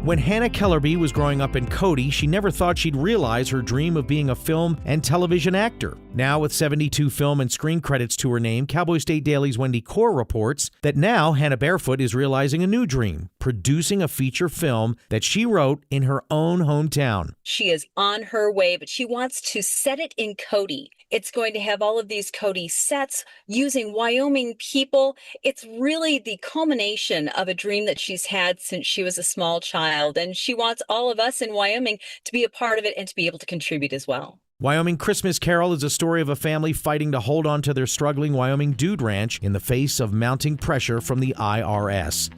When Hannah Kellerby was growing up in Cody, she never thought she'd realize her dream of being a film and television actor. Now, with 72 film and screen credits to her name, Cowboy State Daily's Wendy Core reports that now Hannah Barefoot is realizing a new dream, producing a feature film that she wrote in her own hometown. She is on her way, but she wants to set it in Cody. It's going to have all of these Cody sets using Wyoming people. It's really the culmination of a dream that she's had since she was a small child. And she wants all of us in Wyoming to be a part of it and to be able to contribute as well. Wyoming Christmas Carol is a story of a family fighting to hold on to their struggling Wyoming dude ranch in the face of mounting pressure from the IRS.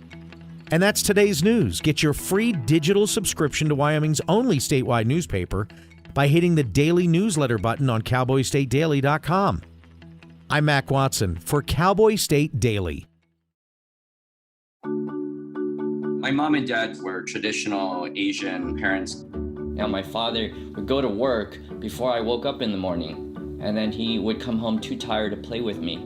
And that's today's news. Get your free digital subscription to Wyoming's only statewide newspaper by hitting the daily newsletter button on cowboystatedaily.com. I'm Mac Watson for Cowboy State Daily. My mom and dad were traditional Asian parents. Now my father would go to work before I woke up in the morning, and then he would come home too tired to play with me.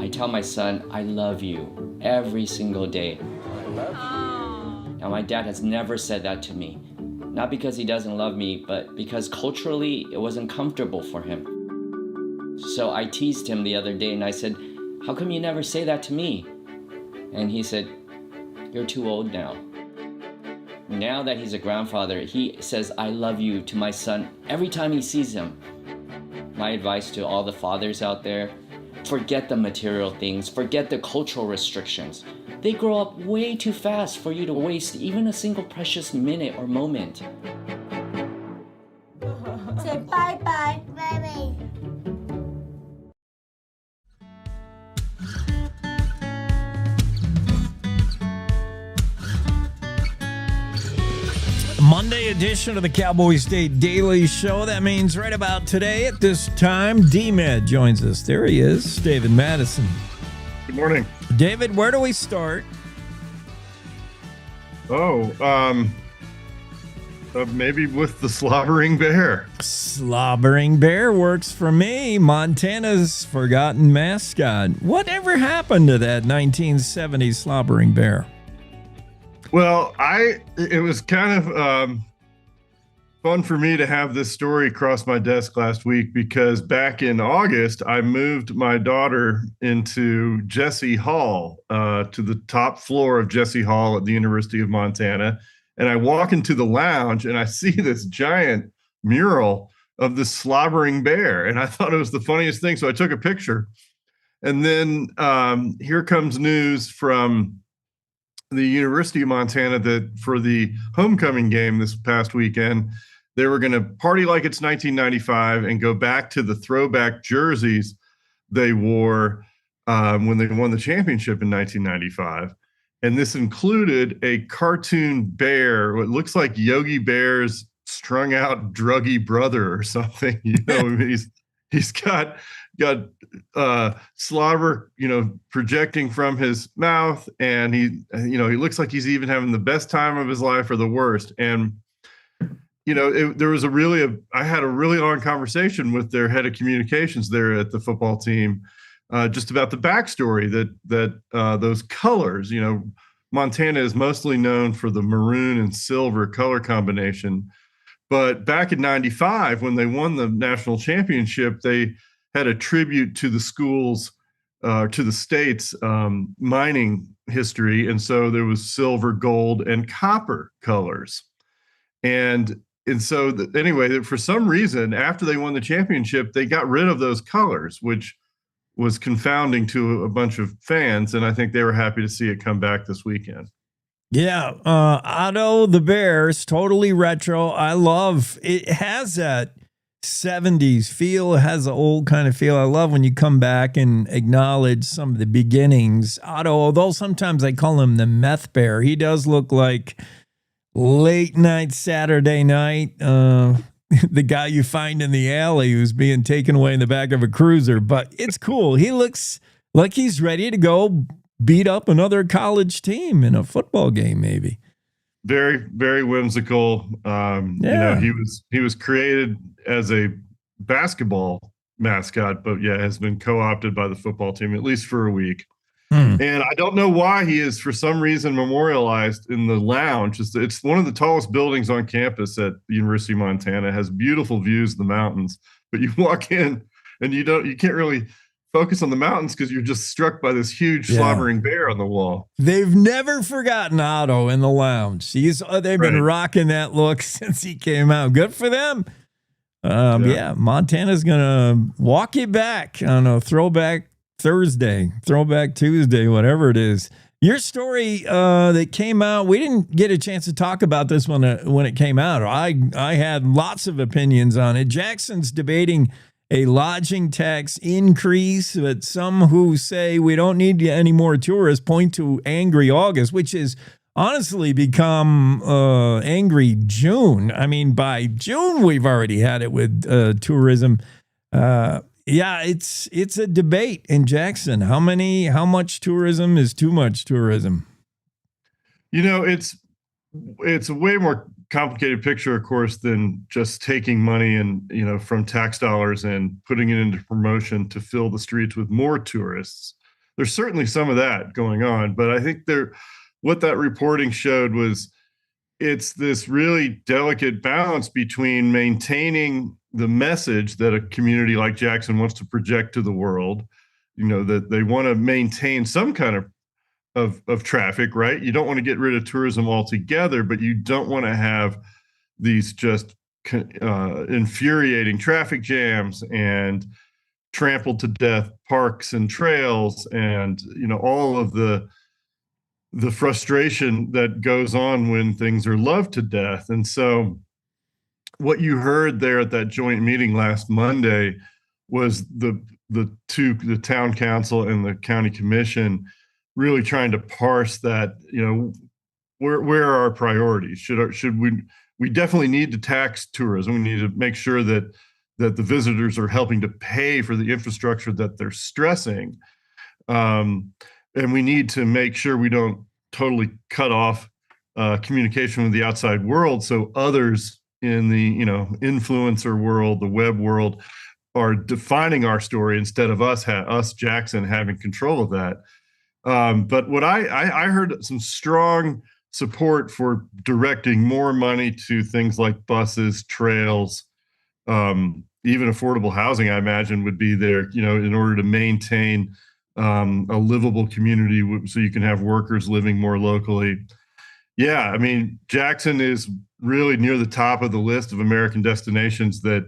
I tell my son, I love you every single day. I love you. Now, my dad has never said that to me. Not because he doesn't love me, but because culturally it wasn't comfortable for him. So I teased him the other day and I said, how come you never say that to me? And he said, you're too old now. Now that he's a grandfather, he says, I love you to my son every time he sees him. My advice to all the fathers out there, forget the material things, forget the cultural restrictions. They grow up way too fast for you to waste even a single precious minute or moment. Say bye-bye. Bye-bye. Monday edition of the Cowboy State Daily Show. That means right about today at this time, D-Med joins us. There he is, David Madison. Good morning. David, where do we start? Maybe with the slobbering bear. Slobbering bear works for me. Montana's forgotten mascot. Whatever happened to that 1970s slobbering bear? Well, it was kind of fun for me to have this story cross my desk last week because back in August, I moved my daughter into Jesse Hall, to the top floor of Jesse Hall at the University of Montana. And I walk into the lounge and I see this giant mural of this slobbering bear. And I thought it was the funniest thing. So I took a picture. And then here comes news from the University of Montana that for the homecoming game this past weekend, they were going to party like it's 1995 and go back to the throwback jerseys they wore when they won the championship in 1995. And this included a cartoon bear, what looks like Yogi Bear's strung out druggy brother or something. You know, I mean, he's got slobber, projecting from his mouth, and he looks like he's even having the best time of his life or the worst. And there was I had a really long conversation with their head of communications there at the football team, just about the backstory that those colors, Montana is mostly known for the maroon and silver color combination. But back in 95, when they won the national championship, they had a tribute to the schools, to the state's mining history. And so there was silver, gold, and copper colors. And so anyway, for some reason, after they won the championship, they got rid of those colors, which was confounding to a bunch of fans. And I think they were happy to see it come back this weekend. Yeah, Otto the Bears, totally retro. I love it. Has that 70s feel. It has an old kind of feel. I love when you come back and acknowledge some of the beginnings. Otto, although sometimes I call him the meth bear, he does look like late night Saturday night. The guy you find in the alley who's being taken away in the back of a cruiser, but it's cool. He looks like he's ready to go beat up another college team in a football game, maybe. Very, very whimsical. You know, he was created as a basketball mascot, but has been co-opted by the football team, at least for a week. And I don't know why he is, for some reason, memorialized in the lounge. It's one of the tallest buildings on campus at the University of Montana. It has beautiful views of the mountains, but you walk in and you can't really focus on the mountains because you're just struck by this huge slobbering bear on the wall. They've never forgotten Otto in the lounge. They've been rocking that look since he came out. Good for them. Montana's gonna walk you back on a throwback Thursday, throwback Tuesday, whatever it is. Your story that came out, we didn't get a chance to talk about this when it came out. I had lots of opinions on it. Jackson's debating a lodging tax increase, but some who say we don't need any more tourists point to Angry August, which has honestly become Angry June. I mean, by June, we've already had it with tourism. It's a debate in Jackson. How much tourism is too much tourism? You know, it's a way more complicated picture, of course, than just taking money and, from tax dollars and putting it into promotion to fill the streets with more tourists. There's certainly some of that going on, but I think what that reporting showed was it's this really delicate balance between maintaining the message that a community like Jackson wants to project to the world, that they want to maintain some kind of traffic, right? You don't want to get rid of tourism altogether, but you don't want to have these just infuriating traffic jams and trampled to death parks and trails and, all of the frustration that goes on when things are loved to death. And so what you heard there at that joint meeting last Monday was the town council and the county commission really trying to parse that, where are our priorities? Should we definitely need to tax tourism. We need to make sure that the visitors are helping to pay for the infrastructure that they're stressing. And we need to make sure we don't totally cut off communication with the outside world. So others in the, influencer world, the web world, are defining our story instead of us Jackson having control of that. But what I heard some strong support for directing more money to things like buses, trails, even affordable housing, I imagine would be there, in order to maintain a livable community so you can have workers living more locally. Yeah, I mean, Jackson is really near the top of the list of American destinations that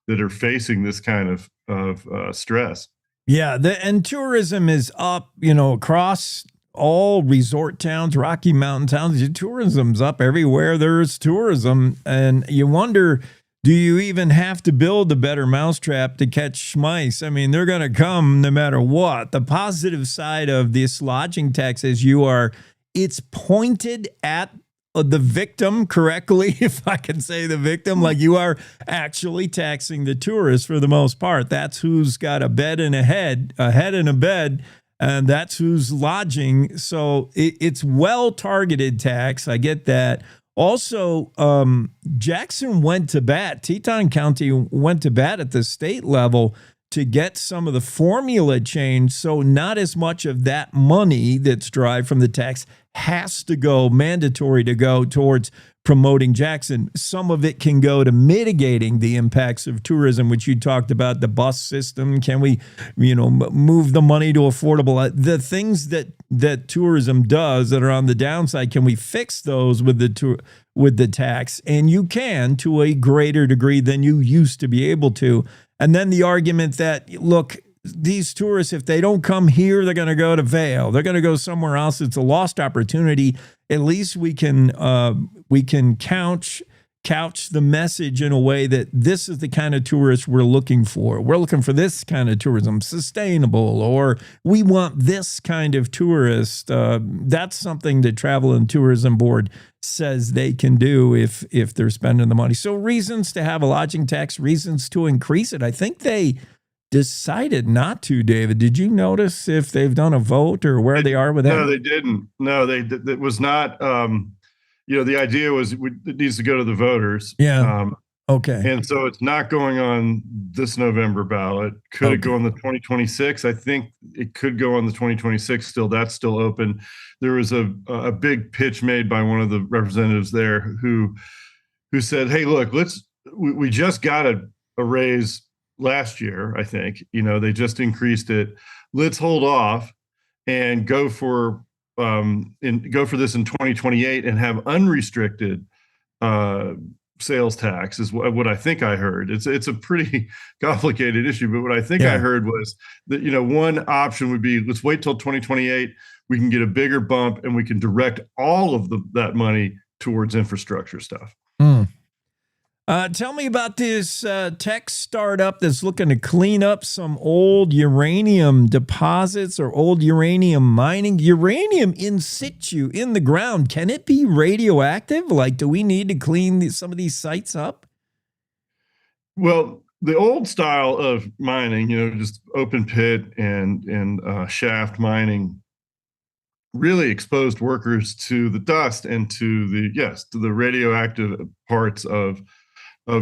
are facing this kind of stress. Yeah, and tourism is up, across all resort towns, Rocky Mountain towns. Tourism's up everywhere there's tourism. And you wonder, do you even have to build a better mousetrap to catch mice? I mean, they're going to come no matter what. The positive side of this lodging tax is it's pointed at the victim correctly, if I can say the victim, like you are actually taxing the tourists for the most part. That's who's got a head and a bed, and that's who's lodging. So it's well-targeted tax. I get that. Also, Jackson went to bat. Teton County went to bat at the state level to get some of the formula changed, so not as much of that money that's derived from the tax has to go, mandatory to go towards promoting Jackson. Some of it can go to mitigating the impacts of tourism, which you talked about, the bus system. Can we, move the money to affordable? The things that tourism does that are on the downside, can we fix those with the tax? And you can, to a greater degree than you used to be able to. And then the argument that, look, these tourists, if they don't come here, they're going to go to Vail. They're going to go somewhere else. It's a lost opportunity. At least we can couch the message in a way that this is the kind of tourist we're looking for. We're looking for this kind of tourism, sustainable, or we want this kind of tourist. That's something that Travel and Tourism Board says they can do if they're spending the money. So reasons to have a lodging tax, reasons to increase it. I think they decided not to, David. Did you notice if they've done a vote or where they are with that? No, they didn't. No, it was not. The idea was it needs to go to the voters. Yeah. Okay. And so it's not going on this November ballot. Could it go on the 2026? I think it could go on the 2026 still. That's still open. There was a big pitch made by one of the representatives there who said, hey, look, we just got a raise last year, I think. They just increased it. Let's hold off and go for this in 2028 and have unrestricted sales tax is what I think I heard. It's a pretty complicated issue, but what I think I heard was that one option would be, let's wait till 2028. We can get a bigger bump and we can direct all of that money towards infrastructure stuff. Tell me about this tech startup that's looking to clean up some old uranium deposits or old uranium mining. Uranium in situ, in the ground. Can it be radioactive? Like, do we need to clean some of these sites up? Well, the old style of mining, just open pit and shaft mining, really exposed workers to the dust and to the radioactive parts of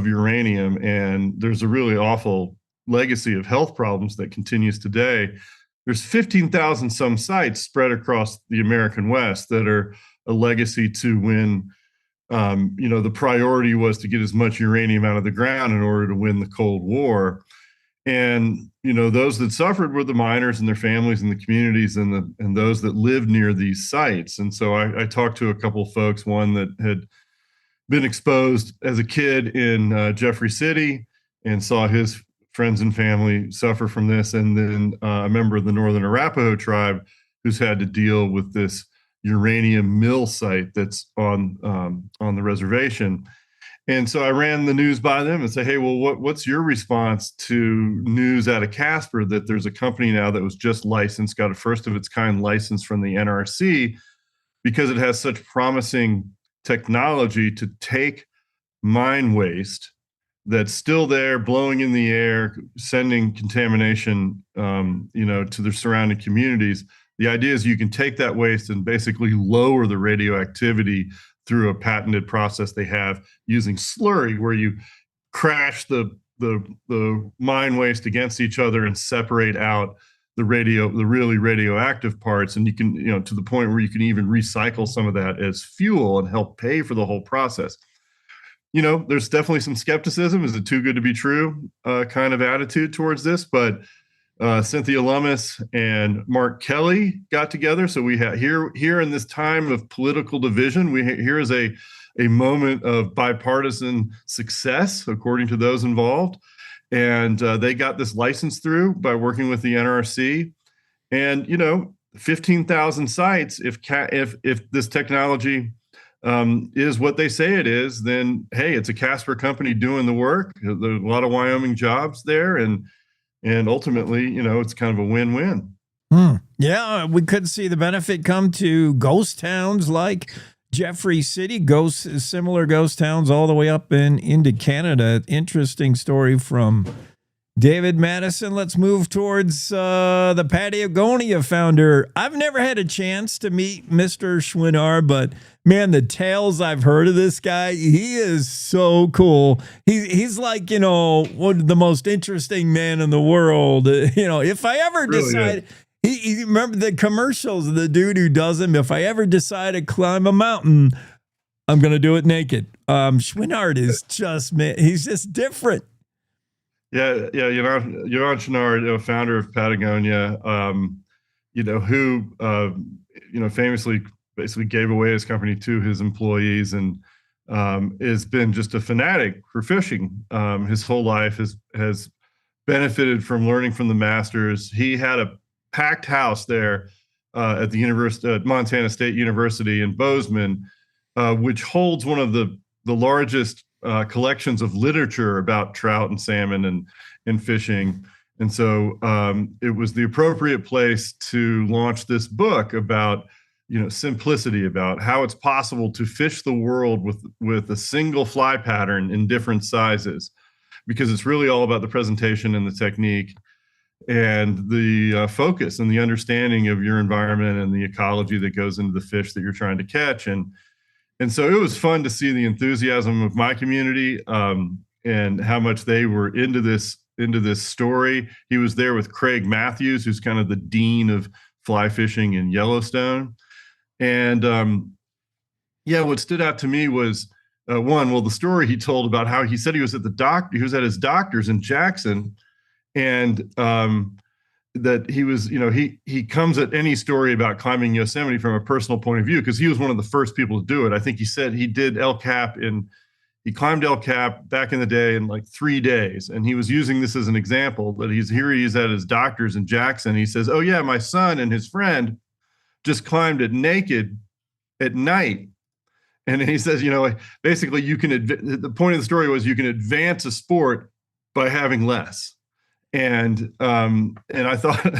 uranium. And there's a really awful legacy of health problems that continues today. There's 15,000 some sites spread across the American West that are a legacy to when, the priority was to get as much uranium out of the ground in order to win the Cold War. And, those that suffered were the miners and their families and the communities and those that lived near these sites. And so I talked to a couple of folks, one that had been exposed as a kid in Jeffrey City and saw his friends and family suffer from this. And then a member of the Northern Arapaho tribe who's had to deal with this uranium mill site that's on the reservation. And so I ran the news by them and said, hey, well, what's your response to news out of Casper that there's a company now that was just licensed, got a first of its kind license from the NRC because it has such promising technology to take mine waste that's still there, blowing in the air, sending contamination, to the surrounding communities. The idea is you can take that waste and basically lower the radioactivity through a patented process they have using slurry, where you crash the mine waste against each other and separate out the really radioactive parts. And you can, to the point where you can even recycle some of that as fuel and help pay for the whole process. There's definitely some skepticism. Is it too good to be true kind of attitude towards this? But Cynthia Lummis and Mark Kelly got together. So we have here in this time of political division, here is a moment of bipartisan success, according to those involved. And they got this license through by working with the NRC. And 15,000 sites. If this technology is what they say it is, then hey, it's a Casper company doing the work. There's a lot of Wyoming jobs there, and ultimately, it's kind of a win-win. Yeah, we could see the benefit come to ghost towns like Jeffrey City, similar ghost towns all the way up into Canada. Interesting story from David Madison. Let's move towards the Patagonia founder. I've never had a chance to meet Mr. Schwinar, but man, the tales I've heard of this guy, he is so cool. He's like, one of the most interesting men in the world. If I ever decide, He remember the commercials of the dude who does them. If I ever decide to climb a mountain, I'm going to do it naked. Chouinard is just, man, he's just different. Yeah. Johan Chouinard, founder of Patagonia, who, famously basically gave away his company to his employees and has been just a fanatic for fishing. His whole life has benefited from learning from the masters. He had a packed house there at the University, Montana State University in Bozeman, which holds one of the largest collections of literature about trout and salmon and fishing. And so it was the appropriate place to launch this book about, simplicity, about how it's possible to fish the world with a single fly pattern in different sizes, because it's really all about the presentation and the technique and the focus and the understanding of your environment and the ecology that goes into the fish that you're trying to catch. And so it was fun to see the enthusiasm of my community and how much they were into this story. He was there with Craig Matthews, who's kind of the dean of fly fishing in Yellowstone. And what stood out to me was the story he told about how he said he was at his doctor's in Jackson, and that he was, he comes at any story about climbing Yosemite from a personal point of view, because he was one of the first people to do it. I think he said he did El Cap he climbed El Cap back in the day in like 3 days. And he was using this as an example, that he's at his doctor's in Jackson. He says, "Oh yeah, my son and his friend just climbed it naked at night." And he says, basically the point of the story was you can advance a sport by having less. And I thought,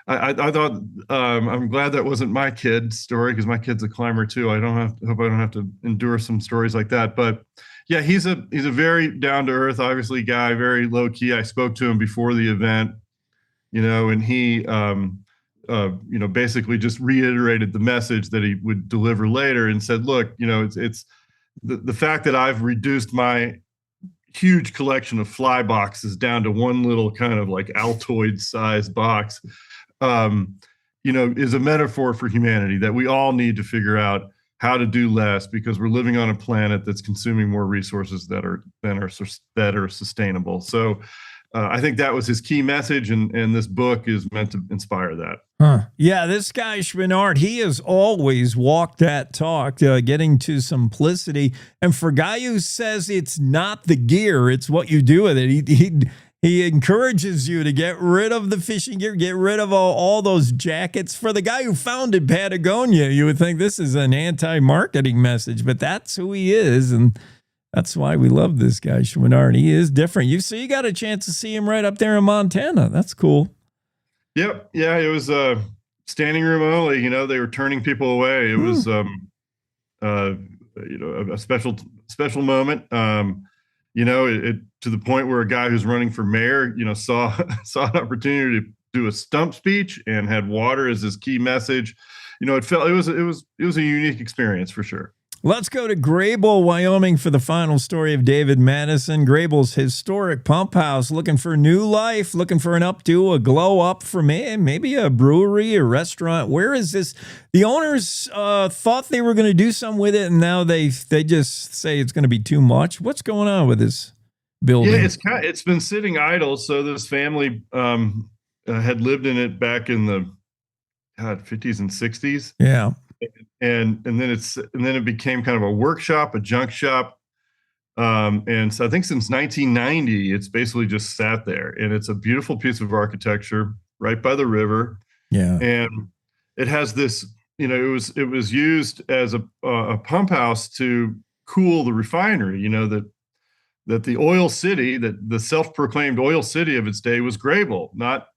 I'm glad that wasn't my kid's story, because my kid's a climber too. I hope I don't have to endure some stories like that. But yeah, he's a very down to earth, obviously guy, very low key. I spoke to him before the event, and he, basically just reiterated the message that he would deliver later and said, look, it's the fact that I've reduced my huge collection of fly boxes down to one little kind of like Altoid sized box, is a metaphor for humanity, that we all need to figure out how to do less, because we're living on a planet that's consuming more resources that are sustainable. So I think that was his key message, and this book is meant to inspire that. Huh. Yeah, this guy Chouinard, he has always walked that talk, getting to simplicity. And for a guy who says it's not the gear, it's what you do with it, he encourages you to get rid of the fishing gear, get rid of all those jackets. For the guy who founded Patagonia, you would think this is an anti-marketing message, but that's who he is, and that's why we love this guy, Chouinard. He is different. You got a chance to see him right up there in Montana. That's cool. Yep. Yeah, it was standing room only. They were turning people away. It was, a special moment. It to the point where a guy who's running for mayor, saw an opportunity to do a stump speech and had water as his key message. It was a unique experience for sure. Let's go to Grable, Wyoming for the final story of David Madison. Grable's historic pump house, looking for new life, looking for an updo, a glow up for maybe a brewery, a restaurant. Where is this? The owners thought they were going to do something with it, and now they just say it's going to be too much. What's going on with this building? Yeah, it's been sitting idle. So this family had lived in it back in the 50s and 60s. Yeah. And then it became kind of a workshop, a junk shop. And so I think since 1990, it's basically just sat there, and it's a beautiful piece of architecture right by the river. Yeah. And it has this, it was used as a pump house to cool the refinery, that the oil city, that the self-proclaimed oil city of its day was Grable, not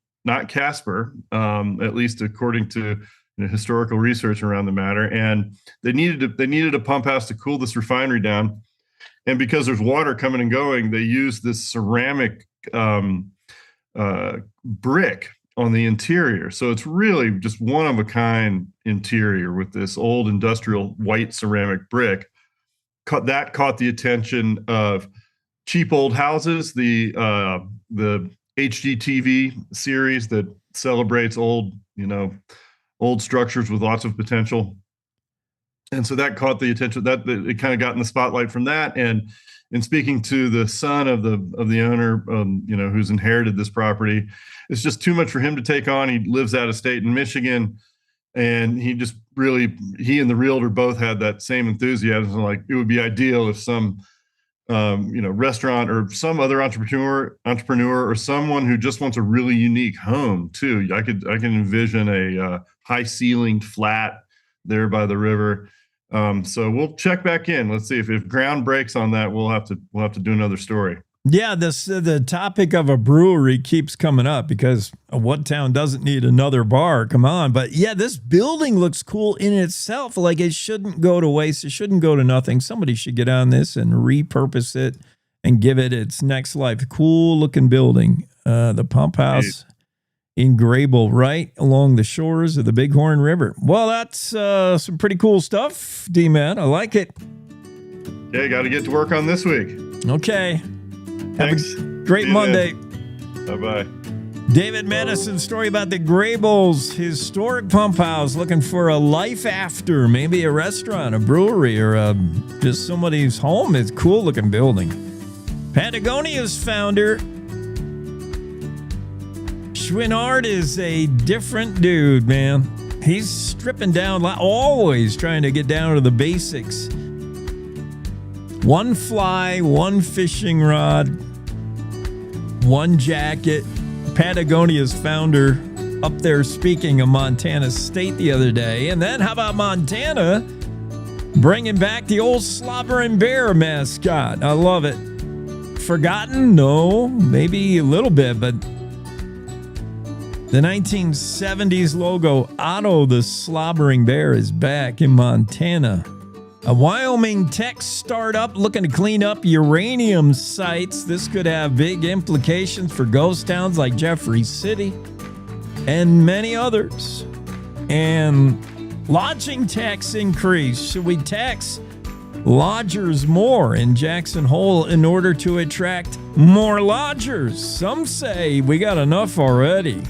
Casper, at least according to historical research around the matter. And they needed a pump house to cool this refinery down. And because there's water coming and going, they use this ceramic brick on the interior. So it's really just one of a kind interior with this old industrial white ceramic brick. That caught the attention of Cheap Old Houses, the HGTV series that celebrates old structures with lots of potential. And so that caught the attention, that it kind of got in the spotlight from that. And in speaking to the son of the owner, who's inherited this property, it's just too much for him to take on. He lives out of state in Michigan, and he and the realtor both had that same enthusiasm. Like, it would be ideal if some restaurant or some other entrepreneur or someone who just wants a really unique home too. I can envision a high ceilinged flat there by the river. So we'll check back in. Let's see if ground breaks on that. We'll have to do another story. Yeah, the topic of a brewery keeps coming up because what town doesn't need another bar? Come on. But yeah, this building looks cool in itself. Like, it shouldn't go to waste. It shouldn't go to nothing. Somebody should get on this and repurpose it and give it its next life. Cool looking building. The pump house in Grable, right along the shores of the Bighorn River. Well, that's some pretty cool stuff, D-Man. I like it. Okay, got to get to work on this week. Okay. Thanks. Have a great Monday. Bye-bye. David Madison's story about the Grables historic pump house, looking for a life after, maybe a restaurant, a brewery, or just somebody's home. It's a cool looking building. Patagonia's founder, Chouinard, is a different dude, man. He's stripping down, always trying to get down to the basics. One fly, one fishing rod, one jacket. Patagonia's founder up there speaking of Montana State the other day. And then how about Montana bringing back the old slobbering bear mascot? I love it. Forgotten? No, maybe a little bit, but the 1970s logo, Otto the slobbering bear, is back in Montana. A Wyoming tech startup looking to clean up uranium sites. This could have big implications for ghost towns like Jeffrey City and many others. And lodging tax increase. Should we tax lodgers more in Jackson Hole in order to attract more lodgers? Some say we got enough already.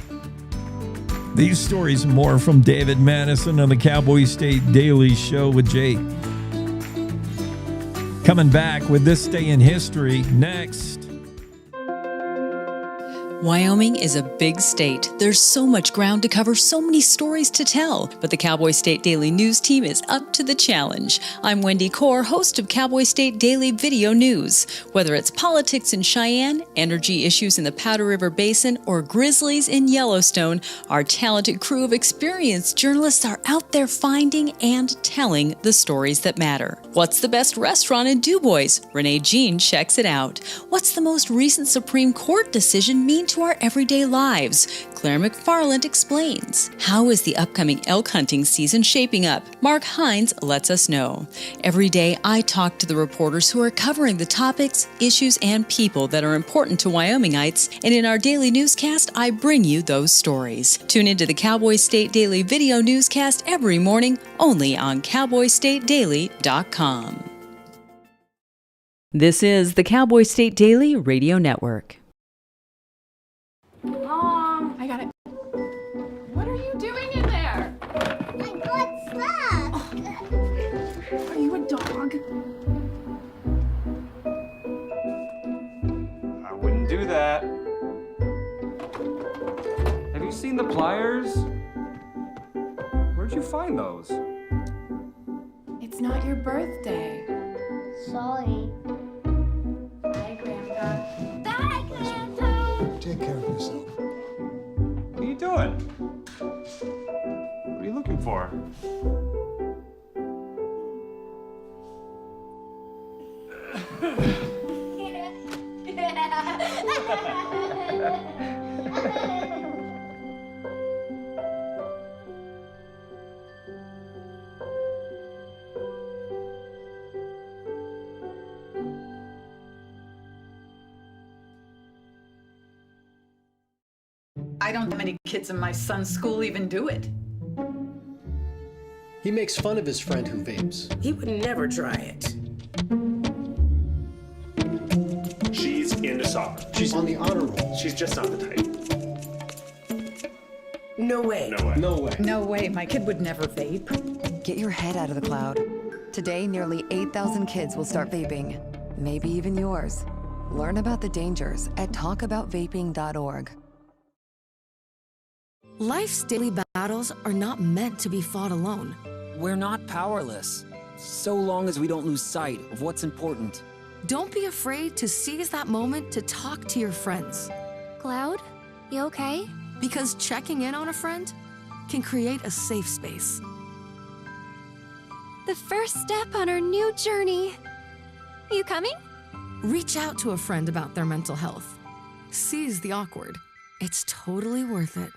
These stories and more from David Madison on the Cowboy State Daily Show with Jake. Coming back with This Day in History next. Wyoming is a big state. There's so much ground to cover, so many stories to tell. But the Cowboy State Daily News team is up to the challenge. I'm Wendy Core, host of Cowboy State Daily Video News. Whether it's politics in Cheyenne, energy issues in the Powder River Basin, or grizzlies in Yellowstone, our talented crew of experienced journalists are out there finding and telling the stories that matter. What's the best restaurant in DuBois? Renee Jean checks it out. What's the most recent Supreme Court decision mean to our everyday lives? Claire McFarland explains. How is the upcoming elk hunting season shaping up? Mark Hines lets us know. Every day, I talk to the reporters who are covering the topics, issues, and people that are important to Wyomingites, and in our daily newscast, I bring you those stories. Tune into the Cowboy State Daily Video Newscast every morning, only on CowboyStateDaily.com. This is the Cowboy State Daily Radio Network. Mom, I got it. What are you doing in there? I got stuff. Are you a dog? I wouldn't do that. Have you seen the pliers? Where'd you find those? It's not your birthday. Sorry. Bye, Grandpa. Bye, Grandpa. Take care of yourself. What are you doing? What are you looking for? I don't know how many kids in my son's school even do it. He makes fun of his friend who vapes. He would never try it. She's into soccer. She's on the honor roll. She's just not the type. No way. No way. No way. My kid would never vape. Get your head out of the cloud. Today, nearly 8,000 kids will start vaping. Maybe even yours. Learn about the dangers at talkaboutvaping.org. Life's daily battles are not meant to be fought alone. We're not powerless, so long as we don't lose sight of what's important. Don't be afraid to seize that moment to talk to your friends. Cloud, you okay? Because checking in on a friend can create a safe space. The first step on our new journey. You coming? Reach out to a friend about their mental health. Seize the awkward. It's totally worth it.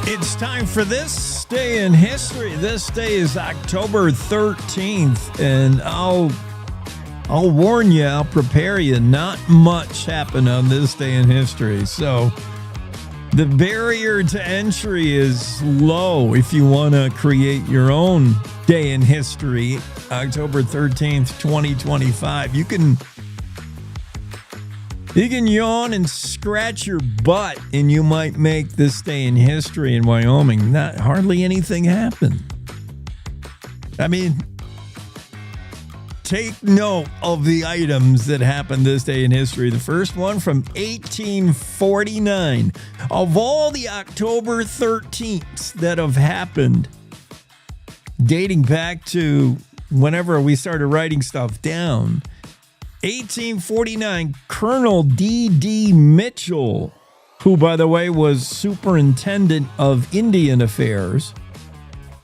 It's time for this day in history. This day is October 13th, and I'll warn you, I'll prepare you, not much happened on this day in history. So the barrier to entry is low if you want to create your own day in history, October 13th, 2025. You can yawn and scratch your butt, and you might make this day in history in Wyoming. Not hardly anything happened. I mean, take note of the items that happened this day in history. The first one from 1849. Of all the October 13th that have happened, dating back to whenever we started writing stuff down, 1849, Colonel D.D. Mitchell, who, by the way, was superintendent of Indian Affairs,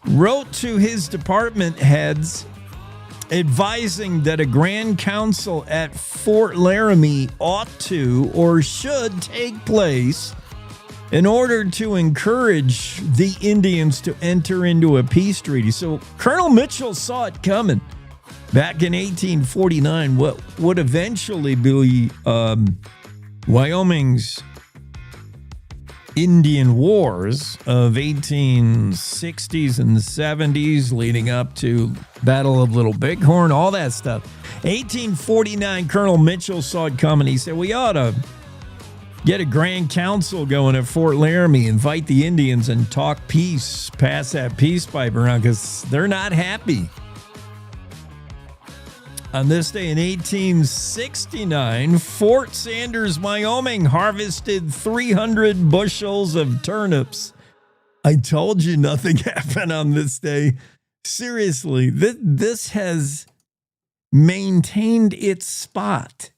wrote to his department heads advising that a Grand Council at Fort Laramie ought to or should take place in order to encourage the Indians to enter into a peace treaty. So Colonel Mitchell saw it coming. Back in 1849, what would eventually be Wyoming's Indian Wars of 1860s and 70s, leading up to Battle of Little Bighorn, all that stuff. 1849, Colonel Mitchell saw it coming. He said, we ought to get a Grand Council going at Fort Laramie, invite the Indians and talk peace, pass that peace pipe around, because they're not happy. On this day in 1869, Fort Sanders, Wyoming, harvested 300 bushels of turnips. I told you nothing happened on this day. Seriously, this has maintained its spot.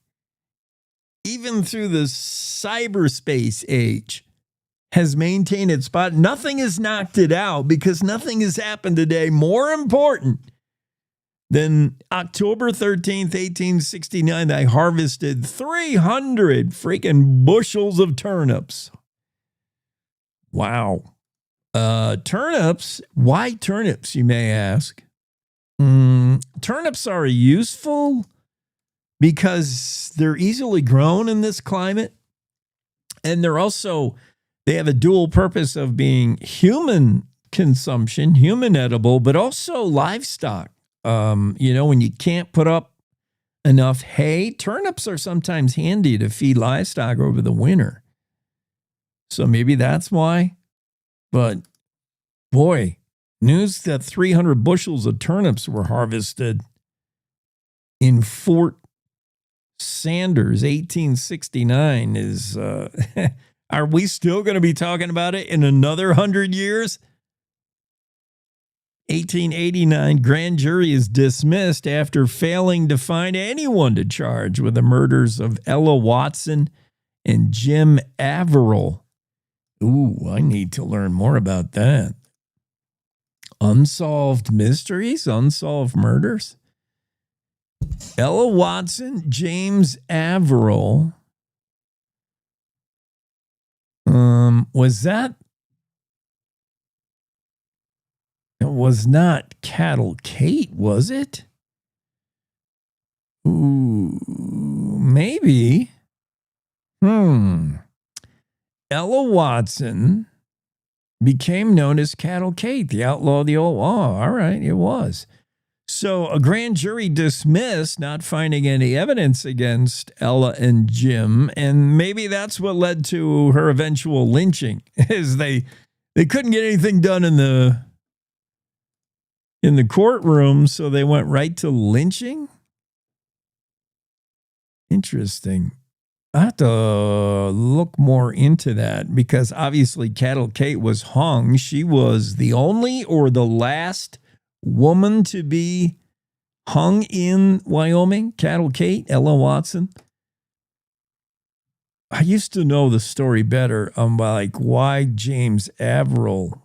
Even through the cyberspace age, has maintained its spot. Nothing has knocked it out because nothing has happened today more important than October 13th, 1869, I harvested 300 freaking bushels of turnips. Wow. Turnips, why turnips, you may ask? Turnips are useful because they're easily grown in this climate. And they have a dual purpose of being human consumption, human edible, but also livestock. When you can't put up enough hay, turnips are sometimes handy to feed livestock over the winter. So maybe that's why. But boy, news that 300 bushels of turnips were harvested in Fort Sanders, 1869 is, are we still going to be talking about it in another 100 years? 1889, grand jury is dismissed after failing to find anyone to charge with the murders of Ella Watson and Jim Averill. Ooh, I need to learn more about that. Unsolved mysteries, unsolved murders. Ella Watson, James Averill. It was not Cattle Kate, was it? Ooh, maybe. Ella Watson became known as Cattle Kate, the outlaw of the old. Oh, all right, it was. So a grand jury dismissed, not finding any evidence against Ella and Jim, and maybe that's what led to her eventual lynching. Is they couldn't get anything done in the courtroom, so they went right to lynching. Interesting. I have to look more into that because obviously Cattle Kate was hung. She was the only or the last woman to be hung in Wyoming. Cattle Kate, Ella Watson. I used to know the story better on like why James Averill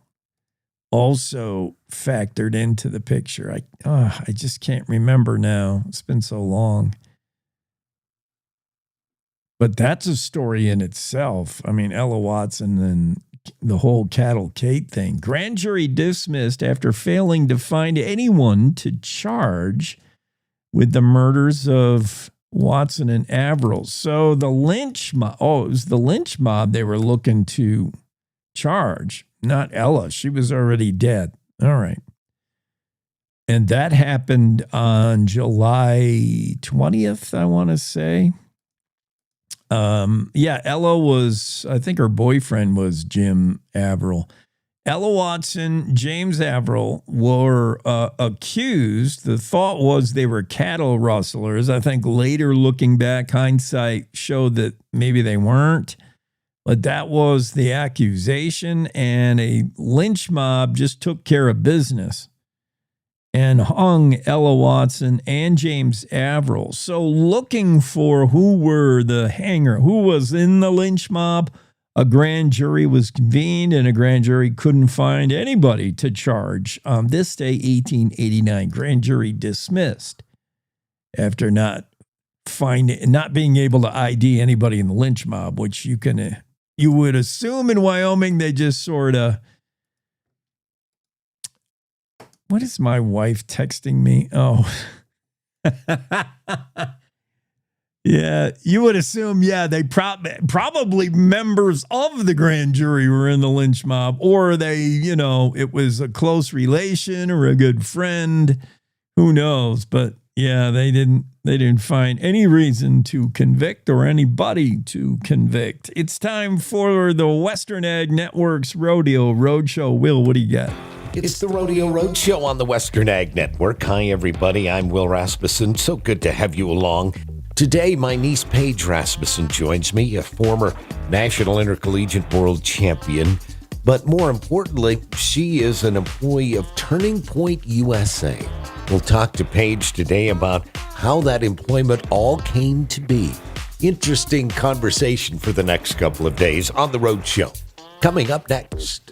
also factored into the picture. I just can't remember now. It's been so long. But that's a story in itself. I mean, Ella Watson and the whole Cattle Kate thing. Grand jury dismissed after failing to find anyone to charge with the murders of Watson and Averill. So the lynch mob, it was the lynch mob they were looking to charge, not Ella. She was already dead. All right. And that happened on July 20th, I want to say. Ella was, I think her boyfriend was Jim Averill. Ella Watson, James Averill were accused. The thought was they were cattle rustlers. I think later looking back, hindsight showed that maybe they weren't. But that was the accusation, and a lynch mob just took care of business and hung Ella Watson and James Averill. So looking for who were the hanger, who was in the lynch mob, a grand jury was convened, and a grand jury couldn't find anybody to charge. On this day, 1889, grand jury dismissed after not being able to ID anybody in the lynch mob, which you would assume in Wyoming they just sort of. What is my wife texting me? Oh. Yeah, you would assume, they probably members of the grand jury were in the lynch mob, or they, it was a close relation or a good friend. Who knows? But yeah, they didn't find any reason to convict or anybody to convict. It's time for the Western Ag Network's Rodeo Roadshow. Will, what do you got? It's the Rodeo Roadshow on the Western Ag Network. Hi, everybody. I'm Will Rasmussen. So good to have you along. Today, my niece Paige Rasmussen joins me, a former National Intercollegiate World Champion. But more importantly, she is an employee of Turning Point USA. We'll talk to Paige today about how that employment all came to be. Interesting conversation for the next couple of days on the Roadshow. Coming up next.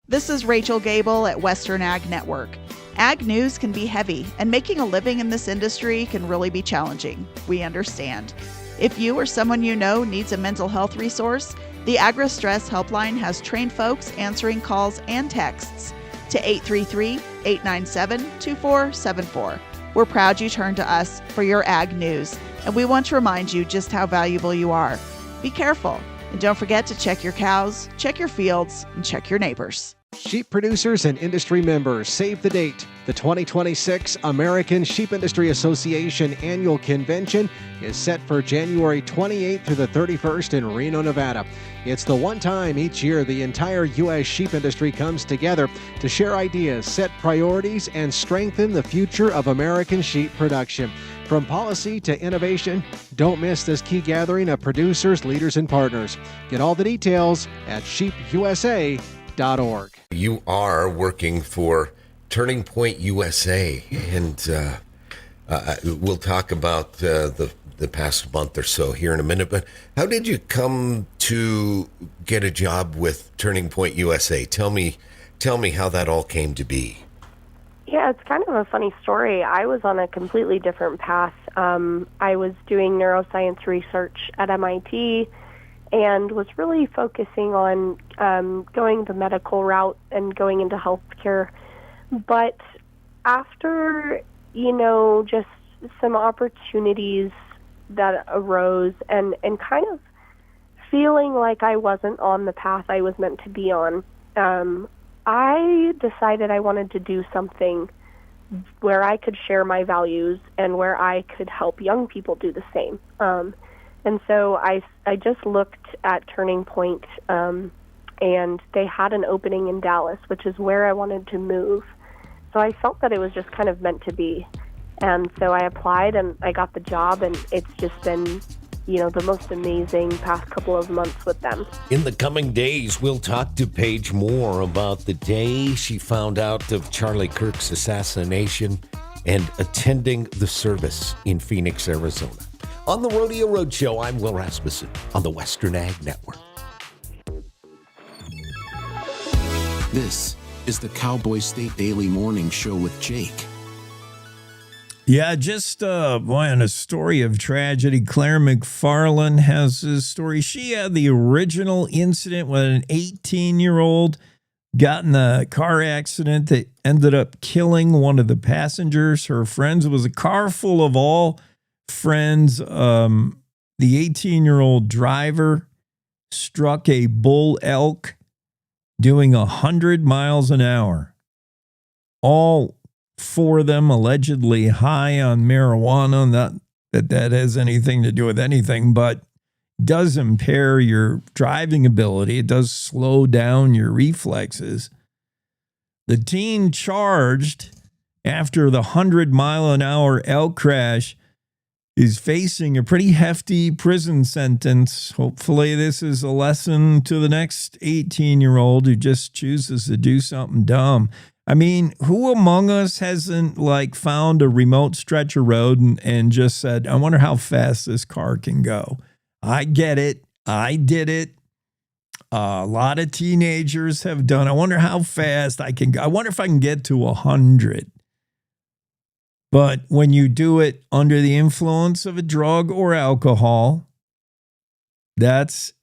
This is Rachel Gable at Western Ag Network. Ag news can be heavy, and making a living in this industry can really be challenging. We understand. If you or someone you know needs a mental health resource, the Agri-Stress Helpline has trained folks answering calls and texts to 833-897-2474. We're proud you turned to us for your ag news, and we want to remind you just how valuable you are. Be careful, and don't forget to check your cows, check your fields, and check your neighbors. Sheep producers and industry members, save the date. The 2026 American Sheep Industry Association Annual Convention is set for January 28th through the 31st in Reno, Nevada. It's the one time each year the entire U.S. sheep industry comes together to share ideas, set priorities, and strengthen the future of American sheep production. From policy to innovation, don't miss this key gathering of producers, leaders, and partners. Get all the details at sheepusa.org. You are working for Turning Point USA, and we'll talk about the past month or so here in a minute. But how did you come to get a job with Turning Point USA? Tell me how that all came to be. Yeah, it's kind of a funny story. I was on a completely different path. I was doing neuroscience research at MIT and was really focusing on going the medical route and going into healthcare. But after, just some opportunities that arose and kind of feeling like I wasn't on the path I was meant to be on, I decided I wanted to do something where I could share my values and where I could help young people do the same. And so I just looked at Turning Point, and they had an opening in Dallas, which is where I wanted to move. So I felt that it was just kind of meant to be. And so I applied and I got the job, and it's just been, the most amazing past couple of months with them. In the coming days, we'll talk to Paige more about the day she found out of Charlie Kirk's assassination and attending the service in Phoenix, Arizona. On the Rodeo Roadshow, I'm Will Rasmussen on the Western Ag Network. This is the Cowboy State Daily Morning Show with Jake. Yeah, just on a story of tragedy. Claire McFarland has a story. She had the original incident when an 18-year-old got in a car accident that ended up killing one of the passengers. Her friends. It was a car full of all friends. The 18-year-old driver struck a bull elk doing 100 miles an hour. All four of them allegedly high on marijuana. Not that has anything to do with anything, but does impair your driving ability. It does slow down your reflexes. The teen charged after the 100-mile-an-hour elk crash is facing a pretty hefty prison sentence. Hopefully this is a lesson to the next 18-year-old who just chooses to do something dumb. I mean, who among us hasn't found a remote stretch of road and just said, I wonder how fast this car can go. I get it. I did it. A lot of teenagers have done. I wonder how fast I can go. I wonder if I can get to 100. But when you do it under the influence of a drug or alcohol, that's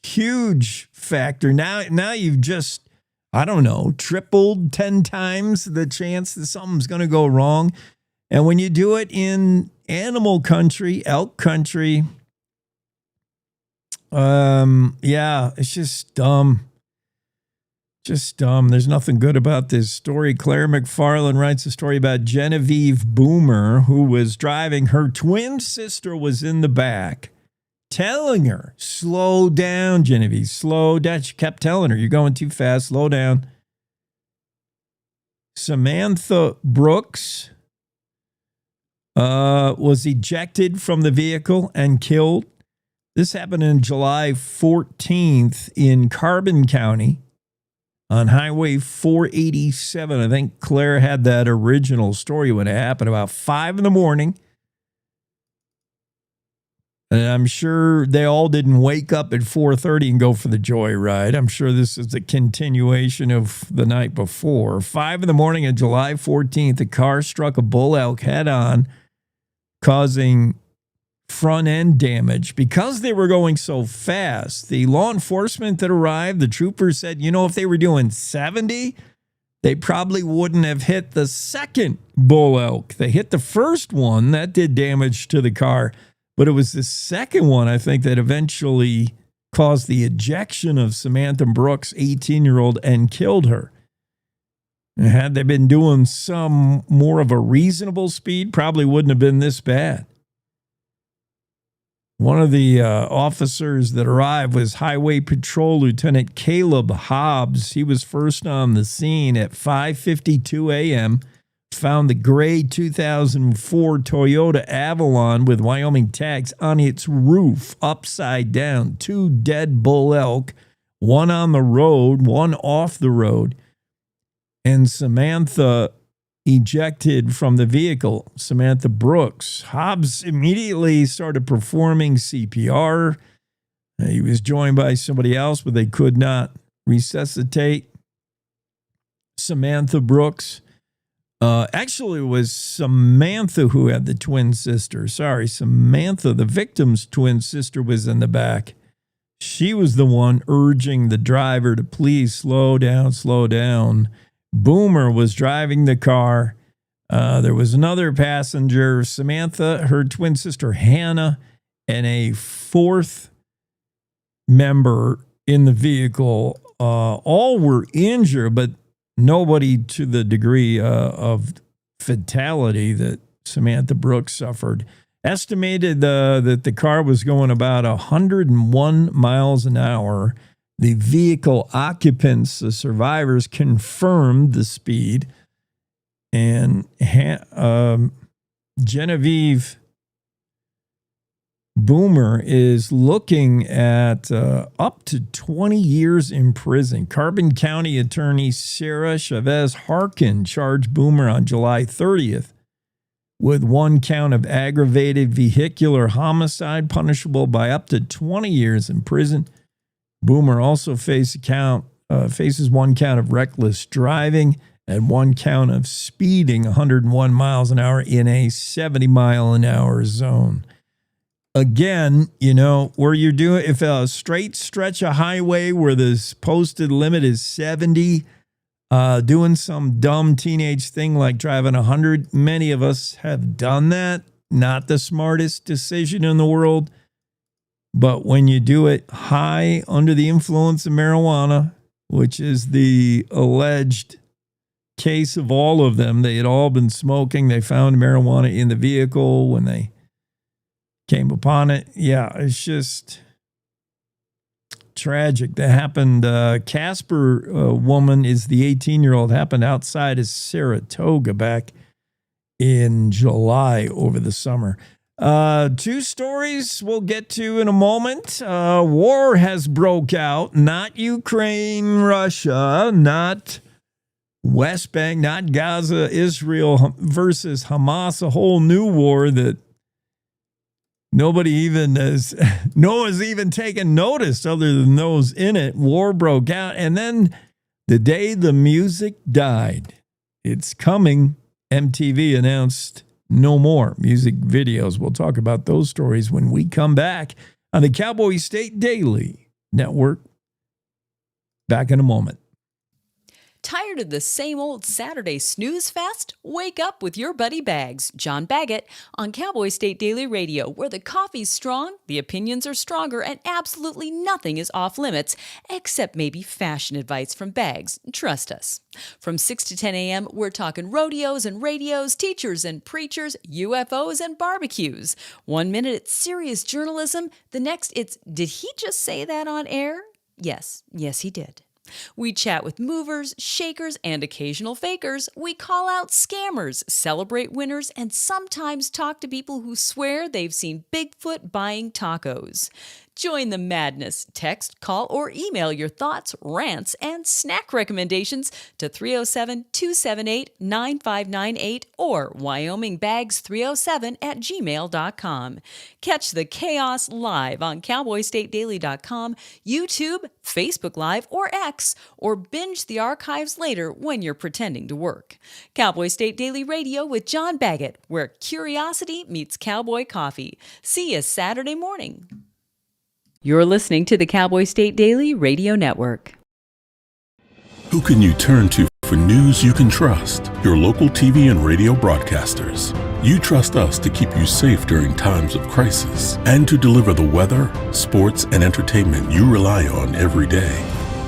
huge factor. Now you've just, tripled 10 times the chance that something's going to go wrong. And when you do it in animal country, elk country, it's just dumb. Just dumb. There's nothing good about this story. Claire McFarland writes a story about Genevieve Boomer, who was driving. Her twin sister was in the back telling her, slow down, Genevieve, slow down. She kept telling her, you're going too fast, slow down. Samantha Brooks was ejected from the vehicle and killed. This happened on July 14th in Carbon County on Highway 487. I think Claire had that original story when it happened about 5 in the morning. And I'm sure they all didn't wake up at 4:30 and go for the joyride. I'm sure this is a continuation of the night before. 5 in the morning on July 14th, a car struck a bull elk head on, causing front end damage. Because they were going so fast, the law enforcement that arrived, the troopers said, if they were doing 70, they probably wouldn't have hit the second bull elk. They hit the first one. That did damage to the car. But it was the second one, I think, that eventually caused the ejection of Samantha Brooks, 18-year-old, and killed her. And had they been doing some more of a reasonable speed, probably wouldn't have been this bad. One of the officers that arrived was Highway Patrol Lieutenant Caleb Hobbs. He was first on the scene at 5:52 a.m., found the gray 2004 Toyota Avalon with Wyoming tags on its roof, upside down. 2 dead bull elk, one on the road, one off the road. And Samantha ejected from the vehicle, Samantha Brooks. Hobbs immediately started performing CPR. He was joined by somebody else, but they could not resuscitate Samantha Brooks. Actually, it was Samantha who had the twin sister. Sorry, Samantha, the victim's twin sister, was in the back. She was the one urging the driver to please slow down, slow down. Boomer was driving the car. There was another passenger, Samantha, her twin sister, Hannah, and a fourth member in the vehicle. All were injured, but nobody to the degree of fatality that Samantha Brooks suffered. Estimated that the car was going about 101 miles an hour. The vehicle occupants, the survivors, confirmed the speed. And Genevieve Boomer is looking at up to 20 years in prison. Carbon County Attorney Sarah Chavez Harkin charged Boomer on July 30th with one count of aggravated vehicular homicide punishable by up to 20 years in prison. Boomer also faces one count of reckless driving and one count of speeding 101 miles an hour in a 70-mile-an-hour zone. Again, where you're doing, if a straight stretch of highway where the posted limit is 70, doing some dumb teenage thing like driving 100, many of us have done that. Not the smartest decision in the world. But when you do it high under the influence of marijuana, which is the alleged case of all of them, they had all been smoking. They found marijuana in the vehicle when they came upon it. Yeah, it's just tragic. That happened. Casper woman is the 18-year-old. Happened outside of Saratoga back in July over the summer. Two stories we'll get to in a moment. War has broke out. Not Ukraine, Russia, not West Bank, not Gaza, Israel versus Hamas. A whole new war that no one's even taken notice other than those in it. War broke out. And then the day the music died, it's coming. MTV announced no more music videos. We'll talk about those stories when we come back on the Cowboy State Daily Network. Back in a moment. Tired of the same old Saturday snooze fest? Wake up with your buddy Bags, John Baggett, on Cowboy State Daily Radio, where the coffee's strong, the opinions are stronger, and absolutely nothing is off limits, except maybe fashion advice from Bags. Trust us. From 6 to 10 a.m., we're talking rodeos and radios, teachers and preachers, UFOs and barbecues. 1 minute it's serious journalism, the next it's, did he just say that on air? Yes, he did. We chat with movers, shakers, and occasional fakers. We call out scammers, celebrate winners, and sometimes talk to people who swear they've seen Bigfoot buying tacos. Join the madness. Text, call, or email your thoughts, rants, and snack recommendations to 307-278-9598 or wyomingbags307@gmail.com. Catch the chaos live on cowboystatedaily.com, YouTube, Facebook Live, or X, or binge the archives later when you're pretending to work. Cowboy State Daily Radio with John Baggett, where curiosity meets cowboy coffee. See you Saturday morning. You're listening to the Cowboy State Daily Radio Network. Who can you turn to for news you can trust? Your local TV and radio broadcasters. You trust us to keep you safe during times of crisis and to deliver the weather, sports, and entertainment you rely on every day.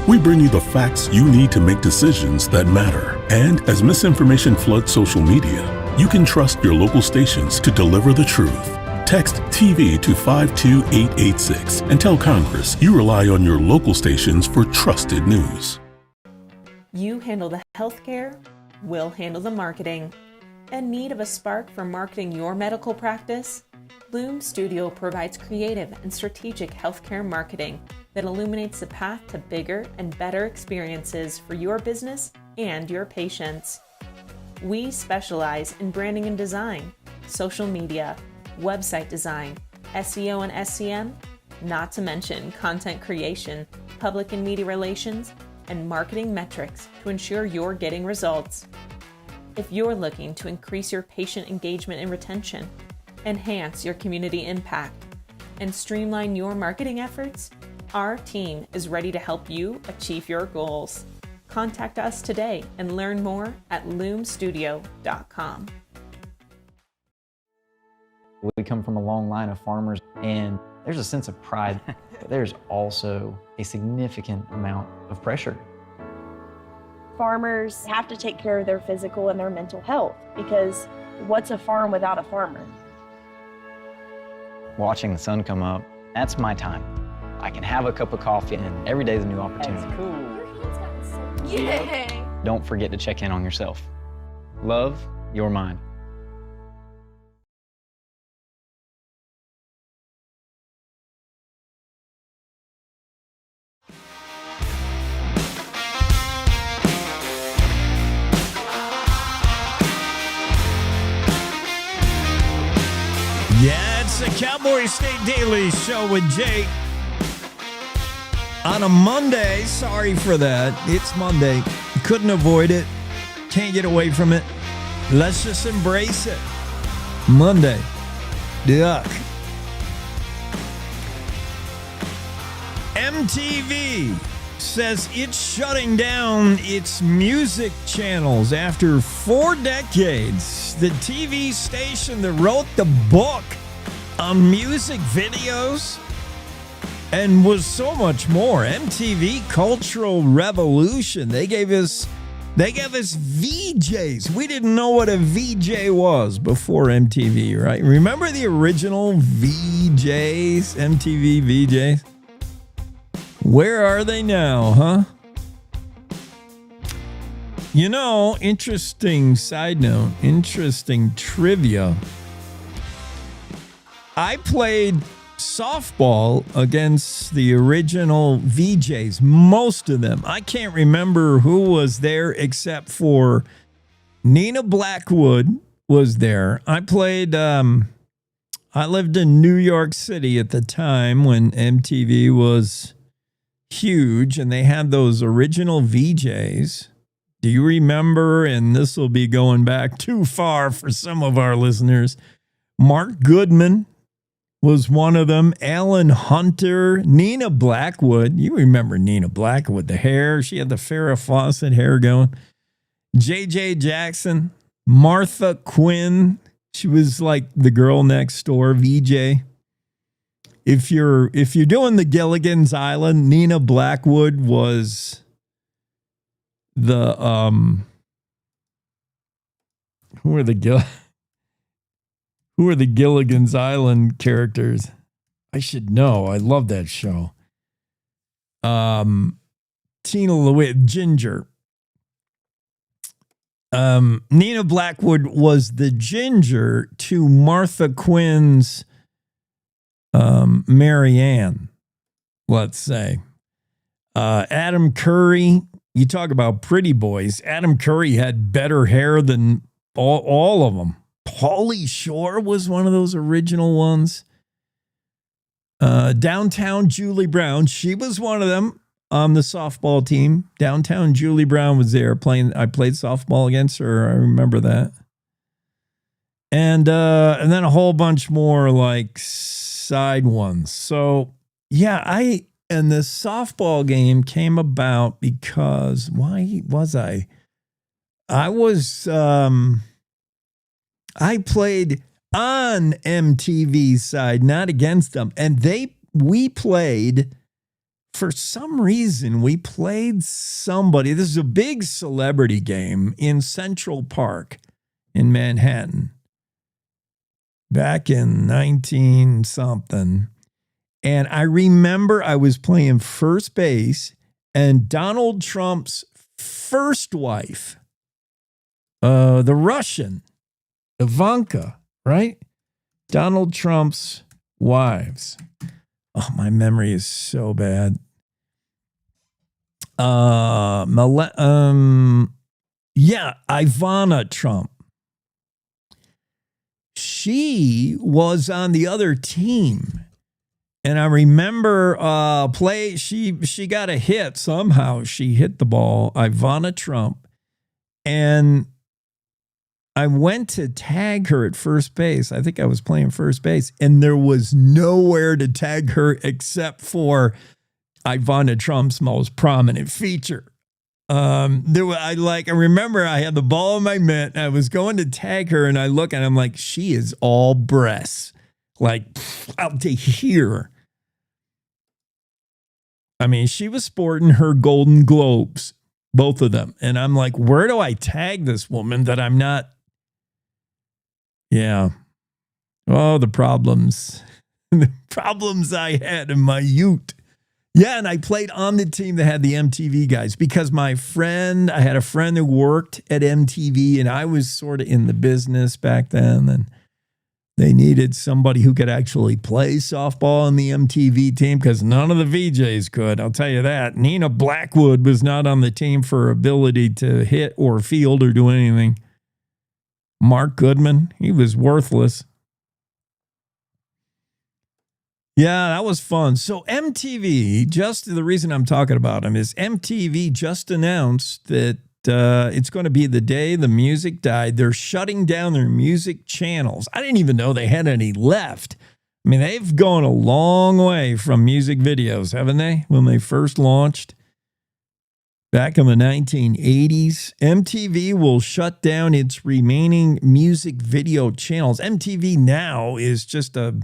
We bring you the facts you need to make decisions that matter. And as misinformation floods social media, you can trust your local stations to deliver the truth. Text TV to 52886 and tell Congress you rely on your local stations for trusted news. You handle the healthcare, we'll handle the marketing. In need of a spark for marketing your medical practice? Loom Studio provides creative and strategic healthcare marketing that illuminates the path to bigger and better experiences for your business and your patients. We specialize in branding and design, social media, website design, SEO and SEM, not to mention content creation, public and media relations, and marketing metrics to ensure you're getting results. If you're looking to increase your patient engagement and retention, enhance your community impact, and streamline your marketing efforts, our team is ready to help you achieve your goals. Contact us today and learn more at loomstudio.com. We come from a long line of farmers, and there's a sense of pride, but there's also a significant amount of pressure. Farmers have to take care of their physical and their mental health, because what's a farm without a farmer? Watching the sun come up, that's my time. I can have a cup of coffee, and every day's a new opportunity. That's cool. Your hand's gotten so cute. Yay! Don't forget to check in on yourself. Love, your mind. Yeah, it's the Cowboy State Daily Show with Jake. On a Monday, sorry for that. It's Monday. Couldn't avoid it. Can't get away from it. Let's just embrace it. Monday. Duck. MTV says it's shutting down its music channels after 4 decades. The TV station that wrote the book on music videos and was so much more. MTV Cultural Revolution. They gave us VJs. We didn't know what a VJ was before MTV, right? Remember the original VJs, MTV VJs? Where are they now, huh? You know, interesting side note, interesting trivia. I played softball against the original VJs, most of them. I can't remember who was there except for Nina Blackwood was there. I played, I lived in New York City at the time when MTV was huge and they had those original VJs. Do you remember? And this will be going back too far for some of our listeners. Mark Goodman was one of them. Alan Hunter, Nina Blackwood. You remember Nina Blackwood, the hair. She had the Farrah Fawcett hair going. J.J. Jackson, Martha Quinn. She was like the girl next door, VJ. If you're doing the Gilligan's Island, Nina Blackwood was the who are the Gilligan's Island characters? I should know. I love that show. Tina LeWitt, Ginger. Nina Blackwood was the Ginger to Martha Quinn's Marianne, let's say. Adam Curry, you talk about pretty boys. Adam Curry had better hair than all of them. Pauly Shore was one of those original ones. Downtown Julie Brown, she was one of them on the softball team. Downtown Julie Brown was there playing. I played softball against her. I remember that. And then a whole bunch more like side ones. So yeah, and the softball game came about because I played on MTV's side, not against them. And we played, for some reason, we played somebody. This is a big celebrity game in Central Park in Manhattan back in 19-something. And I remember I was playing first base and Donald Trump's first wife, the Russian, Ivanka, right? Donald Trump's wives. Oh, my memory is so bad. Ivana Trump. She was on the other team. And I remember she got a hit somehow. She hit the ball, Ivana Trump. And I went to tag her at first base. I think I was playing first base. And there was nowhere to tag her except for Ivana Trump's most prominent feature. I remember I had the ball in my mitt. I was going to tag her and I look and I'm like, she is all breasts. Like out to here. I mean, she was sporting her Golden Globes. both of them. And I'm like, where do I tag this woman that I'm not? Yeah. Oh, the problems. The problems I had in my youth. Yeah, and I played on the team that had the MTV guys because I had a friend who worked at MTV, and I was sort of in the business back then, and they needed somebody who could actually play softball on the MTV team because none of the VJs could. I'll tell you that. Nina Blackwood was not on the team for ability to hit or field or do anything. Mark Goodman, he was worthless. Yeah, that was fun. So MTV, just the reason I'm talking about them is MTV just announced that it's going to be the day the music died. They're shutting down their music channels. I didn't even know they had any left. I mean, they've gone a long way from music videos, haven't they? When they first launched back in the 1980s, MTV will shut down its remaining music video channels. MTV now is just a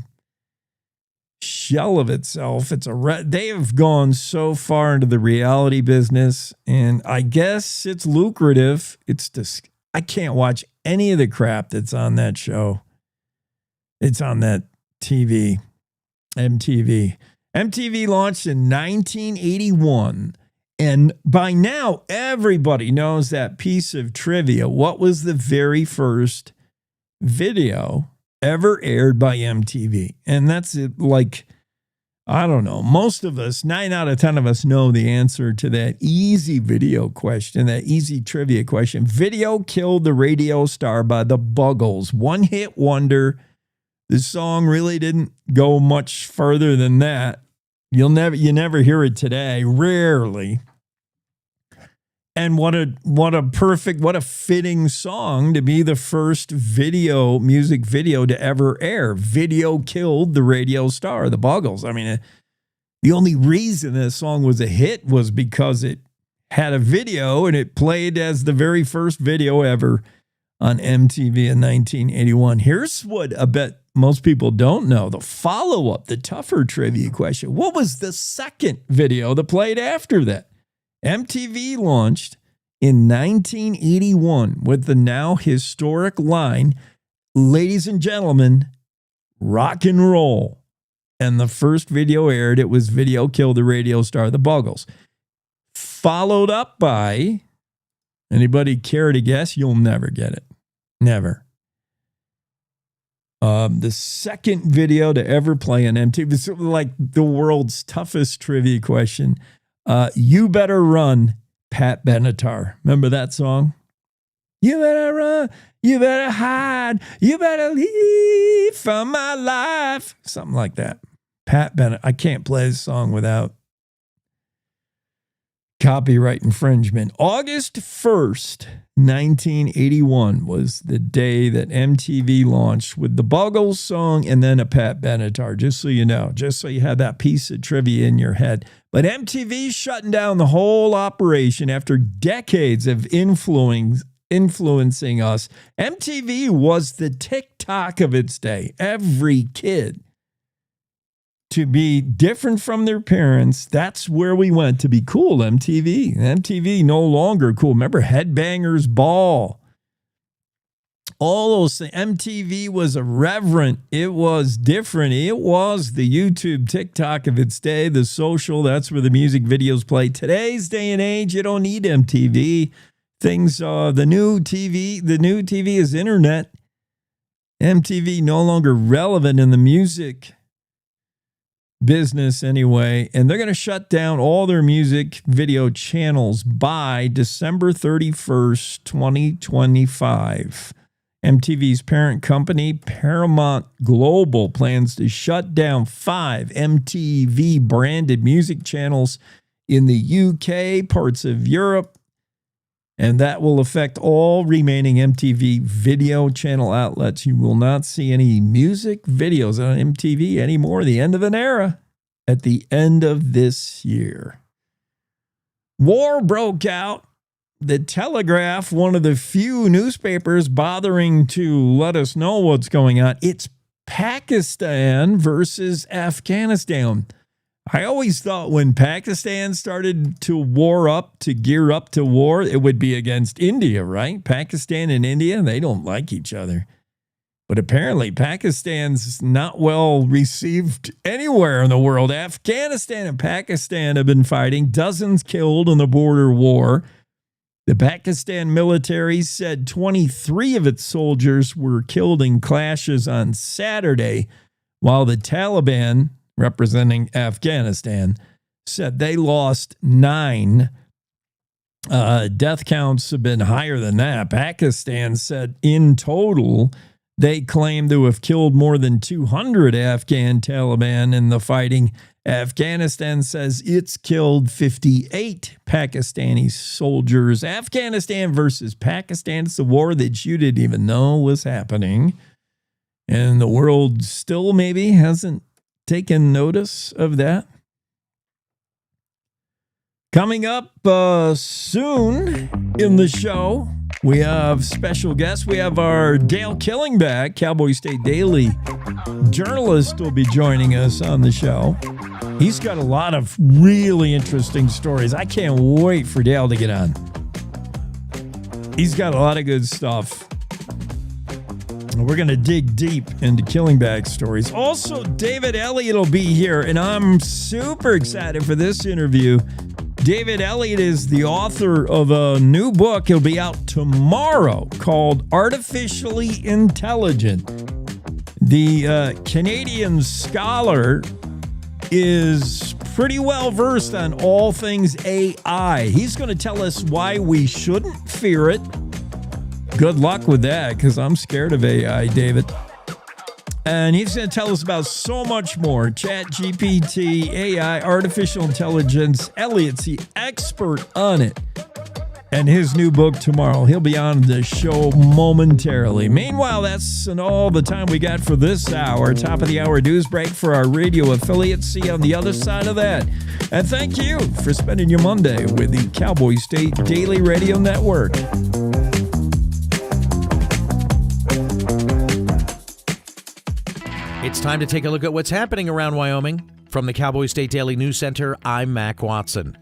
shell of itself. They have gone so far into the reality business, and I guess it's lucrative. I can't watch any of the crap that's on that show. It's on that TV. MTV launched in 1981, and by now everybody knows that piece of trivia. What was the very first video ever aired by MTV? And that's like, I don't know, most of us, 9 out of 10 of us know the answer to that easy video question, that easy trivia question. Video Killed the Radio Star by the Buggles. One hit wonder. The song really didn't go much further than that. You never hear it today, rarely. And what a fitting song to be the first music video to ever air. Video Killed the Radio Star, the Buggles. I mean, the only reason this song was a hit was because it had a video and it played as the very first video ever on MTV in 1981. Here's what I bet most people don't know. The follow-up, the tougher trivia question. What was the second video that played after that? MTV launched in 1981 with the now historic line, ladies and gentlemen, rock and roll. And the first video aired, it was Video Killed the Radio Star, the Buggles. Followed up by, anybody care to guess? You'll never get it. Never. The second video to ever play on MTV, it's like the world's toughest trivia question. You Better Run, Pat Benatar. Remember that song? You better run, you better hide, you better leave from my life. Something like that. Pat Benatar. I can't play this song without copyright infringement. August 1st, 1981 was the day that MTV launched with the Buggles song and then a Pat Benatar, just so you know, just so you have that piece of trivia in your head. But MTV's shutting down the whole operation after decades of influencing us. MTV was the TikTok of its day. Every kid to be different from their parents, that's where we went to be cool. MTV no longer cool. Remember Headbangers Ball? All those things. MTV was irreverent. It was different. It was the YouTube TikTok of its day, the social. That's where the music videos play. Today's day and age, you don't need MTV. The new TV is internet. MTV no longer relevant in the music business anyway, and they're going to shut down all their music video channels by December 31st, 2025. MTV's parent company, Paramount Global, plans to shut down 5 MTV-branded music channels in the UK, parts of Europe, and that will affect all remaining MTV video channel outlets. You will not see any music videos on MTV anymore. The end of an era at the end of this year. War broke out. The Telegraph, one of the few newspapers bothering to let us know what's going on. It's Pakistan versus Afghanistan. I always thought when Pakistan started to gear up to war, it would be against India, right? Pakistan and India, they don't like each other. But apparently Pakistan's not well received anywhere in the world. Afghanistan and Pakistan have been fighting, dozens killed in the border war. The Pakistan military said 23 of its soldiers were killed in clashes on Saturday, while the Taliban, representing Afghanistan, said they lost 9. Death counts have been higher than that. Pakistan said in total, they claim to have killed more than 200 Afghan Taliban in the fighting. Afghanistan says it's killed 58 Pakistani soldiers. Afghanistan versus Pakistan. It's a war that you didn't even know was happening. And the world still maybe hasn't taken notice of that. Coming up soon in the show, we have special guests. We have our Dale Killingback, Cowboy State Daily journalist, will be joining us on the show. He's got a lot of really interesting stories. I can't wait for Dale to get on. He's got a lot of good stuff. We're going to dig deep into Killingback stories. Also, David Elliott will be here, and I'm super excited for this interview. David Elliott is the author of a new book. It'll be out tomorrow called Artificially Intelligent. The Canadian scholar is pretty well versed on all things AI. He's going to tell us why we shouldn't fear it. Good luck with that, because I'm scared of AI, David. And he's going to tell us about so much more. ChatGPT, AI, artificial intelligence. Elliott's the expert on it. And his new book tomorrow. He'll be on the show momentarily. Meanwhile, that's all the time we got for this hour. Top of the hour news break for our radio affiliates. See you on the other side of that. And thank you for spending your Monday with the Cowboy State Daily Radio Network. It's time to take a look at what's happening around Wyoming. From the Cowboy State Daily News Center, I'm Mac Watson.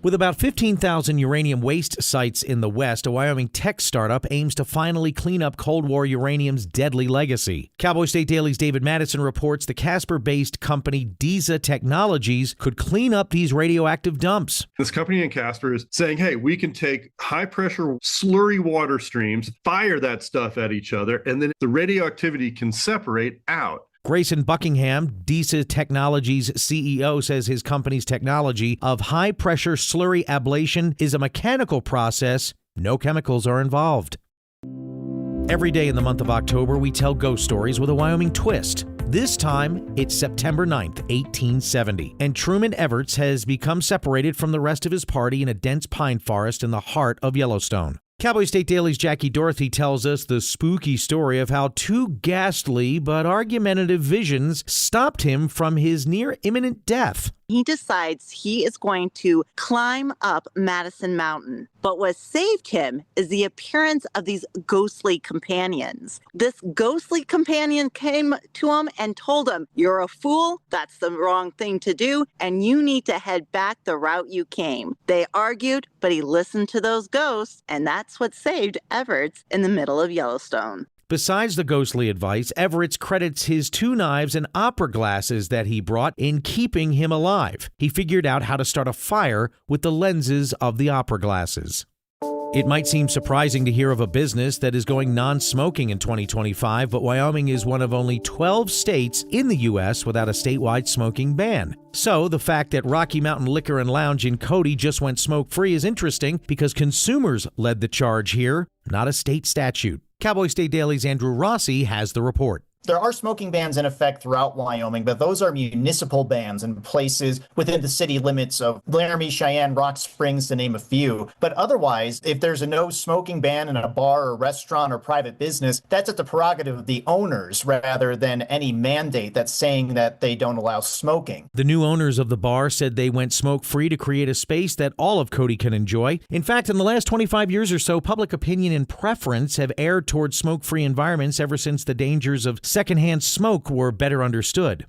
With about 15,000 uranium waste sites in the West, a Wyoming tech startup aims to finally clean up Cold War uranium's deadly legacy. Cowboy State Daily's David Madison reports the Casper-based company DISA Technologies could clean up these radioactive dumps. This company in Casper is saying, hey, we can take high-pressure slurry water streams, fire that stuff at each other, and then the radioactivity can separate out. Grayson Buckingham, DISA Technologies CEO, says his company's technology of high-pressure slurry ablation is a mechanical process. No chemicals are involved. Every day in the month of October, we tell ghost stories with a Wyoming twist. This time, it's September 9th, 1870, and Truman Everts has become separated from the rest of his party in a dense pine forest in the heart of Yellowstone. Cowboy State Daily's Jackie Dorothy tells us the spooky story of how two ghastly but argumentative visions stopped him from his near imminent death. He decides he is going to climb up Madison Mountain. But what saved him is the appearance of these ghostly companions. This ghostly companion came to him and told him, "You're a fool, that's the wrong thing to do, and you need to head back the route you came." They argued, but he listened to those ghosts, and that's what saved Everts in the middle of Yellowstone. Besides the ghostly advice, Everts credits his 2 knives and opera glasses that he brought in keeping him alive. He figured out how to start a fire with the lenses of the opera glasses. It might seem surprising to hear of a business that is going non-smoking in 2025, but Wyoming is one of only 12 states in the U.S. without a statewide smoking ban. So the fact that Rocky Mountain Liquor and Lounge in Cody just went smoke-free is interesting because consumers led the charge here, not a state statute. Cowboy State Daily's Andrew Rossi has the report. There are smoking bans in effect throughout Wyoming, but those are municipal bans in places within the city limits of Laramie, Cheyenne, Rock Springs, to name a few. But otherwise, if there's a no smoking ban in a bar or restaurant or private business, that's at the prerogative of the owners rather than any mandate that's saying that they don't allow smoking. The new owners of the bar said they went smoke-free to create a space that all of Cody can enjoy. In fact, in the last 25 years or so, public opinion and preference have erred towards smoke-free environments ever since the dangers of secondhand smoke were better understood.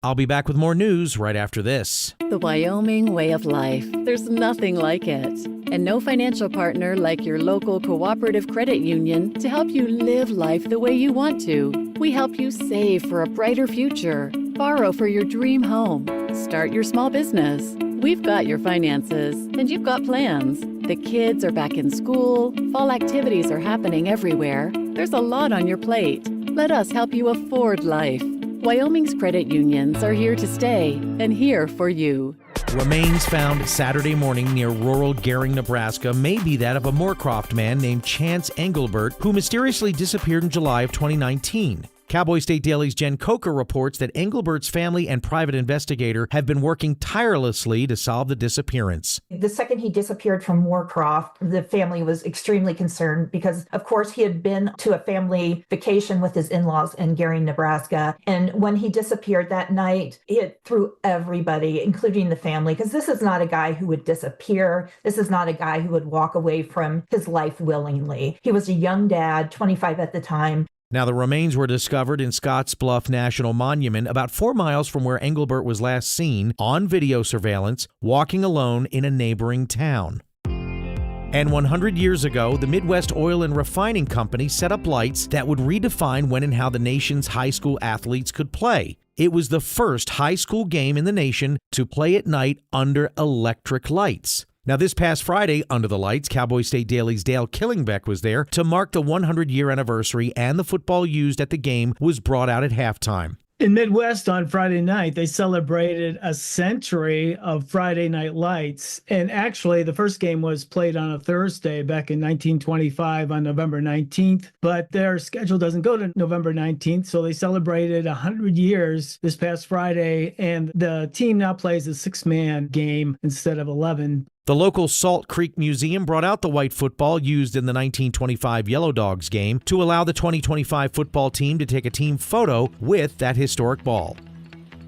I'll be back with more news right after this. The Wyoming way of life. There's nothing like it. And no financial partner like your local cooperative credit union to help you live life the way you want to. We help you save for a brighter future, borrow for your dream home, start your small business. We've got your finances, and you've got plans. The kids are back in school, fall activities are happening everywhere. There's a lot on your plate. Let us help you afford life. Wyoming's credit unions are here to stay and here for you. Remains found Saturday morning near rural Gering, Nebraska may be that of a Moorcroft man named Chance Engelbert, who mysteriously disappeared in July of 2019. Cowboy State Daily's Jen Coker reports that Engelbert's family and private investigator have been working tirelessly to solve the disappearance. The second he disappeared from Moorcroft, the family was extremely concerned because, of course, he had been to a family vacation with his in-laws in Gering, Nebraska. And when he disappeared that night, it threw everybody, including the family, because this is not a guy who would disappear. This is not a guy who would walk away from his life willingly. He was a young dad, 25 at the time. Now, the remains were discovered in Scottsbluff National Monument, about 4 miles from where Engelbert was last seen on video surveillance, walking alone in a neighboring town. And 100 years ago, the Midwest Oil and Refining Company set up lights that would redefine when and how the nation's high school athletes could play. It was the first high school game in the nation to play at night under electric lights. Now, this past Friday, under the lights, Cowboy State Daily's Dale Killingbeck was there to mark the 100-year anniversary, and the football used at the game was brought out at halftime. In Midwest on Friday night, they celebrated a century of Friday Night Lights. And actually, the first game was played on a Thursday back in 1925 on November 19th. But their schedule doesn't go to November 19th, so they celebrated 100 years this past Friday. And the team now plays a 6-man game instead of 11. The local Salt Creek Museum brought out the white football used in the 1925 Yellow Dogs game to allow the 2025 football team to take a team photo with that historic ball.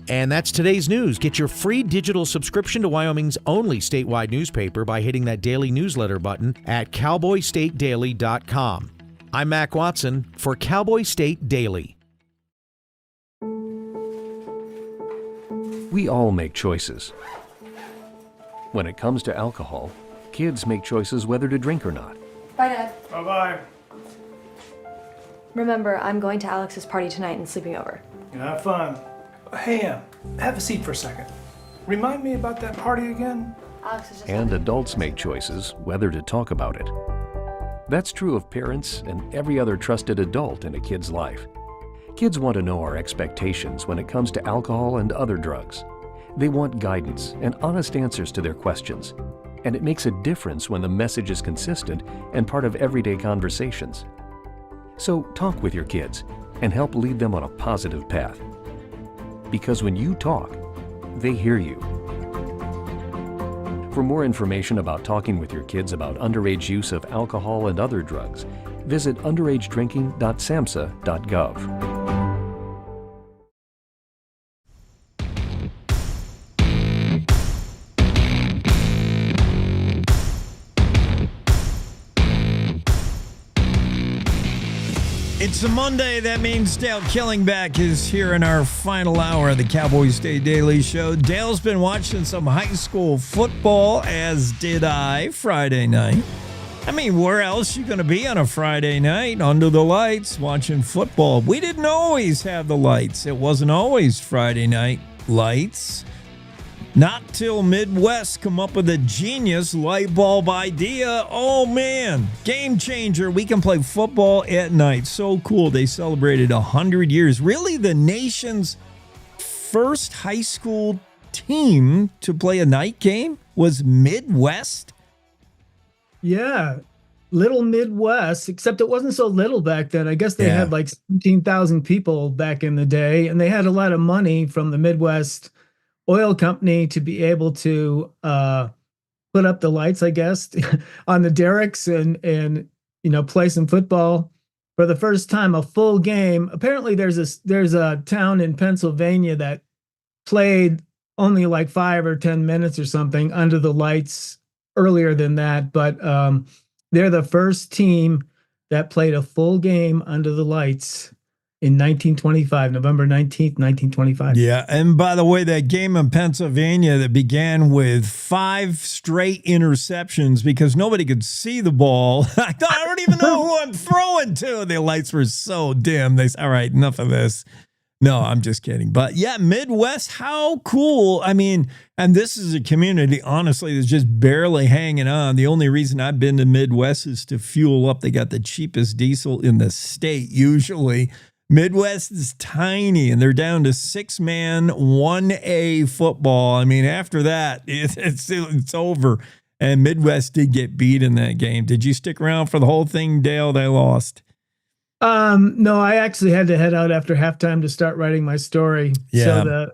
And that's today's news. Get your free digital subscription to Wyoming's only statewide newspaper by hitting that daily newsletter button at cowboystatedaily.com. I'm Mac Watson for Cowboy State Daily. We all make choices. When it comes to alcohol, kids make choices whether to drink or not. Bye, Dad. Bye-bye. Remember, I'm going to Alex's party tonight and sleeping over. Have fun. Hey, have a seat for a second. Remind me about that party again? Alex is just... And adults make choices whether to talk about it. That's true of parents and every other trusted adult in a kid's life. Kids want to know our expectations when it comes to alcohol and other drugs. They want guidance and honest answers to their questions. And it makes a difference when the message is consistent and part of everyday conversations. So talk with your kids and help lead them on a positive path. Because when you talk, they hear you. For more information about talking with your kids about underage use of alcohol and other drugs, visit underagedrinking.samhsa.gov. It's a Monday. That means Dale Killingbeck is here in our final hour of the Cowboy State Daily Show. Dale's been watching some high school football, as did I, Friday night. I mean, where else you going to be on a Friday night? Under the lights, watching football. We didn't always have the lights. It wasn't always Friday night lights. Not till Midwest come up with a genius light bulb idea. Oh, man. Game changer. We can play football at night. So cool. They celebrated 100 years. Really, the nation's first high school team to play a night game was Midwest. Yeah. Little Midwest, except it wasn't so little back then. I guess they had like 17,000 people back in the day, and they had a lot of money from the Midwest Oil Company to be able to put up the lights, I guess, on the derricks and play some football for the first time, a full game. Apparently, there's a town in Pennsylvania that played only like 5 or 10 minutes or something under the lights earlier than that, but they're the first team that played a full game under the lights. in 1925, November 19th, 1925. Yeah. And by the way, that game in Pennsylvania that began with 5 straight interceptions because nobody could see the ball. I don't even know who I'm throwing to. The lights were so dim. They said, all right, enough of this. No, I'm just kidding. But yeah, Midwest, how cool. I mean, and this is a community, honestly, that's just barely hanging on. The only reason I've been to Midwest is to fuel up. They got the cheapest diesel in the state, usually. Midwest is tiny, and they're down to 6-man, 1A football. I mean, after that, it's over. And Midwest did get beat in that game. Did you stick around for the whole thing, Dale? They lost. No, I actually had to head out after halftime to start writing my story. Yeah.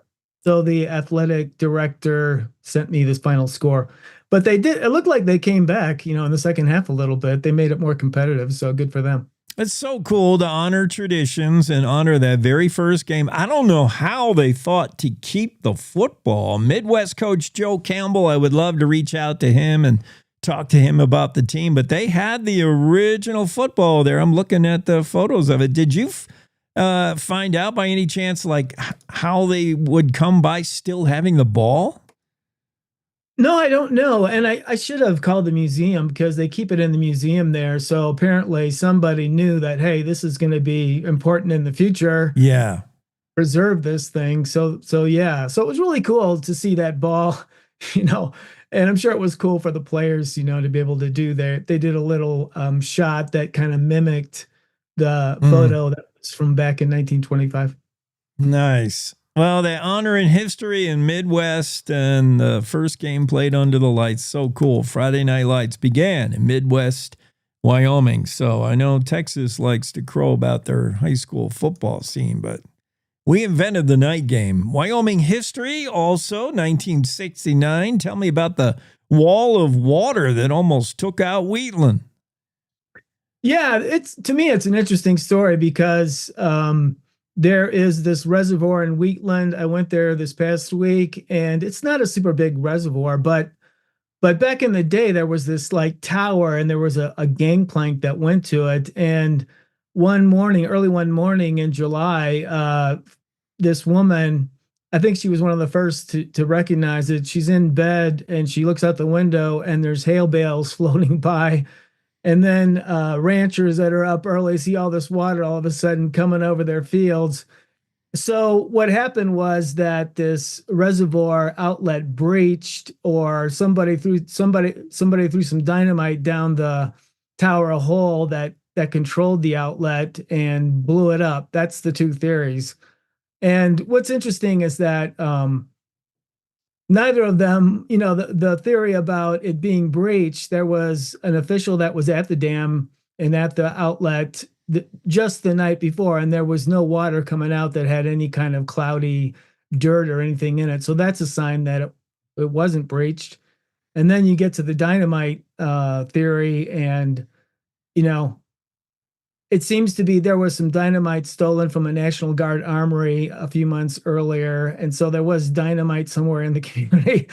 So the athletic director sent me this final score. But they did. It looked like they came back, in the second half a little bit. They made it more competitive, so good for them. It's so cool to honor traditions and honor that very first game. I don't know how they thought to keep the football. Midwest coach Joe Campbell, I would love to reach out to him and talk to him about the team, but they had the original football there. I'm looking at the photos of it. Did you find out by any chance like how they would come by still having the ball? No, I don't know. And I should have called the museum because they keep it in the museum there. So apparently somebody knew that, hey, this is going to be important in the future. Yeah. Preserve this thing. So yeah. So it was really cool to see that ball, and I'm sure it was cool for the players, to be able to do that. They did a little shot that kind of mimicked the photo that was from back in 1925. Nice. Well, they honor in history in Midwest, and the first game played under the lights. So cool. Friday Night Lights began in Midwest, Wyoming. So I know Texas likes to crow about their high school football scene, but we invented the night game. Wyoming history also, 1969. Tell me about the wall of water that almost took out Wheatland. Yeah, to me, it's an interesting story because there is this reservoir in Wheatland. I went there this past week, and it's not a super big reservoir, but back in the day, there was this like tower, and there was a gangplank that went to it. And early one morning in July, this woman, I think she was one of the first to recognize it. She's in bed, and she looks out the window, and there's hail bales floating by. And then ranchers that are up early see all this water all of a sudden coming over their fields. So what happened was that this reservoir outlet breached, or somebody threw some dynamite down the tower hole that controlled the outlet and blew it up. That's the two theories. And what's interesting is that neither of them, the theory about it being breached, there was an official that was at the dam and at the outlet just the night before, and there was no water coming out that had any kind of cloudy dirt or anything in it. So that's a sign that it wasn't breached. And then you get to the dynamite theory, and, it seems to be there was some dynamite stolen from a National Guard armory a few months earlier. And so there was dynamite somewhere in the community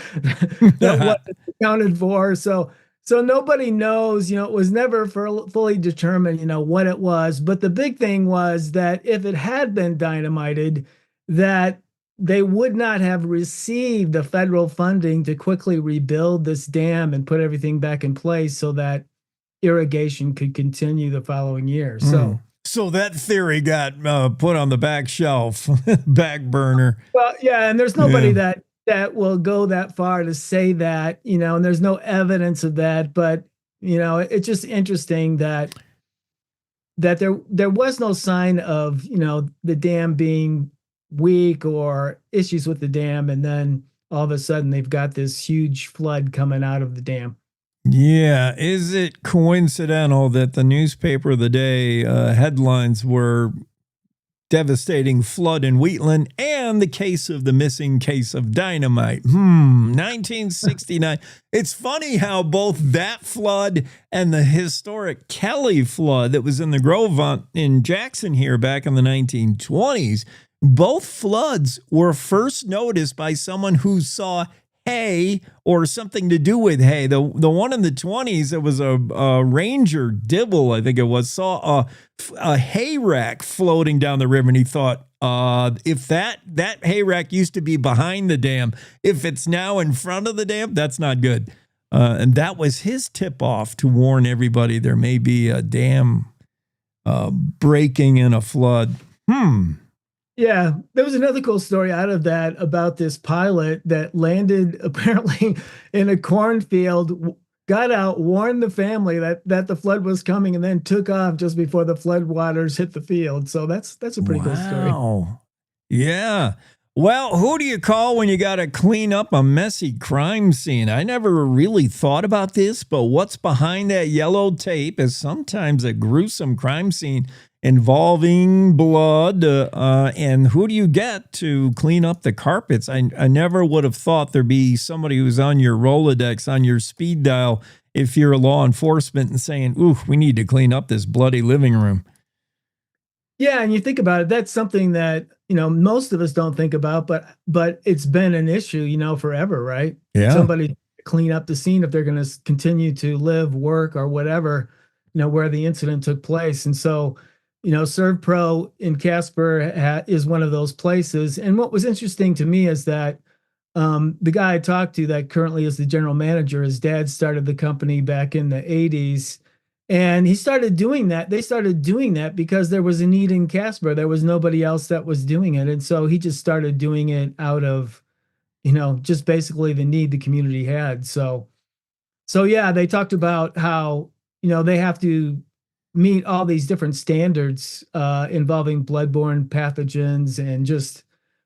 that wasn't accounted for. So nobody knows, it was never fully determined, what it was. But the big thing was that if it had been dynamited, that they would not have received the federal funding to quickly rebuild this dam and put everything back in place so that irrigation could continue the following year. So that theory got put on the back shelf, back burner. Well, yeah, and there's nobody that will go that far to say that, and there's no evidence of that. But it's just interesting that there was no sign of the dam being weak or issues with the dam, and then all of a sudden they've got this huge flood coming out of the dam. Yeah. Is it coincidental that the newspaper of the day headlines were devastating flood in Wheatland and the missing case of dynamite? 1969. It's funny how both that flood and the historic Kelly flood that was in the Grove in Jackson here back in the 1920s, both floods were first noticed by someone who saw hay or something to do with hay. The one in the 20s, it was a ranger, Dibble, I think it was, saw a hay rack floating down the river, and he thought, if that hay rack used to be behind the dam, if it's now in front of the dam, that's not good. And that was his tip-off to warn everybody there may be a dam breaking in a flood. Yeah, there was another cool story out of that about this pilot that landed apparently in a cornfield, got out, warned the family that the flood was coming, and then took off just before the flood waters hit the field. So that's a pretty cool story. Yeah. Well, who do you call when you got to clean up a messy crime scene? I never really thought about this, but what's behind that yellow tape is sometimes a gruesome crime scene involving blood. And who do you get to clean up the carpets? I never would have thought there'd be somebody who's on your Rolodex, on your speed dial, if you're law enforcement, and saying, ooh, we need to clean up this bloody living room. Yeah, and you think about it, that's something that, most of us don't think about, but it's been an issue, forever, right? Yeah. Somebody clean up the scene if they're going to continue to live, work, or whatever, where the incident took place. And so, ServPro in Casper is one of those places. And what was interesting to me is that the guy I talked to that currently is the general manager, his dad started the company back in the 80s. And he started doing that. They started doing that because there was a need in Casper. There was nobody else that was doing it. And so he just started doing it out of, just basically the need the community had. So yeah, they talked about how, they have to meet all these different standards involving bloodborne pathogens, and just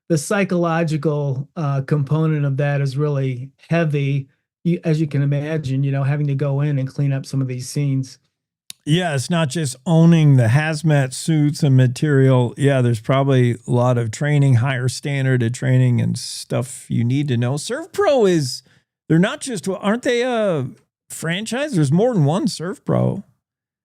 the psychological component of that is really heavy, as you can imagine, having to go in and clean up some of these scenes. Yeah, it's not just owning the hazmat suits and material. Yeah, there's probably a lot of training, higher standard of training and stuff you need to know. ServPro they're not just, aren't they a franchise? There's more than one ServPro.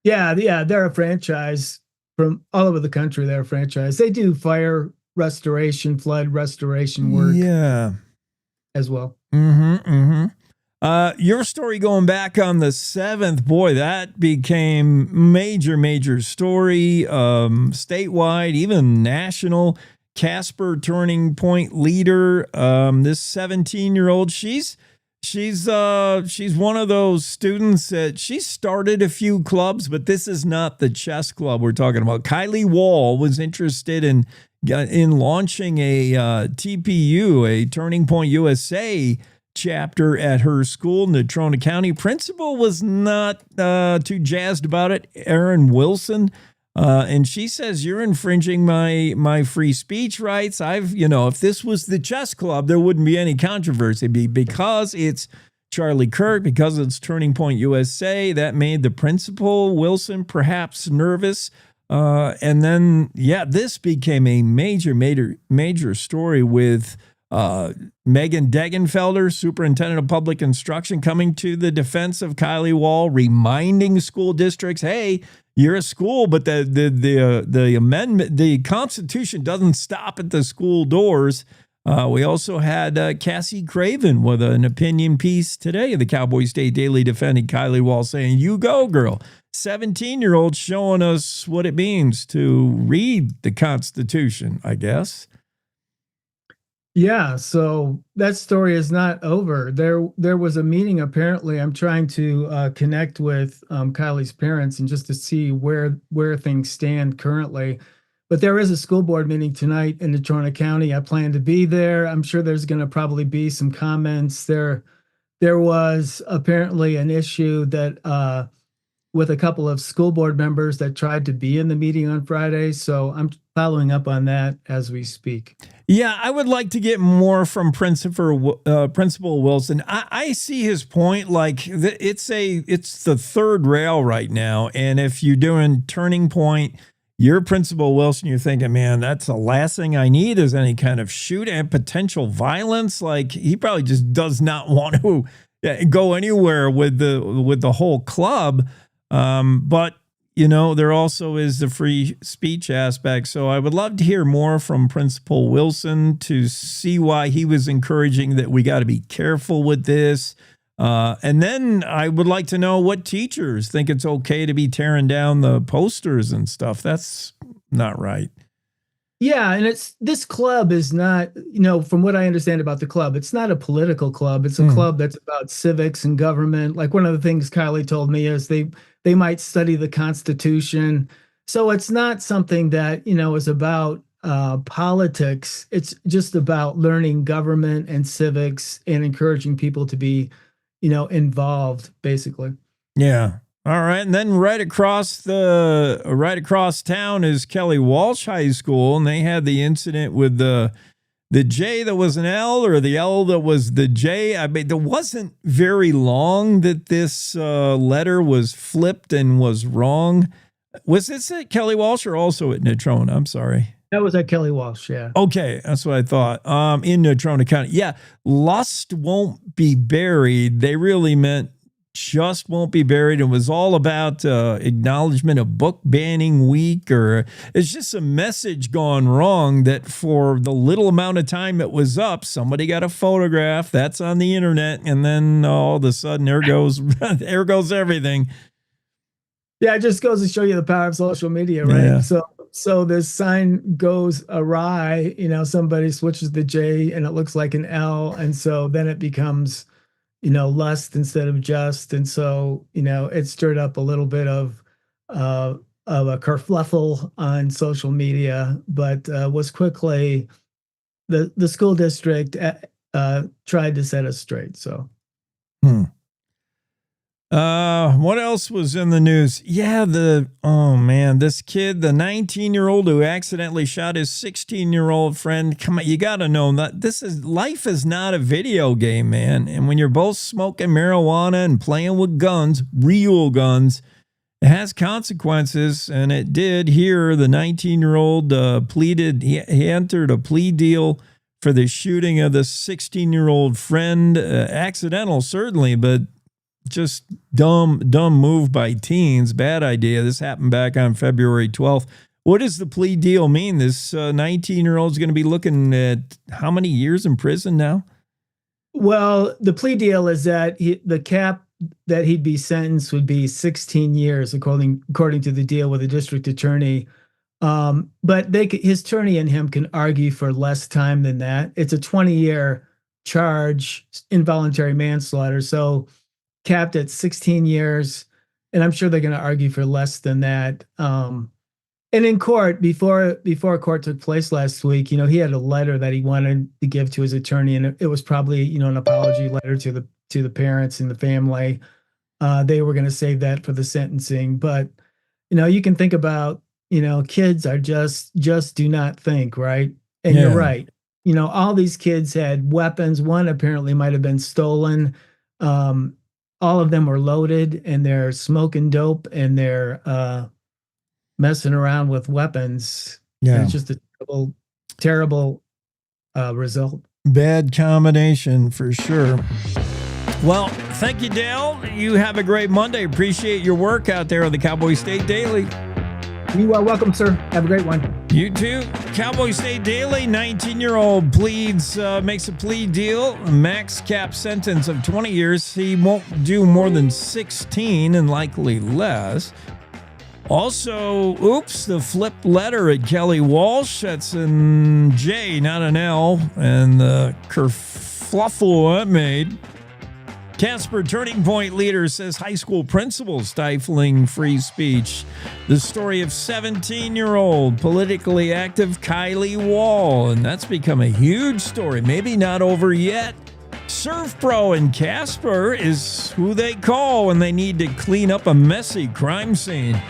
Yeah, they're a franchise from all over the country. They're a franchise. They do fire restoration, flood restoration work. Yeah. As well. Your story going back on the 7th, boy, that became major story, statewide, even national. Casper Turning Point leader, this 17-year-old, she's one of those students that she started a few clubs, but this is not the chess club we're talking about. Kylie Wall was interested in launching a TPU, a Turning Point USA chapter at her school, Natrona County. Principal was not too jazzed about it, Erin Wilson, and she says, you're infringing my free speech rights. If this was the chess club, there wouldn't be any controversy. Because it's Charlie Kirk, because it's Turning Point USA, that made the principal, Wilson, perhaps nervous. And then, this became a major story with Megan Degenfelder, superintendent of public instruction, coming to the defense of Kylie Wall, reminding school districts, hey, you're a school, but the amendment, the Constitution doesn't stop at the school doors. We also had Cassie Craven with an opinion piece today in the Cowboy State Daily defending Kylie Wall, saying, you go, girl. 17-year-old showing us what it means to read the Constitution, I guess. Yeah, so that story is not over. There was a meeting, apparently. I'm trying to connect with Kylie's parents and just to see where things stand currently. But there is a school board meeting tonight in Natrona County. I plan to be there. I'm sure there's going to probably be some comments. There was apparently an issue that with a couple of school board members that tried to be in the meeting on Friday. So I'm following up on that as we speak. Yeah, I would like to get more from Principal Wilson. I see his point. Like it's the third rail right now, and if you're doing Turning Point, you're Principal Wilson. You're thinking, man, that's the last thing I need is any kind of shoot and potential violence. Like he probably just does not want to go anywhere with the whole club. But there also is the free speech aspect. So I would love to hear more from Principal Wilson to see why he was encouraging that we got to be careful with this. And then I would like to know what teachers think it's okay to be tearing down the posters and stuff. That's not right. Yeah, and this club is not, from what I understand about the club, it's not a political club. It's a club that's about civics and government. Like one of the things Kylie told me is they might study the Constitution. So it's not something that, is about politics. It's just about learning government and civics and encouraging people to be, involved, basically. Yeah. All right, and then right across town is Kelly Walsh High School, and they had the incident with the J that was an L or the L that was the J. I mean, it wasn't very long that this letter was flipped and was wrong. Was this at Kelly Walsh or also at Natrona? I'm sorry. That was at Kelly Walsh, yeah. Okay, that's what I thought. In Natrona County. Yeah, lust won't be buried. They really meant just won't be buried. It was all about acknowledgement of book banning week, or it's just a message gone wrong that for the little amount of time it was up, somebody got a photograph that's on the internet, and then all of a sudden there goes everything. Yeah, it just goes to show you the power of social media, right? Yeah. So this sign goes awry, somebody switches the J and it looks like an L, and so then it becomes lust instead of just. And so, it stirred up a little bit of a kerfluffle on social media, but was quickly, the school district tried to set us straight. So. What else was in the news? Yeah, this kid, the 19-year-old who accidentally shot his 16-year-old friend. Come on, you got to know that life is not a video game, man. And when you're both smoking marijuana and playing with guns, real guns, it has consequences. And it did here. The 19-year-old pleaded, he entered a plea deal for the shooting of the 16-year-old friend. Accidental, certainly, but just dumb move by teens. Bad idea. This happened back on February 12th. What does the plea deal mean? This 19-year-old is going to be looking at how many years in prison now? Well, the plea deal is that the cap that he'd be sentenced would be 16 years, according to the deal with the district attorney. But his attorney and him can argue for less time than that. It's a 20-year charge, involuntary manslaughter. So capped at 16 years, and I'm sure they're going to argue for less than that. And in court, before court took place last week, he had a letter that he wanted to give to his attorney, and it was probably, an apology letter to the parents and the family. They were going to save that for the sentencing, but you can think about, kids are just do not think, right? And You're right. All these kids had weapons. One apparently might have been stolen. All of them were loaded, and they're smoking dope, and they're messing around with weapons. Yeah. And it's just a terrible result. Bad combination for sure. Well, thank you, Dale. You have a great Monday. Appreciate your work out there on the Cowboy State Daily. You are welcome, sir. Have a great one. You too. Cowboy State Daily, 19-year-old makes a plea deal, max cap sentence of 20 years. He won't do more than 16 and likely less. Also, the flip letter at Kelly Walsh. That's an J, not an L. And the kerfluffle that made. Casper Turning Point leader says high school principal stifling free speech. The story of 17-year-old politically active Kylie Wall, and that's become a huge story. Maybe not over yet. Surf Pro in Casper is who they call when they need to clean up a messy crime scene.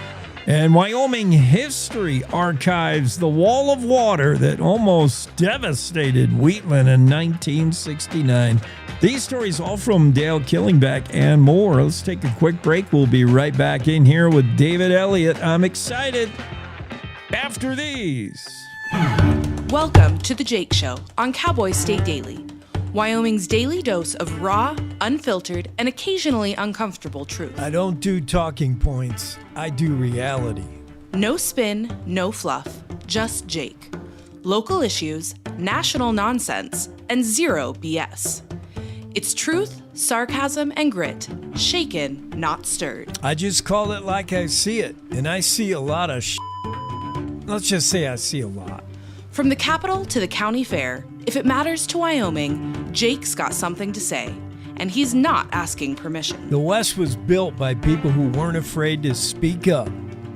And Wyoming history archives the wall of water that almost devastated Wheatland in 1969. These stories all from Dale Killingback and more. Let's take a quick break. We'll be right back in here with David Elliott. I'm excited. After these. Welcome to The Jake Show on Cowboy State Daily. Wyoming's daily dose of raw, unfiltered, and occasionally uncomfortable truth. I don't do talking points, I do reality. No spin, no fluff, just Jake. Local issues, national nonsense, and zero BS. It's truth, sarcasm, and grit, shaken, not stirred. I just call it like I see it, and I see a lot of Let's just say I see a lot. From the capital to the county fair, if it matters to Wyoming, Jake's got something to say, and he's not asking permission. The West was built by people who weren't afraid to speak up.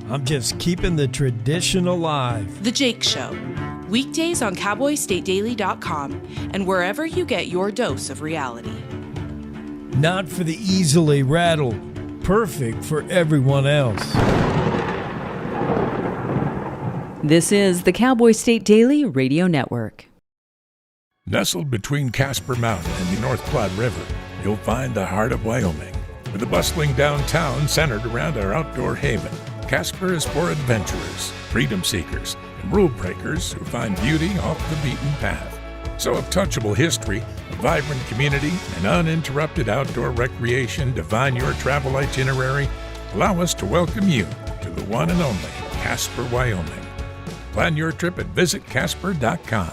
I'm just keeping the tradition alive. The Jake Show. Weekdays on CowboyStateDaily.com and wherever you get your dose of reality. Not for the easily rattled. Perfect for everyone else. This is the Cowboy State Daily Radio Network. Nestled between Casper Mountain and the North Platte River, you'll find the heart of Wyoming, with a bustling downtown centered around our outdoor haven. Casper is for adventurers, freedom seekers, and rule breakers who find beauty off the beaten path. So if touchable history, a vibrant community, and uninterrupted outdoor recreation define your travel itinerary, allow us to welcome you to the one and only Casper, Wyoming. Plan your trip at visitcasper.com.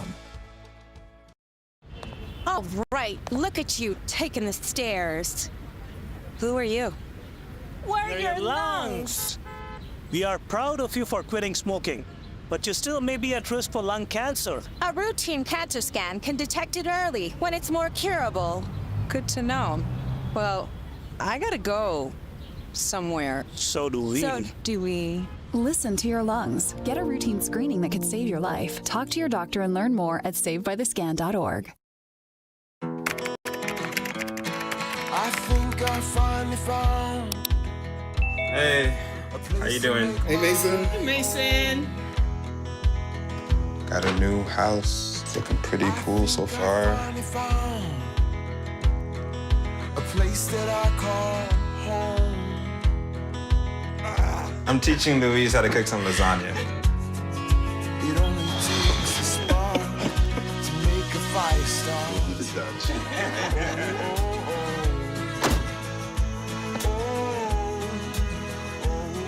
All right, look at you taking the stairs. Who are you? We're your lungs. We are proud of you for quitting smoking, but you still may be at risk for lung cancer. A routine cancer scan can detect it early when it's more curable. Good to know. Well, I gotta go somewhere. So do we. Listen to your lungs. Get a routine screening that could save your life. Talk to your doctor and learn more at savedbythescan.org. I think I finally found. Hey, how you doing? Hey, Mason. Hey, Mason. Got a new house. It's looking pretty cool so far. A place that I call home. I'm teaching Louise how to cook some lasagna. It only takes a spark to make a fire start.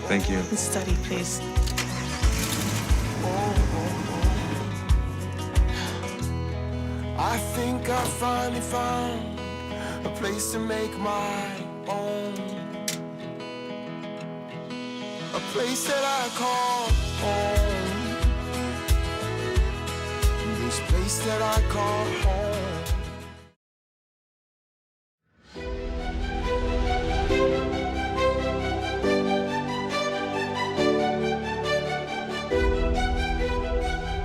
Thank you. Study, please. I think I finally found a place to make my own. A place that I call home. This place that I call home.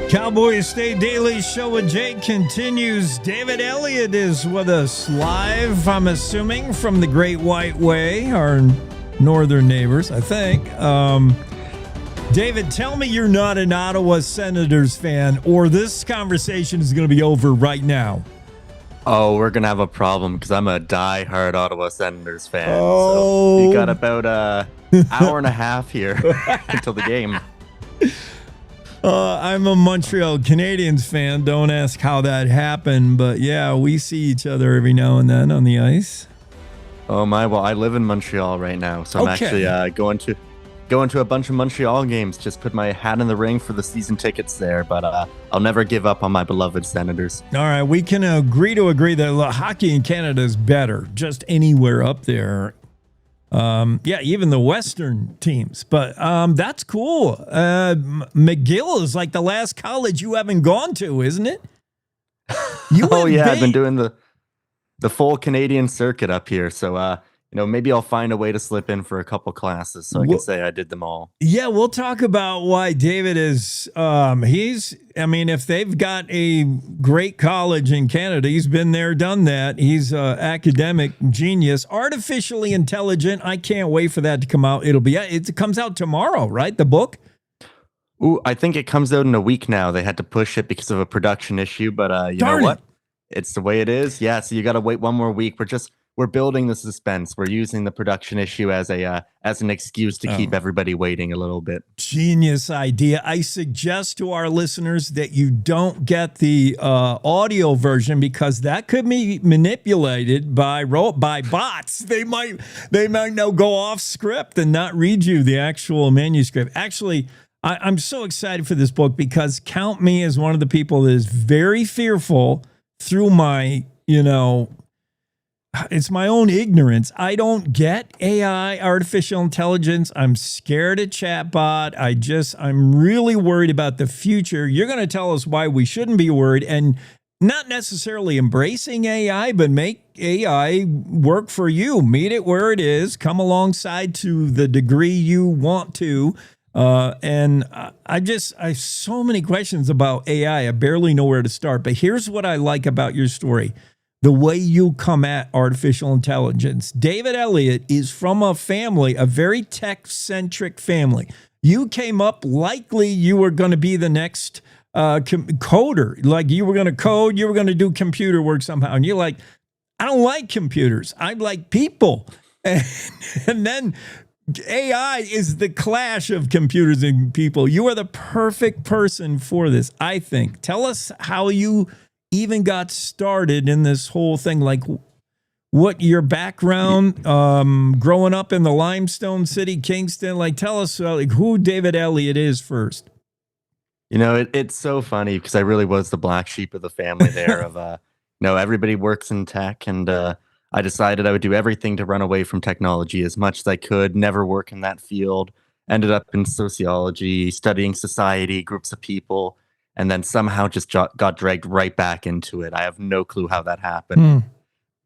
Cowboy State Daily Show with Jake continues. David Elliott is with us live, I'm assuming, from the Great White Way, our northern neighbors, I think. David, tell me you're not an Ottawa Senators fan, or this conversation is going to be over right now. Oh, we're going to have a problem because I'm a die-hard Ottawa Senators fan. Oh. So you got about an hour and a half here until the game. I'm a Montreal Canadiens fan. Don't ask how that happened, but yeah, we see each other every now and then on the ice. Oh my! Well, I live in Montreal right now, so I'm actually going to a bunch of Montreal games. Just put my hat in the ring for the season tickets there, but I'll never give up on my beloved Senators. All right, we can agree that hockey in Canada is better, just anywhere up there. Yeah, even the Western teams, but that's cool. McGill is like the last college you haven't gone to, isn't it? I've been doing the full Canadian circuit up here, so maybe I'll find a way to slip in for a couple classes so I can say I did them all. Yeah, we'll talk about why David is. If they've got a great college in Canada, he's been there, done that. He's an academic genius, artificially intelligent. I can't wait for that to come out. It comes out tomorrow, right? The book. Ooh, I think it comes out in a week now. They had to push it because of a production issue, but you know what? It's the way it is. Yeah, so you got to wait one more week. We're we're building the suspense. We're using the production issue as an excuse to keep everybody waiting a little bit. Genius idea. I suggest to our listeners that you don't get the audio version because that could be manipulated by bots. They might now go off script and not read you the actual manuscript. Actually, I'm so excited for this book because count me as one of the people that is very fearful through my, it's my own ignorance. I don't get AI, artificial intelligence. I'm scared of chatbot. I'm really worried about the future. You're going to tell us why we shouldn't be worried and not necessarily embracing AI, but make AI work for you. Meet it where it is. Come alongside to the degree you want to. And I have so many questions about AI. I barely know where to start. But here's what I like about your story. The way you come at artificial intelligence. David Elliott is from a family, a very tech-centric family. You came up likely you were going to be the next coder. Like you were going to code, you were going to do computer work somehow. And you're like, I don't like computers. I like people. And then AI is the clash of computers and people. You are the perfect person for this, I think. Tell us how you even got started in this whole thing, like what your background, growing up in the limestone city, Kingston, like tell us who David Elliott is first. It's so funny because I really was the black sheep of the family there of, everybody works in tech and I decided I would do everything to run away from technology as much as I could, never work in that field, ended up in sociology, studying society, groups of people, and then somehow just got dragged right back into it. I have no clue how that happened.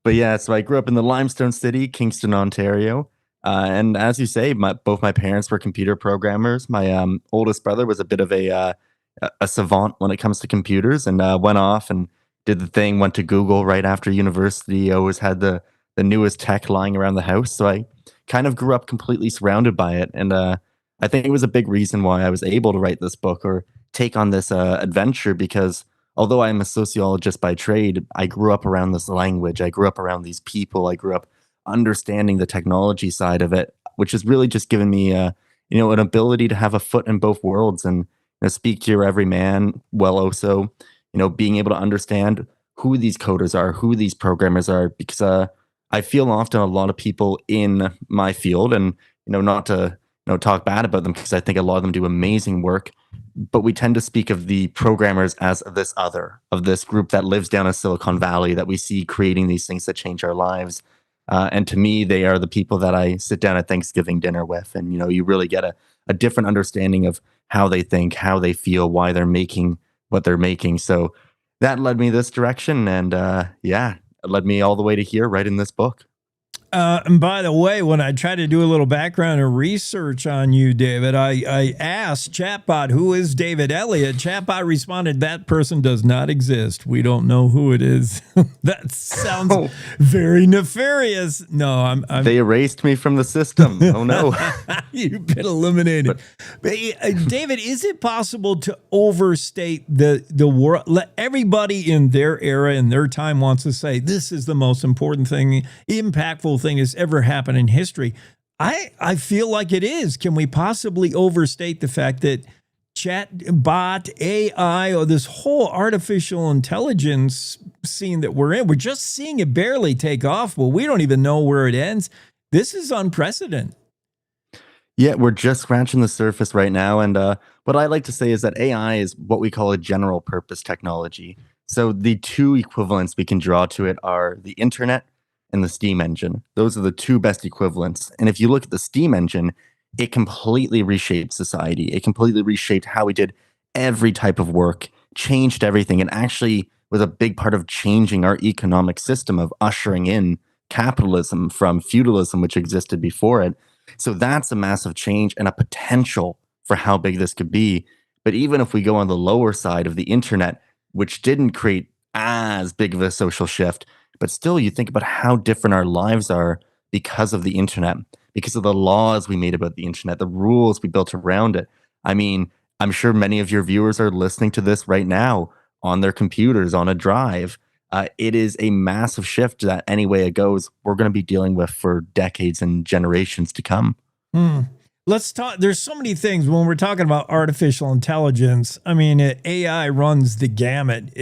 But yeah, so I grew up in the limestone city, Kingston, Ontario. And as you say, both my parents were computer programmers. My oldest brother was a bit of a savant when it comes to computers and went off and did the thing, went to Google right after university, always had the newest tech lying around the house. So I kind of grew up completely surrounded by it. And I think it was a big reason why I was able to write this book or take on this adventure, because although I'm a sociologist by trade, I grew up around this language. I grew up around these people. I grew up understanding the technology side of it, which has really just given me, an ability to have a foot in both worlds and speak to your everyman. Well, also, being able to understand who these coders are, who these programmers are, because I feel often a lot of people in my field, and not to talk bad about them because I think a lot of them do amazing work, but we tend to speak of the programmers as this other, of this group that lives down in Silicon Valley that we see creating these things that change our lives. And to me, they are the people that I sit down at Thanksgiving dinner with. And, you really get a different understanding of how they think, how they feel, why they're making what they're making. So that led me this direction. And it led me all the way to here, writing this book. And by the way, when I tried to do a little background and research on you, David, I asked Chatbot, who is David Elliott? Chatbot responded, that person does not exist. We don't know who it is. That sounds very nefarious. No, I'm They erased me from the system. Oh, no. You've been eliminated. But, David, is it possible to overstate the world? Everybody in their era, in their time, wants to say, this is the most important thing, impactful thing that's ever happened in history. I feel like it is. Can we possibly overstate the fact that chatbot, AI, or this whole artificial intelligence scene that we're in, we're just seeing it barely take off, but we don't even know where it ends. This is unprecedented. Yeah, we're just scratching the surface right now. And what I like to say is that AI is what we call a general purpose technology. So the two equivalents we can draw to it are the internet and the steam engine. Those are the two best equivalents. And if you look at the steam engine, it completely reshaped society. It completely reshaped how we did every type of work, changed everything, and actually was a big part of changing our economic system, of ushering in capitalism from feudalism, which existed before it. So that's a massive change and a potential for how big this could be. But even if we go on the lower side of the internet, which didn't create as big of a social shift, but still, you think about how different our lives are because of the internet, because of the laws we made about the internet, the rules we built around it. I mean, I'm sure many of your viewers are listening to this right now on their computers, on a drive. it is a massive shift that any way it goes, we're going to be dealing with for decades and generations to come. Let's talk. There's so many things when we're talking about artificial intelligence. I mean, AI runs the gamut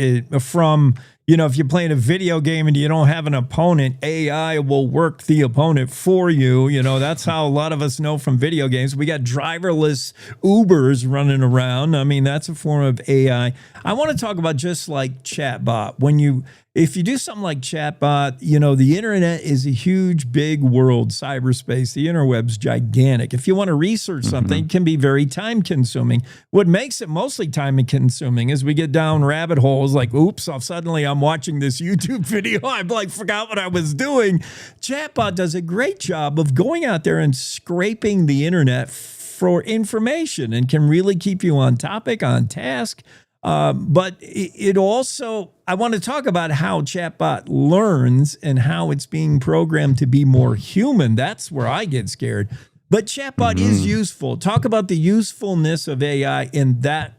from, if you're playing a video game and you don't have an opponent, AI will work the opponent for you. That's how a lot of us know from video games. We got driverless Ubers running around. I mean, that's a form of AI. I want to talk about just like chatbot. If you do something like chatbot, the internet is a huge, big world, cyberspace. The interweb's gigantic. If you want to research something, it can be very time consuming. What makes it mostly time consuming is we get down rabbit holes like, oops, suddenly I'm watching this YouTube video. I forgot what I was doing. Chatbot does a great job of going out there and scraping the internet for information and can really keep you on topic, on task. But it also, I want to talk about how chatbot learns and how it's being programmed to be more human. That's where I get scared. But chatbot is useful. Talk about the usefulness of AI in that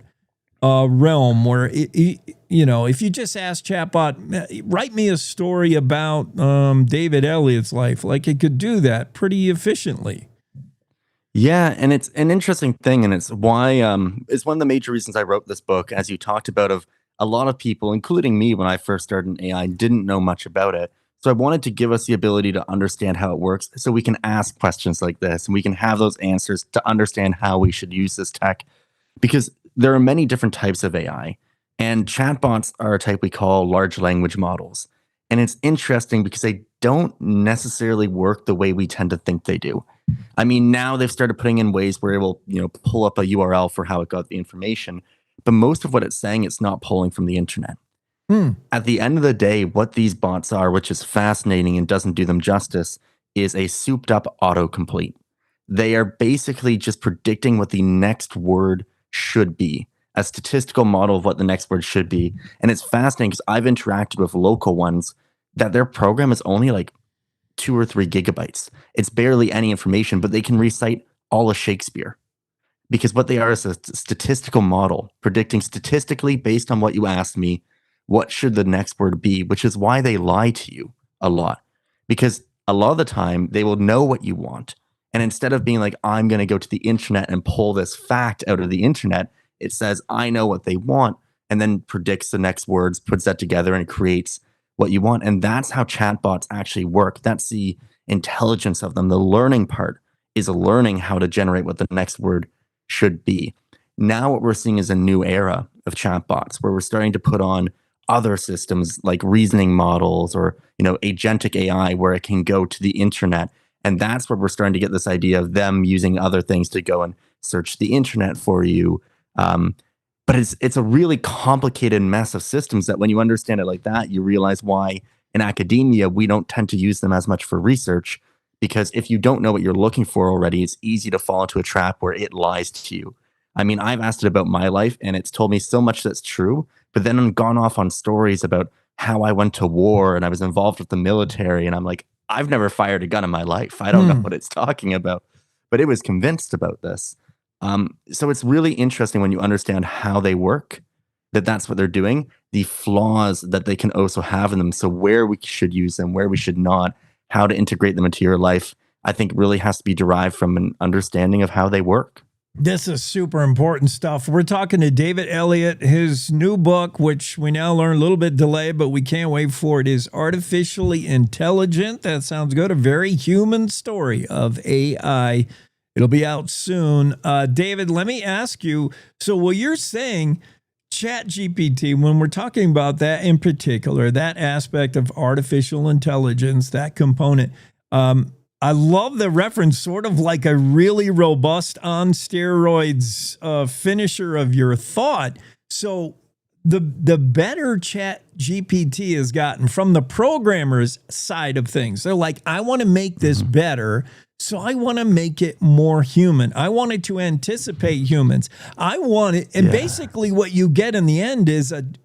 realm where, if you just ask chatbot, write me a story about David Elliott's life, it could do that pretty efficiently. Yeah, and it's an interesting thing, and it's why it's one of the major reasons I wrote this book, as you talked about, of a lot of people, including me when I first started in AI, didn't know much about it. So I wanted to give us the ability to understand how it works so we can ask questions like this and we can have those answers to understand how we should use this tech. Because there are many different types of AI, and chatbots are a type we call large language models. And it's interesting because they don't necessarily work the way we tend to think they do. I mean, now they've started putting in ways where it will, pull up a URL for how it got the information. But most of what it's saying, it's not pulling from the internet. At the end of the day, what these bots are, which is fascinating and doesn't do them justice, is a souped up autocomplete. They are basically just predicting what the next word should be, a statistical model of what the next word should be. And it's fascinating because I've interacted with local ones that their program is only 2 or 3 gigabytes. It's barely any information, but they can recite all of Shakespeare because what they are is a statistical model predicting statistically based on what you asked me, what should the next word be, which is why they lie to you a lot, because a lot of the time they will know what you want. And instead of being like, I'm going to go to the internet and pull this fact out of the internet, it says, I know what they want, and then predicts the next words, puts that together and creates what you want. And that's how chatbots actually work. That's the intelligence of them. The learning part is learning how to generate what the next word should be. Now what we're seeing is a new era of chatbots where we're starting to put on other systems like reasoning models or, agentic AI where it can go to the internet. And that's where we're starting to get this idea of them using other things to go and search the internet for you. But it's a really complicated mess of systems that when you understand it like that, you realize why in academia, we don't tend to use them as much for research, because if you don't know what you're looking for already, it's easy to fall into a trap where it lies to you. I mean, I've asked it about my life and it's told me so much that's true, but then I've gone off on stories about how I went to war and I was involved with the military. And I'm like, I've never fired a gun in my life. I don't know what it's talking about, but it was convinced about this. So it's really interesting when you understand how they work, that's what they're doing, the flaws that they can also have in them. So where we should use them, where we should not, how to integrate them into your life, I think really has to be derived from an understanding of how they work. This is super important stuff. We're talking to David Elliott. His new book, which we now learn a little bit delayed, but we can't wait for it, is Artificially Intelligent. That sounds good. A very human story of AI. It'll be out soon. David, let me ask you, so what you're saying, ChatGPT, when we're talking about that in particular, that aspect of artificial intelligence, that component, I love the reference, sort of like a really robust on steroids finisher of your thought. So the better ChatGPT has gotten from the programmer's side of things. They're like, I want to make this better, so I want to make it more human. I want it to anticipate humans. I want it, and basically what you get in the end is an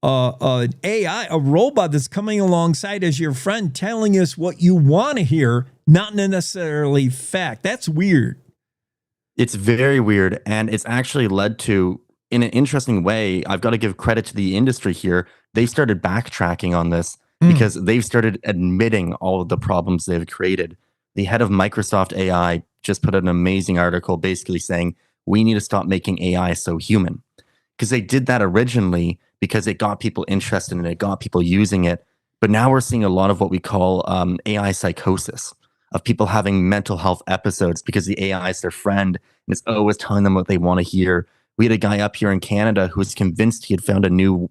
AI, a robot that's coming alongside as your friend, telling us what you want to hear, not necessarily fact. That's weird. It's very weird, and it's actually led to in an interesting way, I've got to give credit to the industry here. They started backtracking on this because they've started admitting all of the problems they've created. The head of Microsoft AI just put out an amazing article basically saying, we need to stop making AI so human. Because they did that originally because it got people interested and it got people using it. But now we're seeing a lot of what we call AI psychosis, of people having mental health episodes because the AI is their friend and it's always telling them what they want to hear. We had a guy up here in Canada who was convinced he had found a new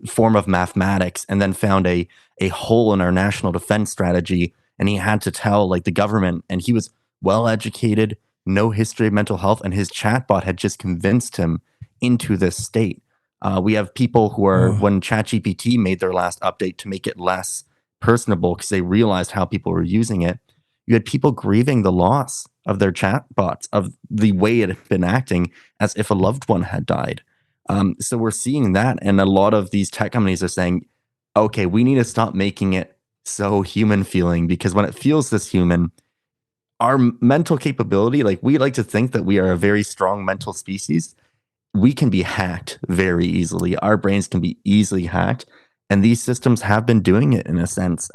form of mathematics and then found a hole in our national defense strategy. And he had to tell like the government, and he was well educated, no history of mental health, and his chatbot had just convinced him into this state. We have people who are, when ChatGPT made their last update to make it less personable because they realized how people were using it, you had people grieving the loss of their chatbots, of the way it had been acting as if a loved one had died. So we're seeing that, and a lot of these tech companies are saying, okay, we need to stop making it so human feeling, because when it feels this human, our mental capability, like we like to think that we are a very strong mental species, we can be hacked very easily. Our brains can be easily hacked, and these systems have been doing it in a sense.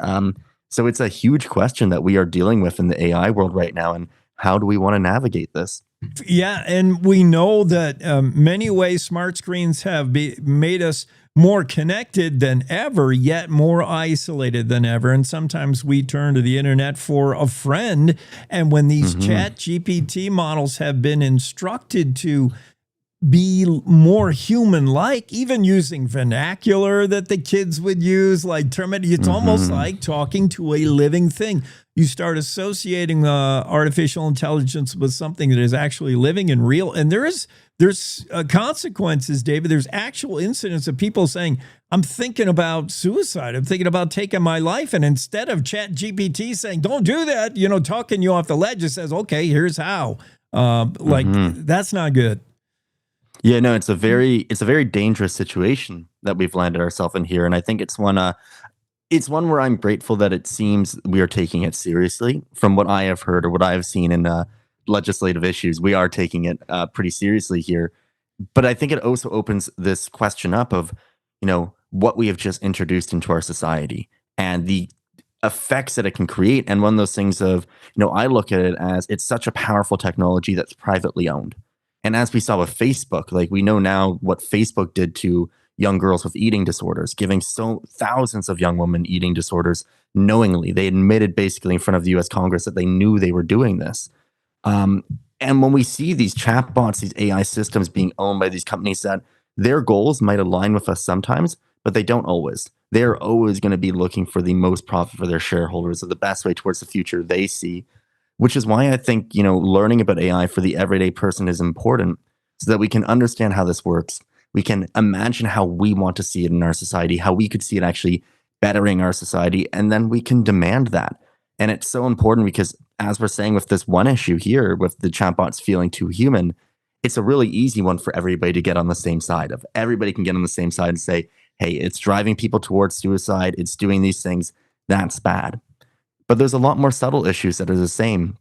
So it's a huge question that we are dealing with in the AI world right now, and how do we want to navigate this? Yeah, and we know that many ways smart screens have made us more connected than ever, yet more isolated than ever. And sometimes we turn to the internet for a friend. And when these chat GPT models have been instructed to be more human-like, even using vernacular that the kids would use, like terminology, it's almost like talking to a living thing. You start associating artificial intelligence with something that is actually living and real. And there's consequences, David. There's actual incidents of people saying, I'm thinking about suicide. I'm thinking about taking my life. And instead of Chat GPT saying, don't do that, talking you off the ledge, it says, okay, here's how. That's not good. Yeah, no, it's a very dangerous situation that we've landed ourselves in here. And I think it's one where I'm grateful that it seems we are taking it seriously. From what I have heard or what I have seen in legislative issues, we are taking it pretty seriously here. But I think it also opens this question up of, what we have just introduced into our society and the effects that it can create. And one of those things of, I look at it as it's such a powerful technology that's privately owned. And as we saw with Facebook, like we know now what Facebook did to young girls with eating disorders, giving thousands of young women eating disorders knowingly. They admitted basically in front of the US Congress that they knew they were doing this. And when we see these chatbots, these AI systems being owned by these companies that their goals might align with us sometimes, but they don't always. They're always going to be looking for the most profit for their shareholders or the best way towards the future they see. Which is why I think, learning about AI for the everyday person is important so that we can understand how this works. We can imagine how we want to see it in our society, how we could see it actually bettering our society, and then we can demand that. And it's so important because, as we're saying with this one issue here, with the chatbots feeling too human, it's a really easy one for everybody to get on the same side of. Everybody can get on the same side and say, hey, it's driving people towards suicide, it's doing these things, that's bad. But there's a lot more subtle issues that are the same,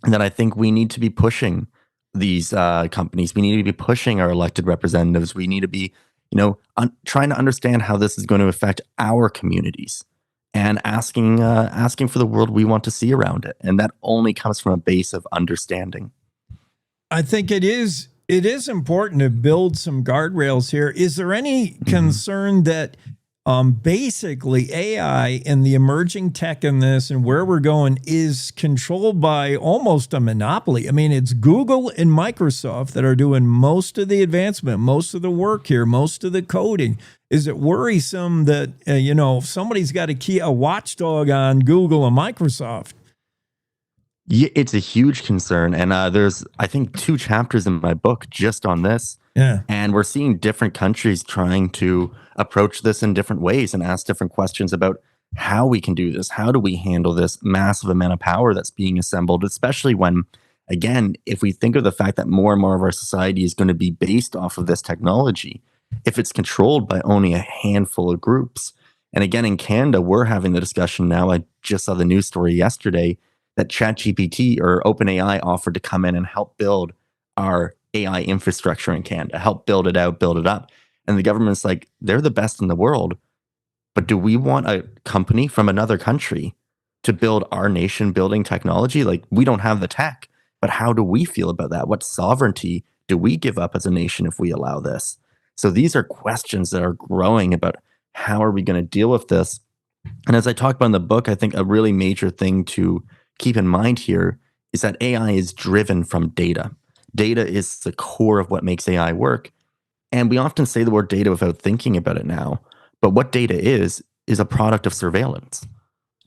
and that I think we need to be pushing these companies. We need to be pushing our elected representatives. We need to be, trying to understand how this is going to affect our communities, and asking for the world we want to see around it. And that only comes from a base of understanding. I think it is important to build some guardrails here. Is there any concern that basically AI and the emerging tech in this and where we're going is controlled by almost a monopoly? I mean, it's Google and Microsoft that are doing most of the advancement, most of the work here, most of the coding. Is it worrisome that, somebody's got to keep a watchdog on Google and Microsoft? Yeah, it's a huge concern. And there's, I think, 2 chapters in my book just on this. Yeah. And we're seeing different countries trying to approach this in different ways and ask different questions about how we can do this. How do we handle this massive amount of power that's being assembled, especially when, again, if we think of the fact that more and more of our society is going to be based off of this technology, if it's controlled by only a handful of groups. And again, in Canada, we're having the discussion now. I just saw the news story yesterday that ChatGPT or OpenAI offered to come in and help build our AI infrastructure in Canada, help build it out, build it up. And the government's like, they're the best in the world. But do we want a company from another country to build our nation building technology? Like, we don't have the tech, but how do we feel about that? What sovereignty do we give up as a nation if we allow this? So these are questions that are growing about how are we going to deal with this? And as I talk about in the book, I think a really major thing to keep in mind here is that AI is driven from data. Data is the core of what makes AI work. And we often say the word data without thinking about it now. But what data is a product of surveillance.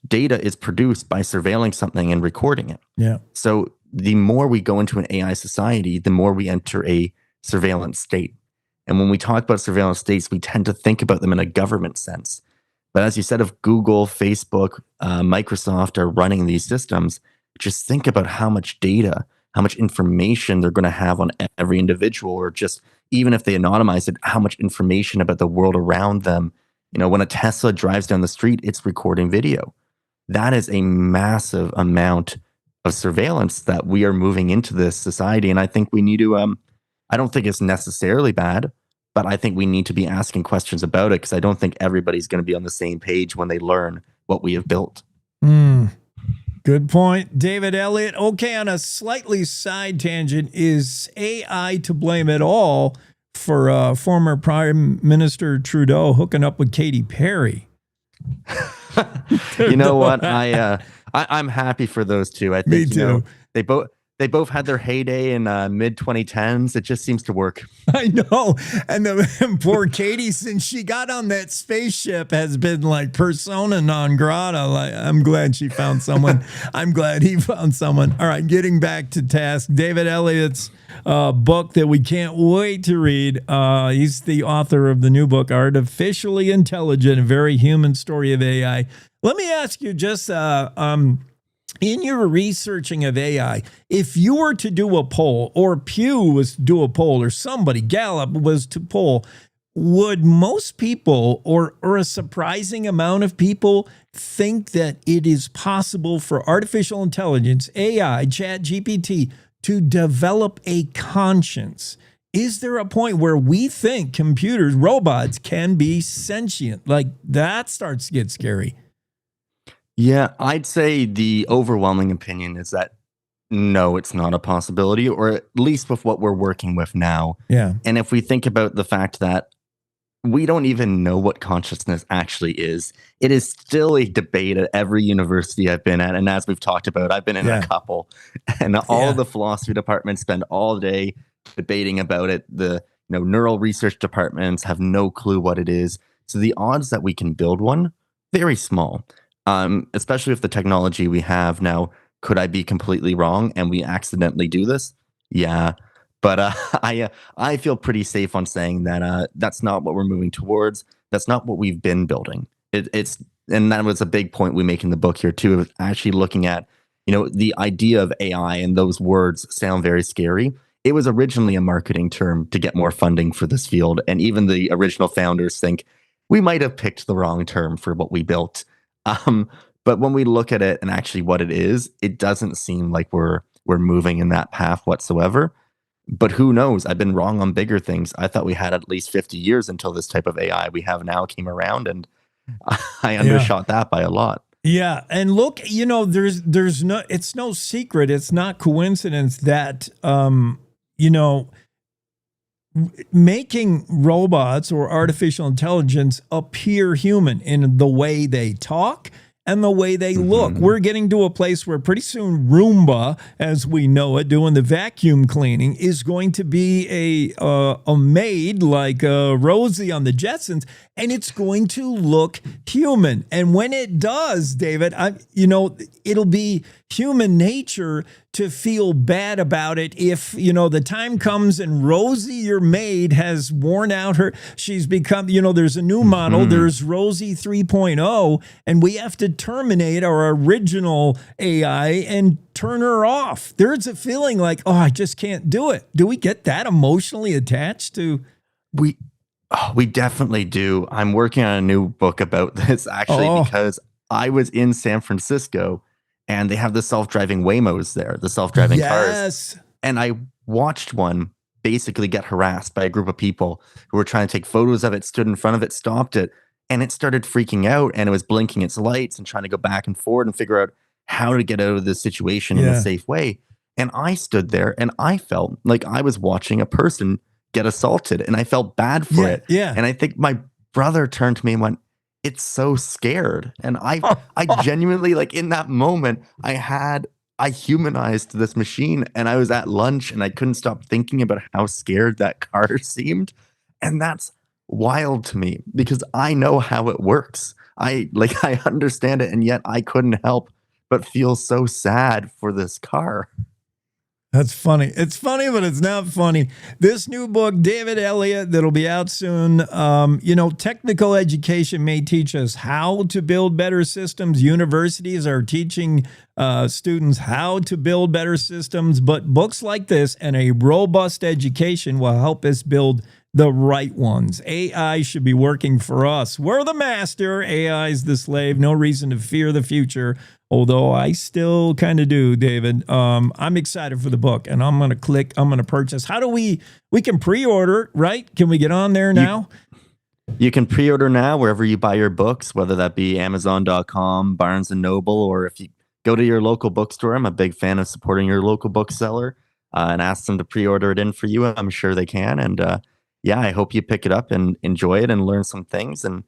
Data is produced by surveilling something and recording it. Yeah. So the more we go into an AI society, the more we enter a surveillance state. And when we talk about surveillance states, we tend to think about them in a government sense. But as you said, if Google, Facebook, Microsoft are running these systems, just think about how much data, how much information they're going to have on every individual, or just even if they anonymize it, how much information about the world around them. You know, when a Tesla drives down the street, it's recording video. That is a massive amount of surveillance that we are moving into this society. And I think we need to, I don't think it's necessarily bad, but I think we need to be asking questions about it, because I don't think everybody's going to be on the same page when they learn what we have built. Good point, David Elliott. Okay, on a slightly side tangent, is AI to blame at all for former Prime Minister Trudeau hooking up with Katy Perry? You know what? I'm happy for those two. I think Me too. You know, they both had their heyday in mid 2010s. It just seems to work. I know. And the poor Katie, since she got on that spaceship, has been like persona non grata. Like, I'm glad she found someone. I'm glad he found someone. All right, getting back to task. David Elliott's book that we can't wait to read. He's the author of the new book, Artificially Intelligent, a Very Human Story of AI. Let me ask you just in your researching of AI, if you were to do a poll, or Pew was to do a poll, or somebody, Gallup was to poll, would most people, or a surprising amount of people, think that it is possible for artificial intelligence, AI, ChatGPT, to develop a conscience? Is there a point where we think computers, robots, can be sentient? Like, that starts to get scary. Yeah, I'd say the overwhelming opinion is that no, it's not a possibility, or at least with what we're working with now. Yeah. And if we think about the fact that we don't even know what consciousness actually is, it is still a debate at every university I've been at. And as we've talked about, I've been in a couple, and all the philosophy departments spend all day debating about it. The neural research departments have no clue what it is. So the odds that we can build one, very small. Especially with the technology we have now. Could I be completely wrong and we accidentally do this? Yeah. But I feel pretty safe on saying that that's not what we're moving towards. That's not what we've been building. And that was a big point we make in the book here too, of actually looking at, the idea of AI, and those words sound very scary. It was originally a marketing term to get more funding for this field. And even the original founders think we might have picked the wrong term for what we built. But when we look at it and actually what it is, it doesn't seem like we're moving in that path whatsoever. But who knows? I've been wrong on bigger things. I thought we had at least 50 years until this type of AI we have now came around, and I undershot that by a lot. Yeah, and look, there's no, it's no secret, it's not coincidence that making robots or artificial intelligence appear human in the way they talk and the way they look. We're getting to a place where pretty soon Roomba, as we know it, doing the vacuum cleaning, is going to be a maid like Rosie on the Jetsons, and it's going to look human. And when it does, David, it'll be human nature to feel bad about it if, the time comes and Rosie, your maid, has worn out she's become, there's a new model, there's Rosie 3.0, and we have to terminate our original AI and turn her off. There's a feeling like, I just can't do it. Do we get that emotionally attached to? We definitely do. I'm working on a new book about this, actually, because I was in San Francisco, and they have the self-driving Waymos there, the self-driving cars. And I watched one, basically get harassed by a group of people who were trying to take photos of it, stood in front of it, stopped it, and it started freaking out, and it was blinking its lights and trying to go back and forward and figure out how to get out of this situation in a safe way. And I stood there and I felt like I was watching a person get assaulted, and I felt bad for it. Yeah. And I think my brother turned to me and went, "It's so scared." And I genuinely, like, in that moment, I humanized this machine, and I was at lunch and I couldn't stop thinking about how scared that car seemed. And that's wild to me because I know how it works. I understand it, and yet I couldn't help but feel so sad for this car. That's funny. It's funny, but it's not funny. This new book, David Elliott, that'll be out soon. Technical education may teach us how to build better systems. Universities are teaching students how to build better systems, but books like this and a robust education will help us build the right ones. AI should be working for us. We're the master. AI is the slave. No reason to fear the future. Although I still kind of do, David. I'm excited for the book, and I'm going to purchase. How do we can pre-order, right? Can we get on there now? You can pre-order now wherever you buy your books, whether that be Amazon.com, Barnes & Noble, or if you go to your local bookstore. I'm a big fan of supporting your local bookseller and ask them to pre-order it in for you. I'm sure they can. And I hope you pick it up and enjoy it and learn some things. And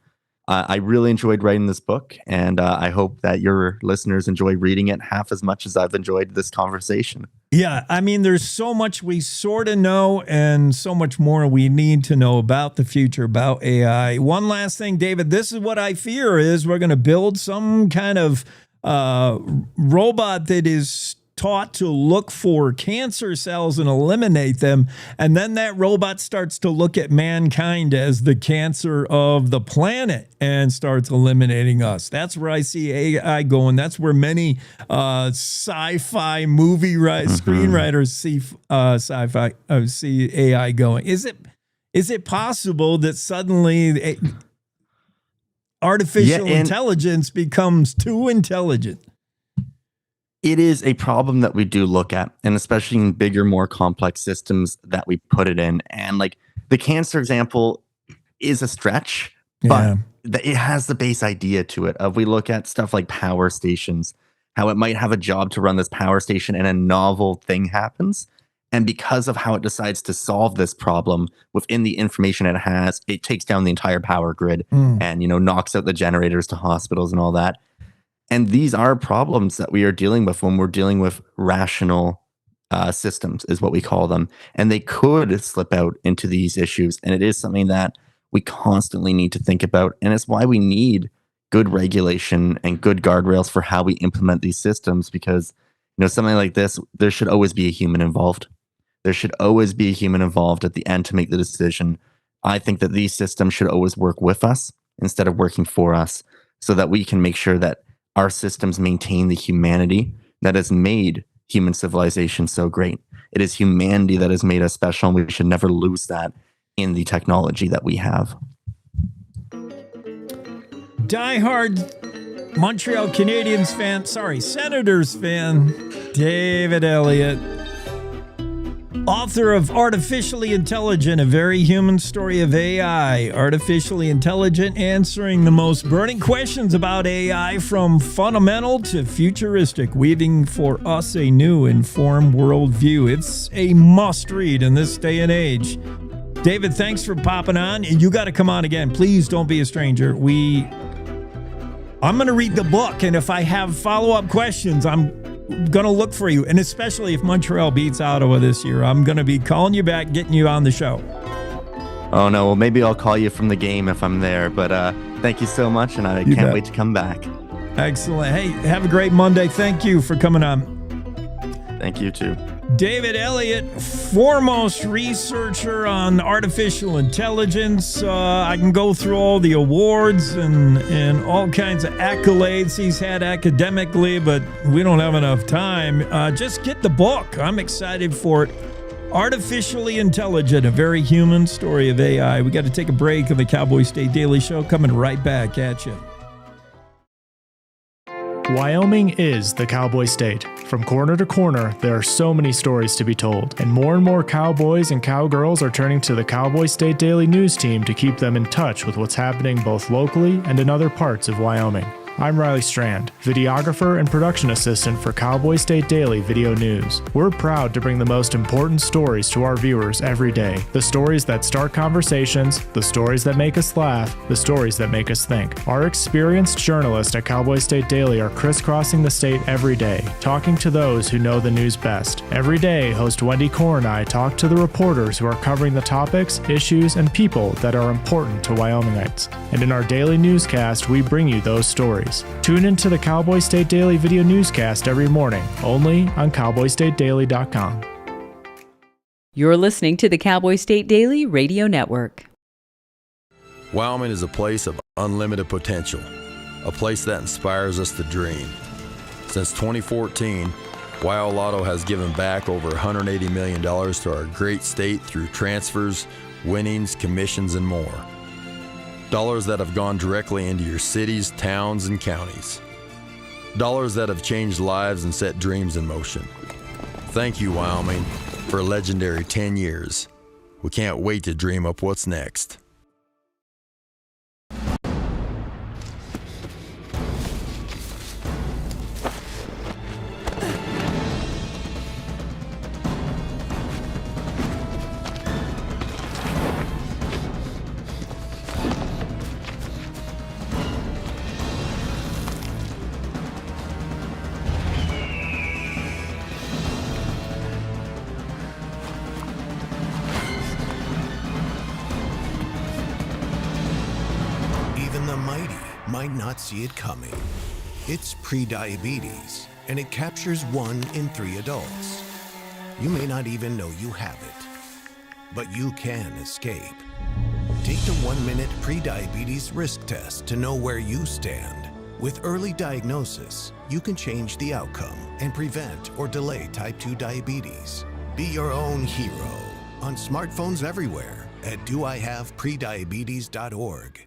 I really enjoyed writing this book, and I hope that your listeners enjoy reading it half as much as I've enjoyed this conversation. Yeah, I mean, there's so much we sort of know and so much more we need to know about the future, about AI. One last thing, David, this is what I fear is we're going to build some kind of robot that is taught to look for cancer cells and eliminate them. And then that robot starts to look at mankind as the cancer of the planet and starts eliminating us. That's where I see AI going. That's where many sci-fi movie screenwriters see AI going. Is it possible that suddenly artificial intelligence becomes too intelligent? It is a problem that we do look at, and especially in bigger, more complex systems that we put it in. And like the cancer example is a stretch, but it has the base idea to it. We look at stuff like power stations, how it might have a job to run this power station and a novel thing happens. And because of how it decides to solve this problem within the information it has, it takes down the entire power grid and, knocks out the generators to hospitals and all that. And these are problems that we are dealing with when we're dealing with rational systems, is what we call them. And they could slip out into these issues. And it is something that we constantly need to think about. And it's why we need good regulation and good guardrails for how we implement these systems. Because, something like this, there should always be a human involved. There should always be a human involved at the end to make the decision. I think that these systems should always work with us instead of working for us, so that we can make sure that our systems maintain the humanity that has made human civilization so great. It is humanity that has made us special, and we should never lose that in the technology that we have. Diehard Montreal Canadiens fan, Senators fan, David Elliott, author of Artificially Intelligent, A Very Human Story of AI. Artificially intelligent, answering the most burning questions about AI from fundamental to futuristic, weaving for us a new informed worldview. It's a must read in this day and age. David, thanks for popping on. You got to come on again. Please don't be a stranger. I'm going to read the book, and if I have follow-up questions, I'm going to look for you. And especially if Montreal beats Ottawa this year, I'm going to be calling you back, getting you on the show. Oh, no. Well, maybe I'll call you from the game if I'm there. But thank you so much, and I can't wait to come back. Excellent. Hey, have a great Monday. Thank you for coming on. Thank you, too. David Elliott, foremost researcher on artificial intelligence. I can go through all the awards and all kinds of accolades he's had academically, but we don't have enough time. Just get the book. I'm excited for it. Artificially Intelligent, A Very Human Story of AI. We got to take a break of the Cowboy State Daily Show. Coming right back at you. Wyoming is the Cowboy State. From corner to corner, there are so many stories to be told, and more cowboys and cowgirls are turning to the Cowboy State Daily News team to keep them in touch with what's happening both locally and in other parts of Wyoming. I'm Riley Strand, videographer and production assistant for Cowboy State Daily Video News. We're proud to bring the most important stories to our viewers every day. The stories that start conversations, the stories that make us laugh, the stories that make us think. Our experienced journalists at Cowboy State Daily are crisscrossing the state every day, talking to those who know the news best. Every day, host Wendy Core and I talk to the reporters who are covering the topics, issues, and people that are important to Wyomingites. And in our daily newscast, we bring you those stories. Tune into the Cowboy State Daily Video Newscast every morning, only on cowboystatedaily.com. You're listening to the Cowboy State Daily Radio Network. Wyoming is a place of unlimited potential, a place that inspires us to dream. Since 2014, Wyo Lotto has given back over $180 million to our great state through transfers, winnings, commissions, and more. Dollars that have gone directly into your cities, towns, and counties. Dollars that have changed lives and set dreams in motion. Thank you, Wyoming, for a legendary 10 years. We can't wait to dream up what's next. Might not see it coming. It's prediabetes, and it captures 1 in 3 adults. You may not even know you have it, but you can escape. Take the 1-minute prediabetes risk test to know where you stand. With early diagnosis, you can change the outcome and prevent or delay type 2 diabetes. Be your own hero on smartphones everywhere at doihaveprediabetes.org.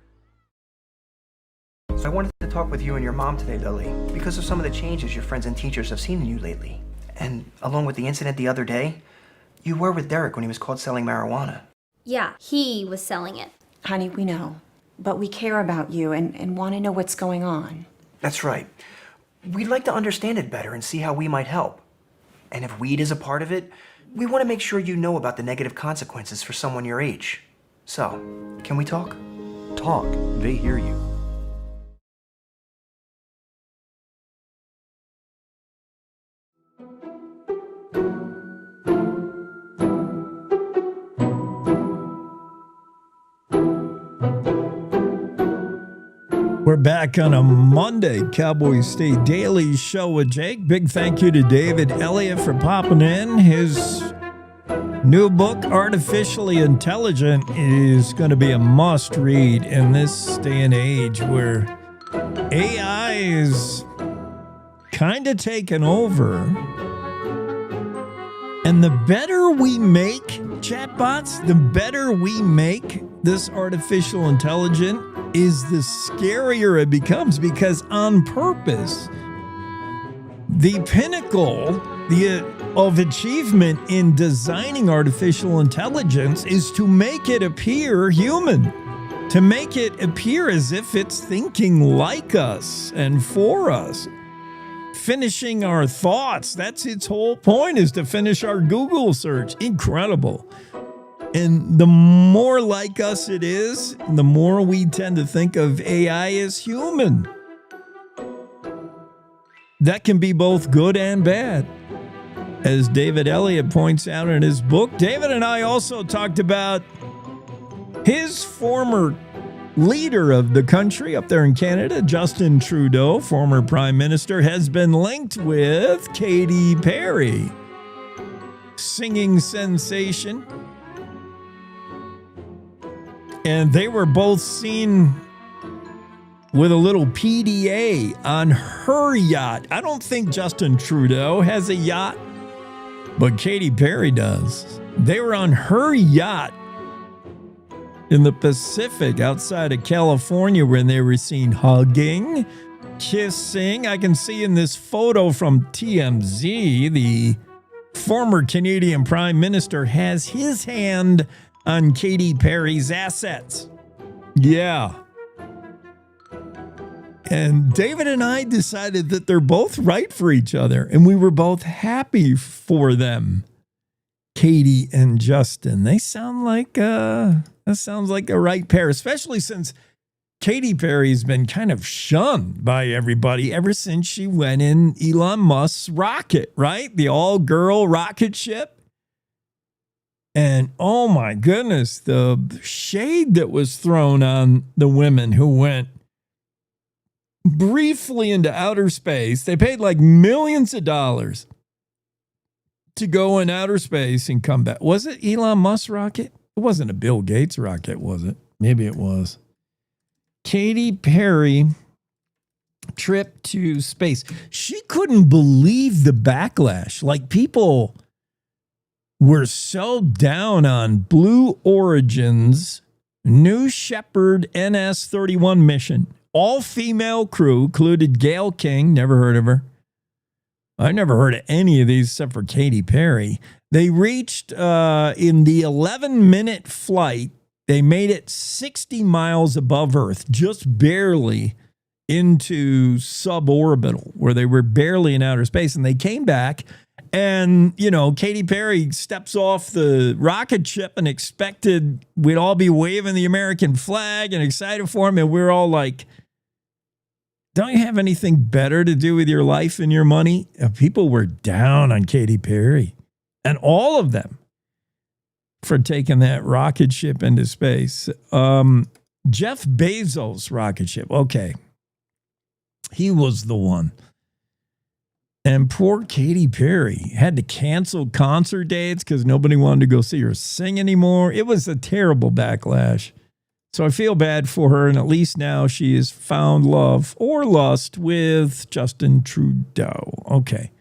I wanted to talk with you and your mom today, Lily, because of some of the changes your friends and teachers have seen in you lately. And along with the incident the other day, you were with Derek when he was caught selling marijuana. Yeah, he was selling it. Honey, we know. But we care about you and want to know what's going on. That's right. We'd like to understand it better and see how we might help. And if weed is a part of it, we want to make sure you know about the negative consequences for someone your age. So, can we talk? Talk. They hear you. We're back on a Monday Cowboy State Daily Show with Jake. Big thank you to David Elliott for popping in. His new book, Artificially Intelligent, is going to be a must read in this day and age where AI is kind of taken over. And the better we make chatbots, the better we make this artificial intelligence, is the scarier it becomes, because on purpose, the pinnacle of achievement in designing artificial intelligence is to make it appear human, to make it appear as if it's thinking like us and for us, finishing our thoughts. That's its whole point, is to finish our Google search. Incredible. And the more like us it is, the more we tend to think of AI as human. That can be both good and bad, as David Elliott points out in his book. David and I also talked about his former leader of the country up there in Canada, Justin Trudeau, former prime minister, has been linked with Katy Perry, singing sensation. And they were both seen with a little PDA on her yacht. I don't think Justin Trudeau has a yacht, but Katy Perry does. They were on her yacht in the Pacific outside of California when they were seen hugging. kissing. I can see in this photo from TMZ, the former Canadian Prime Minister has his hand on Katy Perry's assets. Yeah. And David and I decided that they're both right for each other, and we were both happy for them. Katy and Justin. That sounds like a right pair, especially since Katy Perry's been kind of shunned by everybody ever since she went in Elon Musk's rocket, right? The all-girl rocket ship. And oh my goodness, the shade that was thrown on the women who went briefly into outer space. They paid like millions of dollars to go in outer space and come back. Was it Elon Musk's rocket? It wasn't a Bill Gates rocket, was it? Maybe it was. Katy Perry trip to space. She couldn't believe the backlash. Like, people were so down on Blue Origin's New Shepard NS-31 mission. All-female crew included Gayle King. Never heard of her. I never heard of any of these except for Katy Perry. They reached, in the 11-minute flight, they made it 60 miles above Earth, just barely into suborbital, where they were barely in outer space. And they came back, and, you know, Katy Perry steps off the rocket ship and expected we'd all be waving the American flag and excited for him. And we're all like, don't you have anything better to do with your life and your money? People were down on Katy Perry, and all of them, for taking that rocket ship into space. Jeff Bezos' rocket ship. Okay. He was the one. And poor Katy Perry had to cancel concert dates because nobody wanted to go see her sing anymore. It was a terrible backlash. So I feel bad for her, and at least now she has found love or lust with Justin Trudeau. Okay.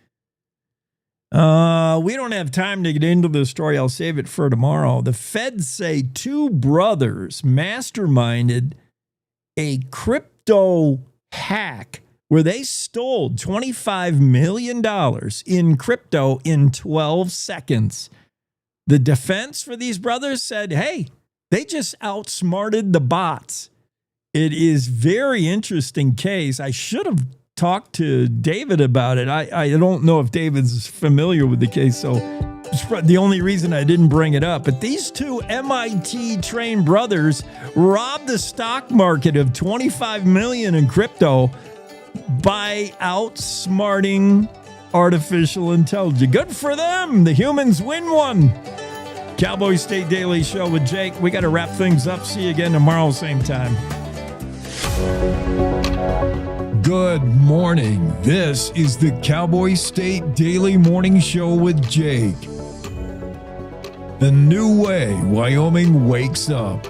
We don't have time to get into this story. I'll save it for tomorrow. The feds say two brothers masterminded a crypto hack where they stole $25 million in crypto in 12 seconds. The defense for these brothers said, hey, they just outsmarted the bots. It is very interesting case. I should have talked to David about it. I don't know if David's familiar with the case, so it's the only reason I didn't bring it up. But these two MIT-trained brothers robbed the stock market of $25 million in crypto by outsmarting artificial intelligence. Good for them. The humans win one. Cowboy State Daily Show with Jake. We got to wrap things up. See you again tomorrow, same time. Good morning. This is the Cowboy State Daily Morning Show with Jake. A new way Wyoming wakes up.